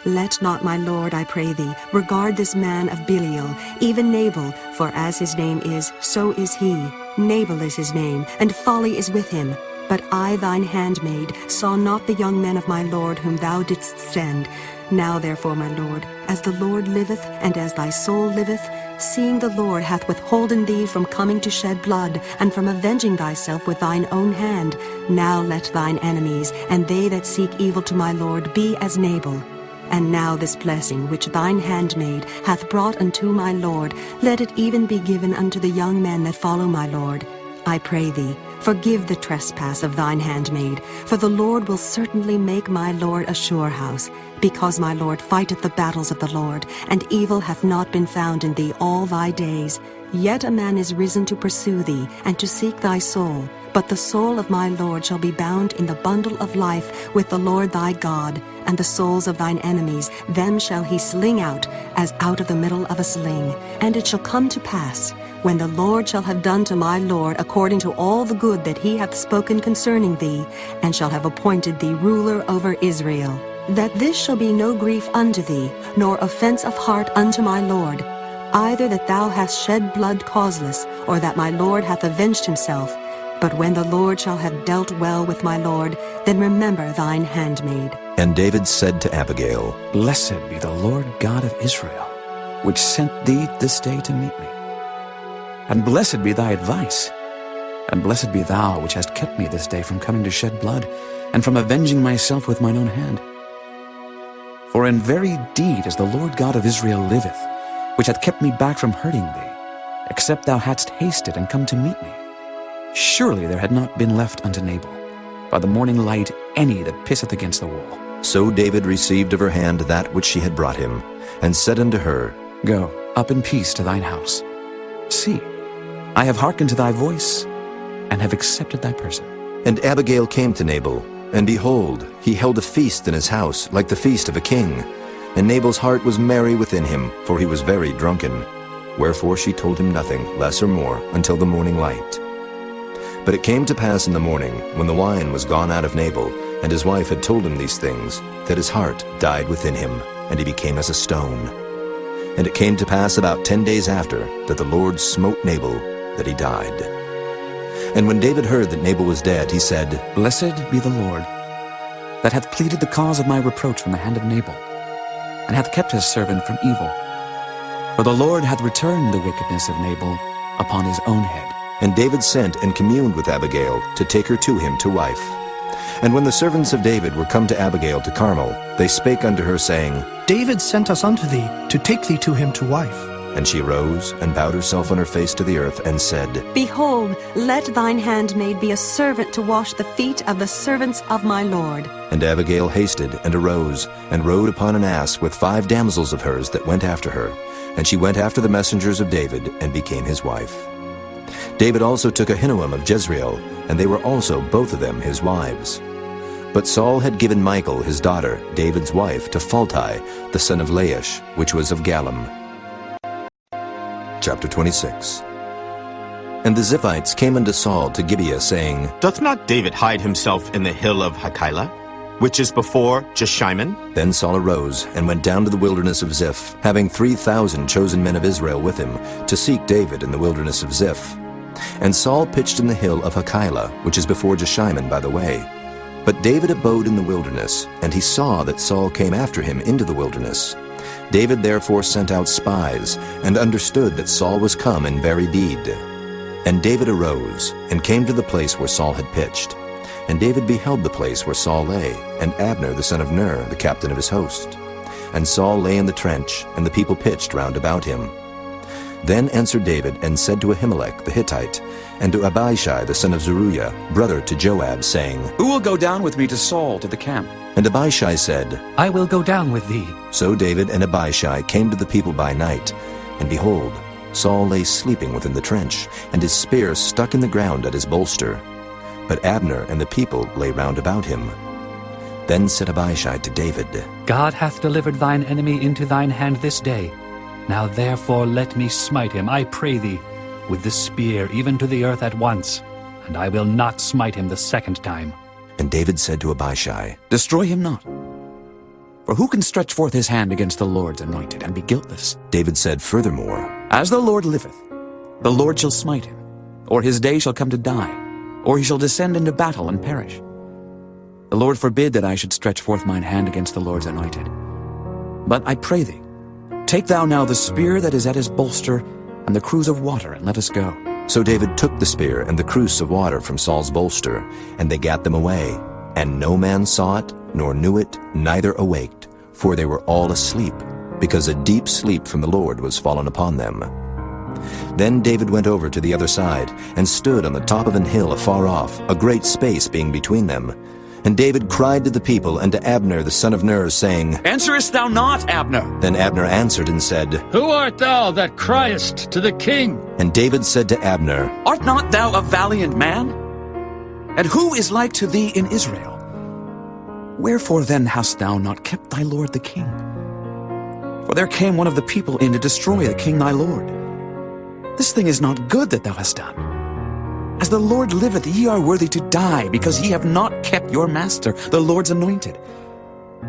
Let not my lord, I pray thee, regard this man of Belial, even Nabal, for as his name is, so is he. Nabal is his name, and folly is with him. But I, thine handmaid, saw not the young men of my lord whom thou didst send. Now therefore, my lord, as the Lord liveth, and as thy soul liveth, seeing the Lord hath withholden thee from coming to shed blood, and from avenging thyself with thine own hand, now let thine enemies, and they that seek evil to my lord, be as Nabal. And now this blessing which thine handmaid hath brought unto my lord, let it even be given unto the young men that follow my lord. I pray thee, forgive the trespass of thine handmaid, for the Lord will certainly make my lord a sure house, because my lord fighteth the battles of the Lord, and evil hath not been found in thee all thy days. Yet a man is risen to pursue thee, and to seek thy soul. But the soul of my lord shall be bound in the bundle of life with the Lord thy God, and the souls of thine enemies, them shall he sling out, as out of the middle of a sling. And it shall come to pass, when the Lord shall have done to my lord according to all the good that he hath spoken concerning thee, and shall have appointed thee ruler over Israel, that this shall be no grief unto thee, nor offense of heart unto my lord, either that thou hast shed blood causeless, or that my lord hath avenged himself. But when the Lord shall have dealt well with my lord, then remember thine handmaid. And David said to Abigail, Blessed be the Lord God of Israel, which sent thee this day to meet me. And blessed be thy advice, and blessed be thou which hast kept me this day from coming to shed blood, and from avenging myself with mine own hand. For in very deed as the Lord God of Israel liveth, which hath kept me back from hurting thee, except thou hadst hasted and come to meet me, surely there had not been left unto Nabal, by the morning light, any that pisseth against the wall. So David received of her hand that which she had brought him, and said unto her, Go up in peace to thine house. See, I have hearkened to thy voice, and have accepted thy person. And Abigail came to Nabal, and behold, he held a feast in his house, like the feast of a king. And Nabal's heart was merry within him, for he was very drunken. Wherefore she told him nothing, less or more, until the morning light. But it came to pass in the morning, when the wine was gone out of Nabal, and his wife had told him these things, that his heart died within him, and he became as a stone. And it came to pass about 10 days after, that the Lord smote Nabal, that he died. And when David heard that Nabal was dead, he said, Blessed be the Lord, that hath pleaded the cause of my reproach from the hand of Nabal, and hath kept his servant from evil. For the Lord hath returned the wickedness of Nabal upon his own head. And David sent and communed with Abigail to take her to him to wife. And when the servants of David were come to Abigail to Carmel, they spake unto her, saying, David sent us unto thee, to take thee to him to wife. And she arose, and bowed herself on her face to the earth, and said, Behold, let thine handmaid be a servant to wash the feet of the servants of my lord. And Abigail hasted, and arose, and rode upon an ass with 5 damsels of hers that went after her. And she went after the messengers of David, and became his wife. David also took Ahinoam of Jezreel, and they were also both of them his wives. But Saul had given Michal his daughter, David's wife, to Phalti, the son of Laish, which was of Gallim. Chapter 26. And the Ziphites came unto Saul to Gibeah, saying, Doth not David hide himself in the hill of Hachilah, which is before Jeshimon? Then Saul arose, and went down to the wilderness of Ziph, having 3,000 chosen men of Israel with him, to seek David in the wilderness of Ziph. And Saul pitched in the hill of Hachilah, which is before Jeshimon by the way. But David abode in the wilderness, and he saw that Saul came after him into the wilderness. David therefore sent out spies, and understood that Saul was come in very deed. And David arose, and came to the place where Saul had pitched. And David beheld the place where Saul lay, and Abner the son of Ner, the captain of his host. And Saul lay in the trench, and the people pitched round about him. Then answered David, and said to Ahimelech the Hittite, and to Abishai the son of Zeruiah, brother to Joab, saying, Who will go down with me to Saul to the camp? And Abishai said, I will go down with thee. So David and Abishai came to the people by night, and behold, Saul lay sleeping within the trench, and his spear stuck in the ground at his bolster. But Abner and the people lay round about him. Then said Abishai to David, God hath delivered thine enemy into thine hand this day. Now therefore let me smite him, I pray thee, with the spear even to the earth at once, and I will not smite him the second time. And David said to Abishai, Destroy him not. For who can stretch forth his hand against the Lord's anointed and be guiltless? David said furthermore, As the Lord liveth, the Lord shall smite him, or his day shall come to die, or he shall descend into battle and perish. The Lord forbid that I should stretch forth mine hand against the Lord's anointed. But I pray thee, take thou now the spear that is at his bolster, and the cruse of water, and let us go. So David took the spear and the cruse of water from Saul's bolster, and they gat them away. And no man saw it, nor knew it, neither awaked, for they were all asleep, because a deep sleep from the Lord was fallen upon them. Then David went over to the other side, and stood on the top of an hill afar off, a great space being between them. And David cried to the people and to Abner the son of Ner, saying, Answerest thou not, Abner? Then Abner answered and said, Who art thou that criest to the king? And David said to Abner, Art not thou a valiant man? And who is like to thee in Israel? Wherefore then hast thou not kept thy lord the king? For there came one of the people in to destroy the king thy lord. This thing is not good that thou hast done. As the Lord liveth, ye are worthy to die, because ye have not kept your master, the Lord's anointed.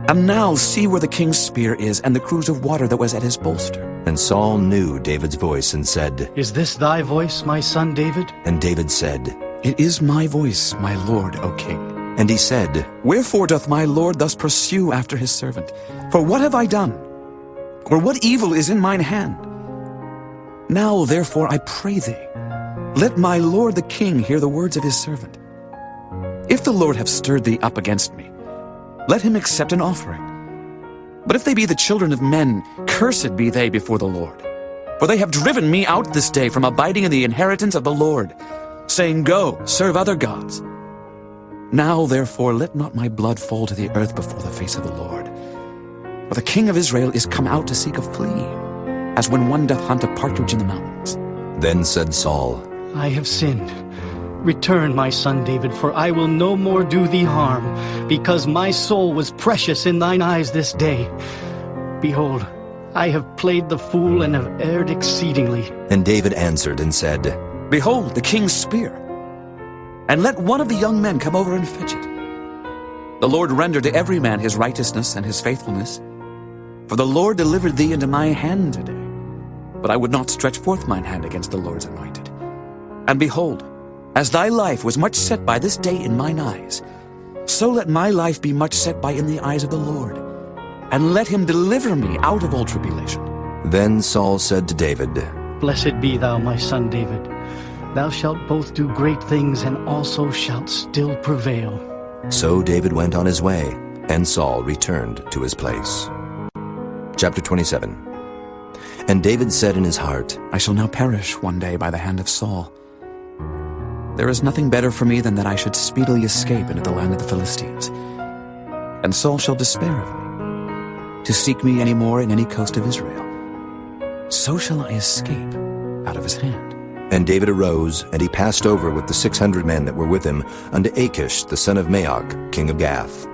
And now see where the king's spear is, and the cruse of water that was at his bolster. And Saul knew David's voice, and said, Is this thy voice, my son David? And David said, It is my voice, my lord, O king. And he said, Wherefore doth my lord thus pursue after his servant? For what have I done? Or what evil is in mine hand? Now therefore I pray thee, let my lord the king hear the words of his servant. If the Lord have stirred thee up against me, let him accept an offering. But if they be the children of men, cursed be they before the Lord. For they have driven me out this day from abiding in the inheritance of the Lord, saying, Go, serve other gods. Now therefore let not my blood fall to the earth before the face of the Lord. For the king of Israel is come out to seek a flea, as when one doth hunt a partridge in the mountains. Then said Saul, I have sinned. Return, my son David, for I will no more do thee harm, because my soul was precious in thine eyes this day. Behold, I have played the fool and have erred exceedingly. And David answered and said, Behold, the king's spear, and let one of the young men come over and fetch it. The Lord render to every man his righteousness and his faithfulness. For the Lord delivered thee into my hand today, but I would not stretch forth mine hand against the Lord's anointed. And behold, as thy life was much set by this day in mine eyes, so let my life be much set by in the eyes of the Lord, and let him deliver me out of all tribulation. Then Saul said to David, Blessed be thou, my son David. Thou shalt both do great things, and also shalt still prevail. So David went on his way, and Saul returned to his place. Chapter 27. And David said in his heart, I shall now perish one day by the hand of Saul. There is nothing better for me than that I should speedily escape into the land of the Philistines. And Saul shall despair of me, to seek me any more in any coast of Israel. So shall I escape out of his hand. And David arose, and he passed over with the 600 men that were with him unto Achish the son of Maoch, king of Gath.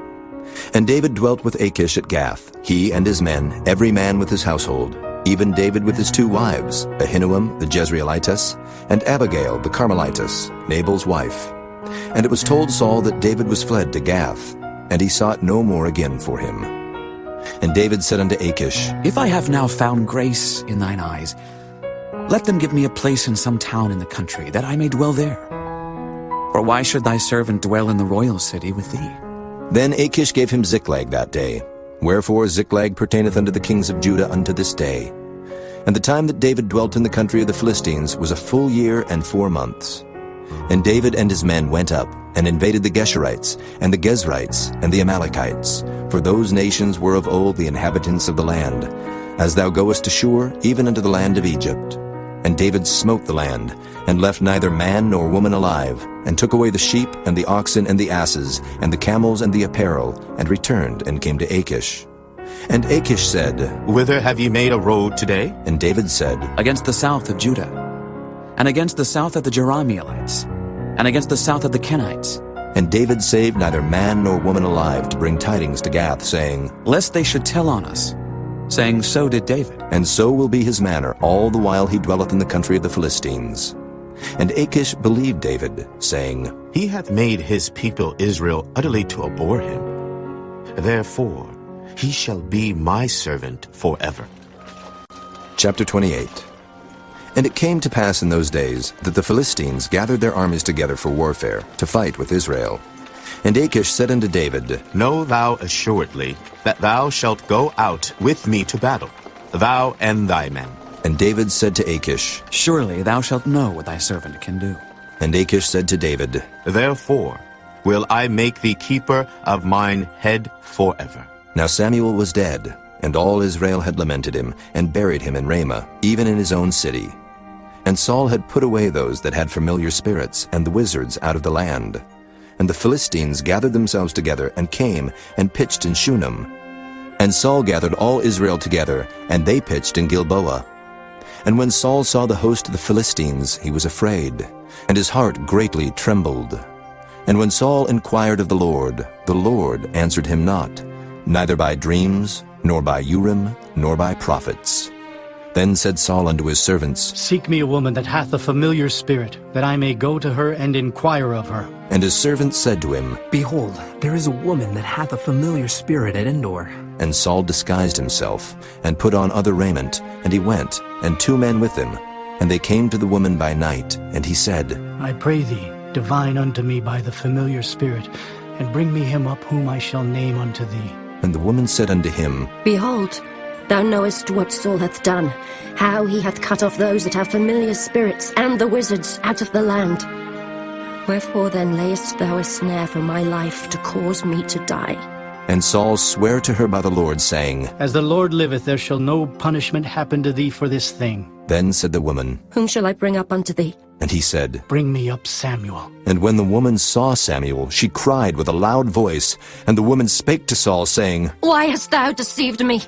And David dwelt with Achish at Gath, he and his men, every man with his household, even David with his 2 wives, Ahinoam the Jezreelitess, and Abigail the Carmelitess, Nabal's wife. And it was told Saul that David was fled to Gath, and he sought no more again for him. And David said unto Achish, If I have now found grace in thine eyes, Let them give me a place in some town in the country, that I may dwell there. For why should thy servant dwell in the royal city with thee? Then Achish gave him Ziklag that day. Wherefore Ziklag pertaineth unto the kings of Judah unto this day. And the time that David dwelt in the country of the Philistines was a full year and 4 months. And David and his men went up, and invaded the Geshurites, and the Gezrites, and the Amalekites, for those nations were of old the inhabitants of the land, as thou goest to Shur, even unto the land of Egypt. And David smote the land, and left neither man nor woman alive, and took away the sheep, and the oxen, and the asses, and the camels, and the apparel, and returned, and came to Achish. And Achish said, Whither have ye made a road today? And David said, Against the south of Judah, and against the south of the Jerahmeelites, and against the south of the Kenites. And David saved neither man nor woman alive to bring tidings to Gath, saying, Lest they should tell on us, saying, So did David. And so will be his manner all the while he dwelleth in the country of the Philistines. And Achish believed David, saying, He hath made his people Israel utterly to abhor him. Therefore he shall be my servant forever. Chapter 28. And it came to pass in those days that the Philistines gathered their armies together for warfare, to fight with Israel. And Achish said unto David, Know thou assuredly that thou shalt go out with me to battle, thou and thy men. And David said to Achish, Surely thou shalt know what thy servant can do. And Achish said to David, Therefore will I make thee keeper of mine head forever. Now Samuel was dead, and all Israel had lamented him, and buried him in Ramah, even in his own city. And Saul had put away those that had familiar spirits, and the wizards out of the land. And the Philistines gathered themselves together, and came, and pitched in Shunem. And Saul gathered all Israel together, and they pitched in Gilboa. And when Saul saw the host of the Philistines, he was afraid, and his heart greatly trembled. And when Saul inquired of the Lord answered him not, neither by dreams, nor by Urim, nor by prophets. Then said Saul unto his servants, Seek me a woman that hath a familiar spirit, that I may go to her and inquire of her. And his servants said to him, Behold, there is a woman that hath a familiar spirit at Endor. And Saul disguised himself, and put on other raiment, and he went, and 2 men with him. And they came to the woman by night, and he said, I pray thee, divine unto me by the familiar spirit, and bring me him up whom I shall name unto thee. And the woman said unto him, Behold, thou knowest what Saul hath done, how he hath cut off those that have familiar spirits, and the wizards out of the land. Wherefore then layest thou a snare for my life, to cause me to die? And Saul sware to her by the Lord, saying, As the Lord liveth, there shall no punishment happen to thee for this thing. Then said the woman, Whom shall I bring up unto thee? And he said, Bring me up Samuel. And when the woman saw Samuel, she cried with a loud voice. And the woman spake to Saul, saying, Why hast thou deceived me?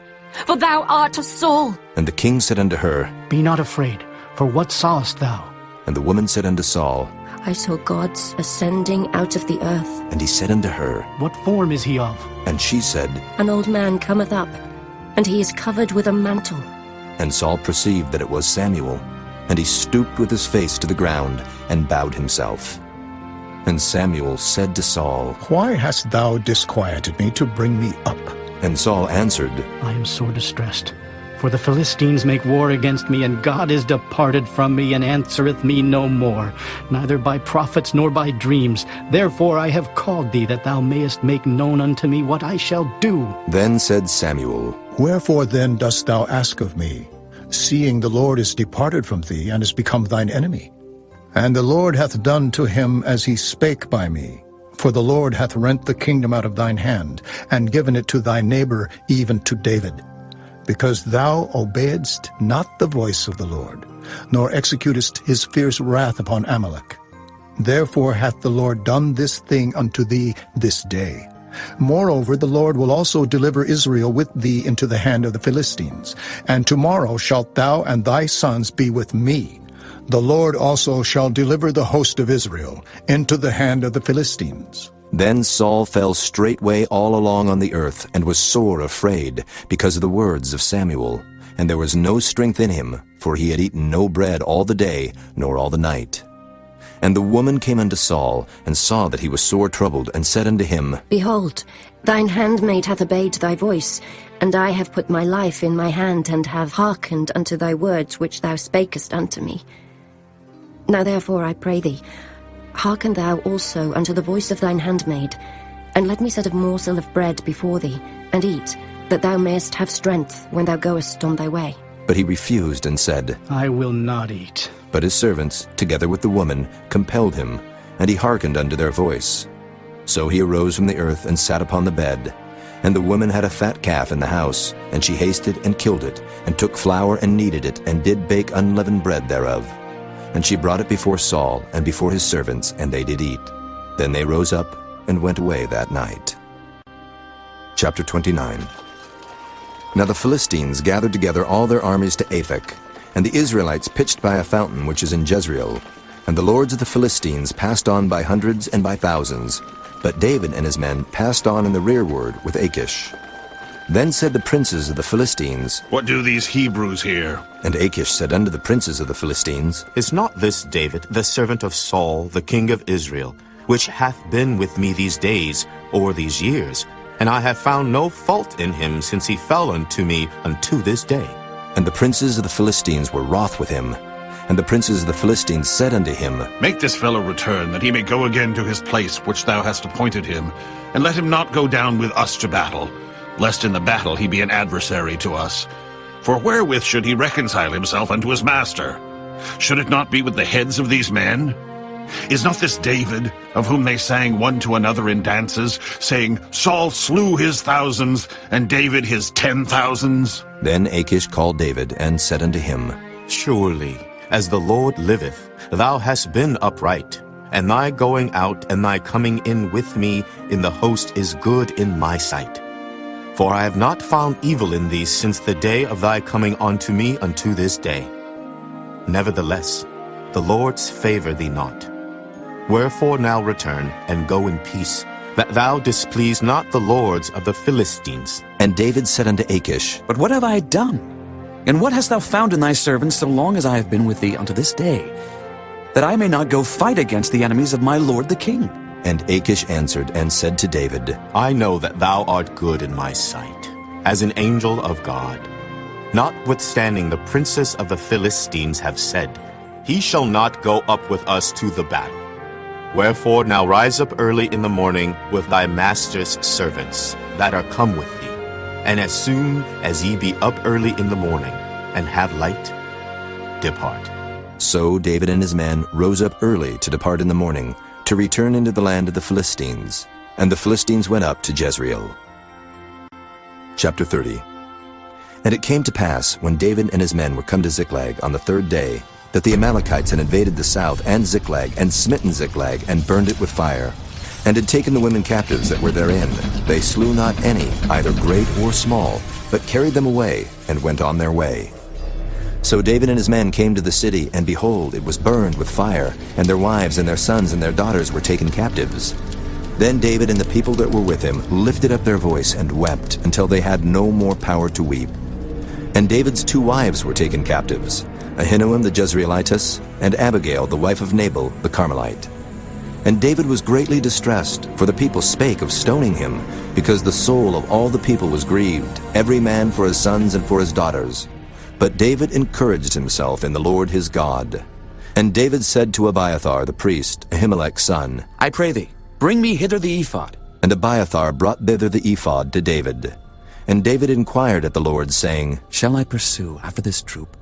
For thou art a Saul. And the king said unto her, Be not afraid, for what sawest thou? And the woman said unto Saul, I saw gods ascending out of the earth. And he said unto her, What form is he of? And she said, An old man cometh up, and he is covered with a mantle. And Saul perceived that it was Samuel. And he stooped with his face to the ground, and bowed himself. And Samuel said to Saul, Why hast thou disquieted me to bring me up? And Saul answered, I am sore distressed. For the Philistines make war against me, and God is departed from me, and answereth me no more, neither by prophets nor by dreams. Therefore I have called thee, that thou mayest make known unto me what I shall do. Then said Samuel, Wherefore then dost thou ask of me, seeing the Lord is departed from thee, and is become thine enemy? And the Lord hath done to him as he spake by me. For the Lord hath rent the kingdom out of thine hand, and given it to thy neighbor, even to David. Because thou obeyedst not the voice of the Lord, nor executest his fierce wrath upon Amalek. Therefore hath the Lord done this thing unto thee this day. Moreover, the Lord will also deliver Israel with thee into the hand of the Philistines. And tomorrow shalt thou and thy sons be with me. The Lord also shall deliver the host of Israel into the hand of the Philistines. Then Saul fell straightway all along on the earth, and was sore afraid, because of the words of Samuel. And there was no strength in him, for he had eaten no bread all the day, nor all the night. And the woman came unto Saul, and saw that he was sore troubled, and said unto him, Behold, thine handmaid hath obeyed thy voice, And I have put my life in my hand, and have hearkened unto thy words which thou spakest unto me. Now therefore I pray thee, hearken thou also unto the voice of thine handmaid, and let me set a morsel of bread before thee, and eat, that thou mayest have strength when thou goest on thy way. But he refused and said, I will not eat. But his servants, together with the woman, compelled him, and he hearkened unto their voice. So he arose from the earth and sat upon the bed. And the woman had a fat calf in the house, and she hasted and killed it, and took flour and kneaded it, and did bake unleavened bread thereof. And she brought it before Saul and before his servants, and they did eat. Then they rose up and went away that night. Chapter 29. Now the Philistines gathered together all their armies to Aphek, and the Israelites pitched by a fountain which is in Jezreel. And the lords of the Philistines passed on by hundreds and by thousands, but David and his men passed on in the rearward with Achish. Then said the princes of the Philistines, What do these Hebrews here? And Achish said unto the princes of the Philistines, Is not this David, the servant of Saul, the king of Israel, which hath been with me these days, or these years? And I have found no fault in him since he fell unto me unto this day. And the princes of the Philistines were wroth with him. And the princes of the Philistines said unto him, Make this fellow return, that he may go again to his place which thou hast appointed him, and let him not go down with us to battle, lest in the battle he be an adversary to us. For wherewith should he reconcile himself unto his master? Should it not be with the heads of these men? Is not this David, of whom they sang one to another in dances, saying, Saul slew his thousands, and David his 10,000s? Then Achish called David, and said unto him, Surely, as the Lord liveth, thou hast been upright, and thy going out and thy coming in with me in the host is good in my sight. For I have not found evil in thee since the day of thy coming unto me unto this day. Nevertheless, the Lord's favour thee not. Wherefore now return, and go in peace, that thou displease not the lords of the Philistines. And David said unto Achish, But what have I done? And what hast thou found in thy servant so long as I have been with thee unto this day, that I may not go fight against the enemies of my lord the king? And Achish answered and said to David, I know that thou art good in my sight, as an angel of God. Notwithstanding the princes of the Philistines have said, He shall not go up with us to the battle. Wherefore now rise up early in the morning with thy master's servants that are come with thee, and as soon as ye be up early in the morning, and have light, depart. So David and his men rose up early to depart in the morning, to return into the land of the Philistines. And the Philistines went up to Jezreel. Chapter 30. And it came to pass, when David and his men were come to Ziklag on the third day, that the Amalekites had invaded the south and Ziklag, and smitten Ziklag, and burned it with fire, and had taken the women captives that were therein. They slew not any, either great or small, but carried them away, and went on their way. So David and his men came to the city, and behold, it was burned with fire, and their wives and their sons and their daughters were taken captives. Then David and the people that were with him lifted up their voice and wept until they had no more power to weep. And David's 2 wives were taken captives, Ahinoam the Jezreelitess, and Abigail the wife of Nabal the Carmelite. And David was greatly distressed, for the people spake of stoning him, because the soul of all the people was grieved, every man for his sons and for his daughters. But David encouraged himself in the Lord his God. And David said to Abiathar the priest, Ahimelech's son, I pray thee, bring me hither the ephod. And Abiathar brought thither the ephod to David. And David inquired at the Lord, saying, Shall I pursue after this troop?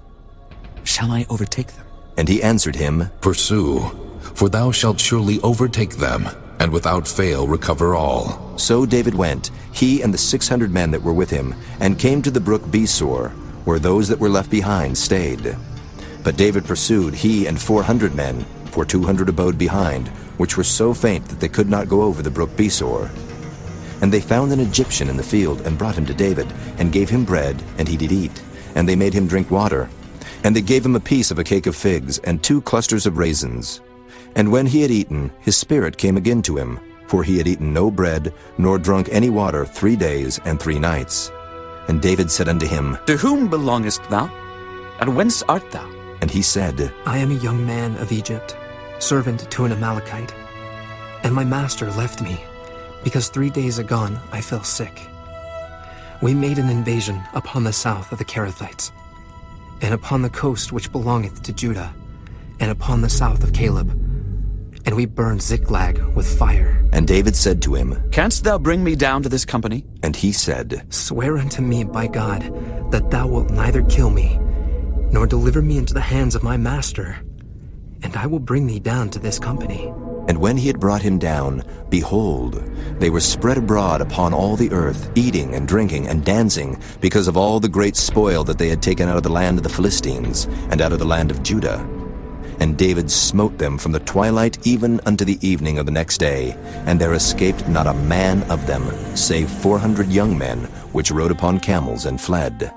Shall I overtake them? And he answered him, Pursue, for thou shalt surely overtake them, and without fail recover all. So David went, he and the 600 men that were with him, and came to the brook Besor, where those that were left behind stayed. But David pursued, he and 400 men, for 200 abode behind, which were so faint that they could not go over the brook Besor. And they found an Egyptian in the field, and brought him to David, and gave him bread, and he did eat. And they made him drink water. And they gave him a piece of a cake of figs, and 2 clusters of raisins. And when he had eaten, his spirit came again to him, for he had eaten no bread, nor drunk any water 3 days and 3 nights. And David said unto him, To whom belongest thou? And whence art thou? And he said, I am a young man of Egypt, servant to an Amalekite. And my master left me, because 3 days agone I fell sick. we made an invasion upon the south of the Kerethites, and upon the coast which belongeth to Judah, and upon the south of Caleb. And we burned Ziklag with fire. And David said to him, Canst thou bring me down to this company? And he said, Swear unto me by God that thou wilt neither kill me, nor deliver me into the hands of my master, and I will bring thee down to this company. And when he had brought him down, behold, they were spread abroad upon all the earth, eating and drinking and dancing, because of all the great spoil that they had taken out of the land of the Philistines, and out of the land of Judah. And David smote them from the twilight even unto the evening of the next day, and there escaped not a man of them, save 400 young men, which rode upon camels and fled.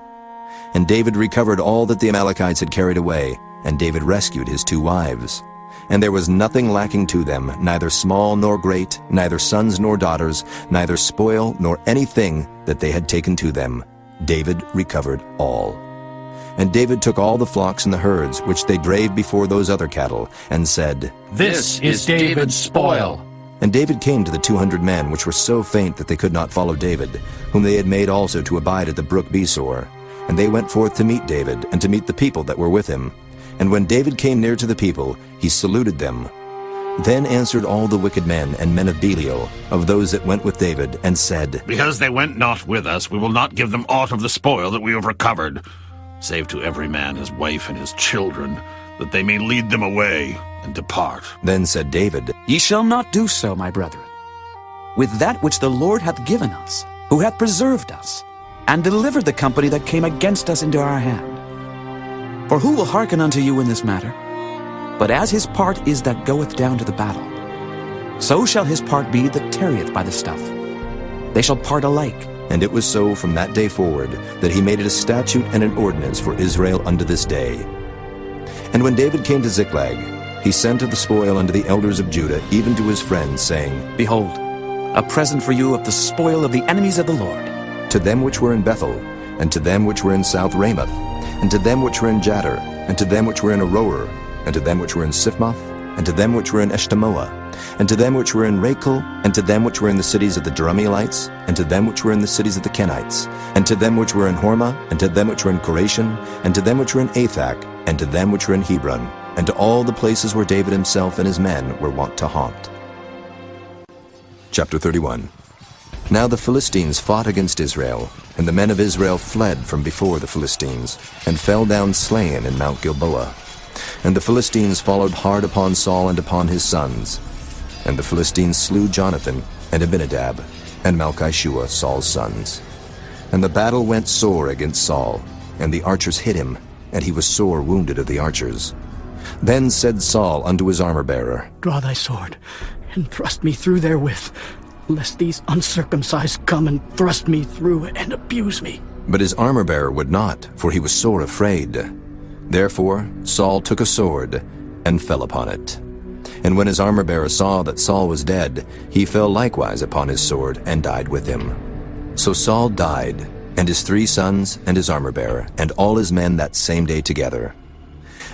And David recovered all that the Amalekites had carried away, and David rescued his 2 wives. And there was nothing lacking to them, neither small nor great, neither sons nor daughters, neither spoil nor anything that they had taken to them. David recovered all. And David took all the flocks and the herds which they drave before those other cattle, and said, This is David's spoil. And David came to the 200 men which were so faint that they could not follow David, whom they had made also to abide at the brook Besor. And they went forth to meet David, and to meet the people that were with him. And when David came near to the people, he saluted them. Then answered all the wicked men and men of Belial, of those that went with David, and said, Because they went not with us, we will not give them aught of the spoil that we have recovered, save to every man his wife and his children, that they may lead them away and depart. Then said David, Ye shall not do so, my brethren, with that which the Lord hath given us, who hath preserved us, and delivered the company that came against us into our hand. For who will hearken unto you in this matter? But as his part is that goeth down to the battle, so shall his part be that tarrieth by the stuff. They shall part alike. And it was so from that day forward, that he made it a statute and an ordinance for Israel unto this day. And when David came to Ziklag, he sent of the spoil unto the elders of Judah, even to his friends, saying, Behold, a present for you of the spoil of the enemies of the Lord. To them which were in Bethel, and to them which were in South Ramoth, and to them which were in Jattir, and to them which were in Aroer, and to them which were in Siphmoth, and to them which were in Eshtemoa, and to them which were in Rachel, and to them which were in the cities of the Jerahmeelites, and to them which were in the cities of the Kenites, and to them which were in Hormah, and to them which were in Koration, and to them which were in Athak, and to them which were in Hebron, and to all the places where David himself and his men were wont to haunt. Chapter 31. Now the Philistines fought against Israel, and the men of Israel fled from before the Philistines, and fell down slain in Mount Gilboa. And the Philistines followed hard upon Saul and upon his sons. And the Philistines slew Jonathan, and Abinadab, and Malchishua, Saul's sons. And the battle went sore against Saul, and the archers hit him, and he was sore wounded of the archers. Then said Saul unto his armor-bearer, Draw thy sword, and thrust me through therewith, lest these uncircumcised come and thrust me through and abuse me. But his armor-bearer would not, for he was sore afraid. Therefore Saul took a sword, and fell upon it. And when his armor-bearer saw that Saul was dead, he fell likewise upon his sword, and died with him. So Saul died, and his 3 sons, and his armor-bearer, and all his men that same day together.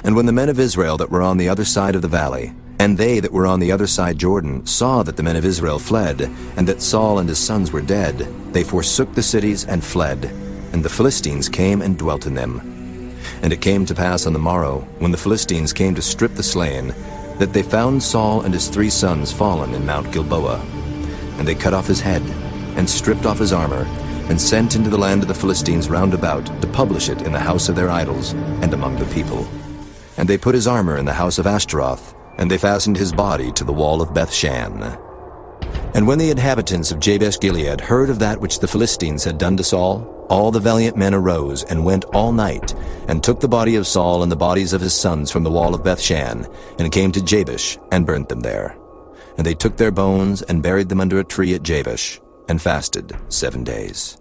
And when the men of Israel that were on the other side of the valley, and they that were on the other side Jordan, saw that the men of Israel fled, and that Saul and his sons were dead, they forsook the cities and fled, and the Philistines came and dwelt in them. And it came to pass on the morrow, when the Philistines came to strip the slain, that they found Saul and his 3 sons fallen in Mount Gilboa. And they cut off his head, and stripped off his armor, and sent into the land of the Philistines round about, to publish it in the house of their idols, and among the people. And they put his armor in the house of Ashtaroth, and they fastened his body to the wall of Bethshan. And when the inhabitants of Jabesh-Gilead heard of that which the Philistines had done to Saul, all the valiant men arose, and went all night, and took the body of Saul and the bodies of his sons from the wall of Bethshan, and came to Jabesh, and burnt them there. And they took their bones, and buried them under a tree at Jabesh, and fasted 7 days.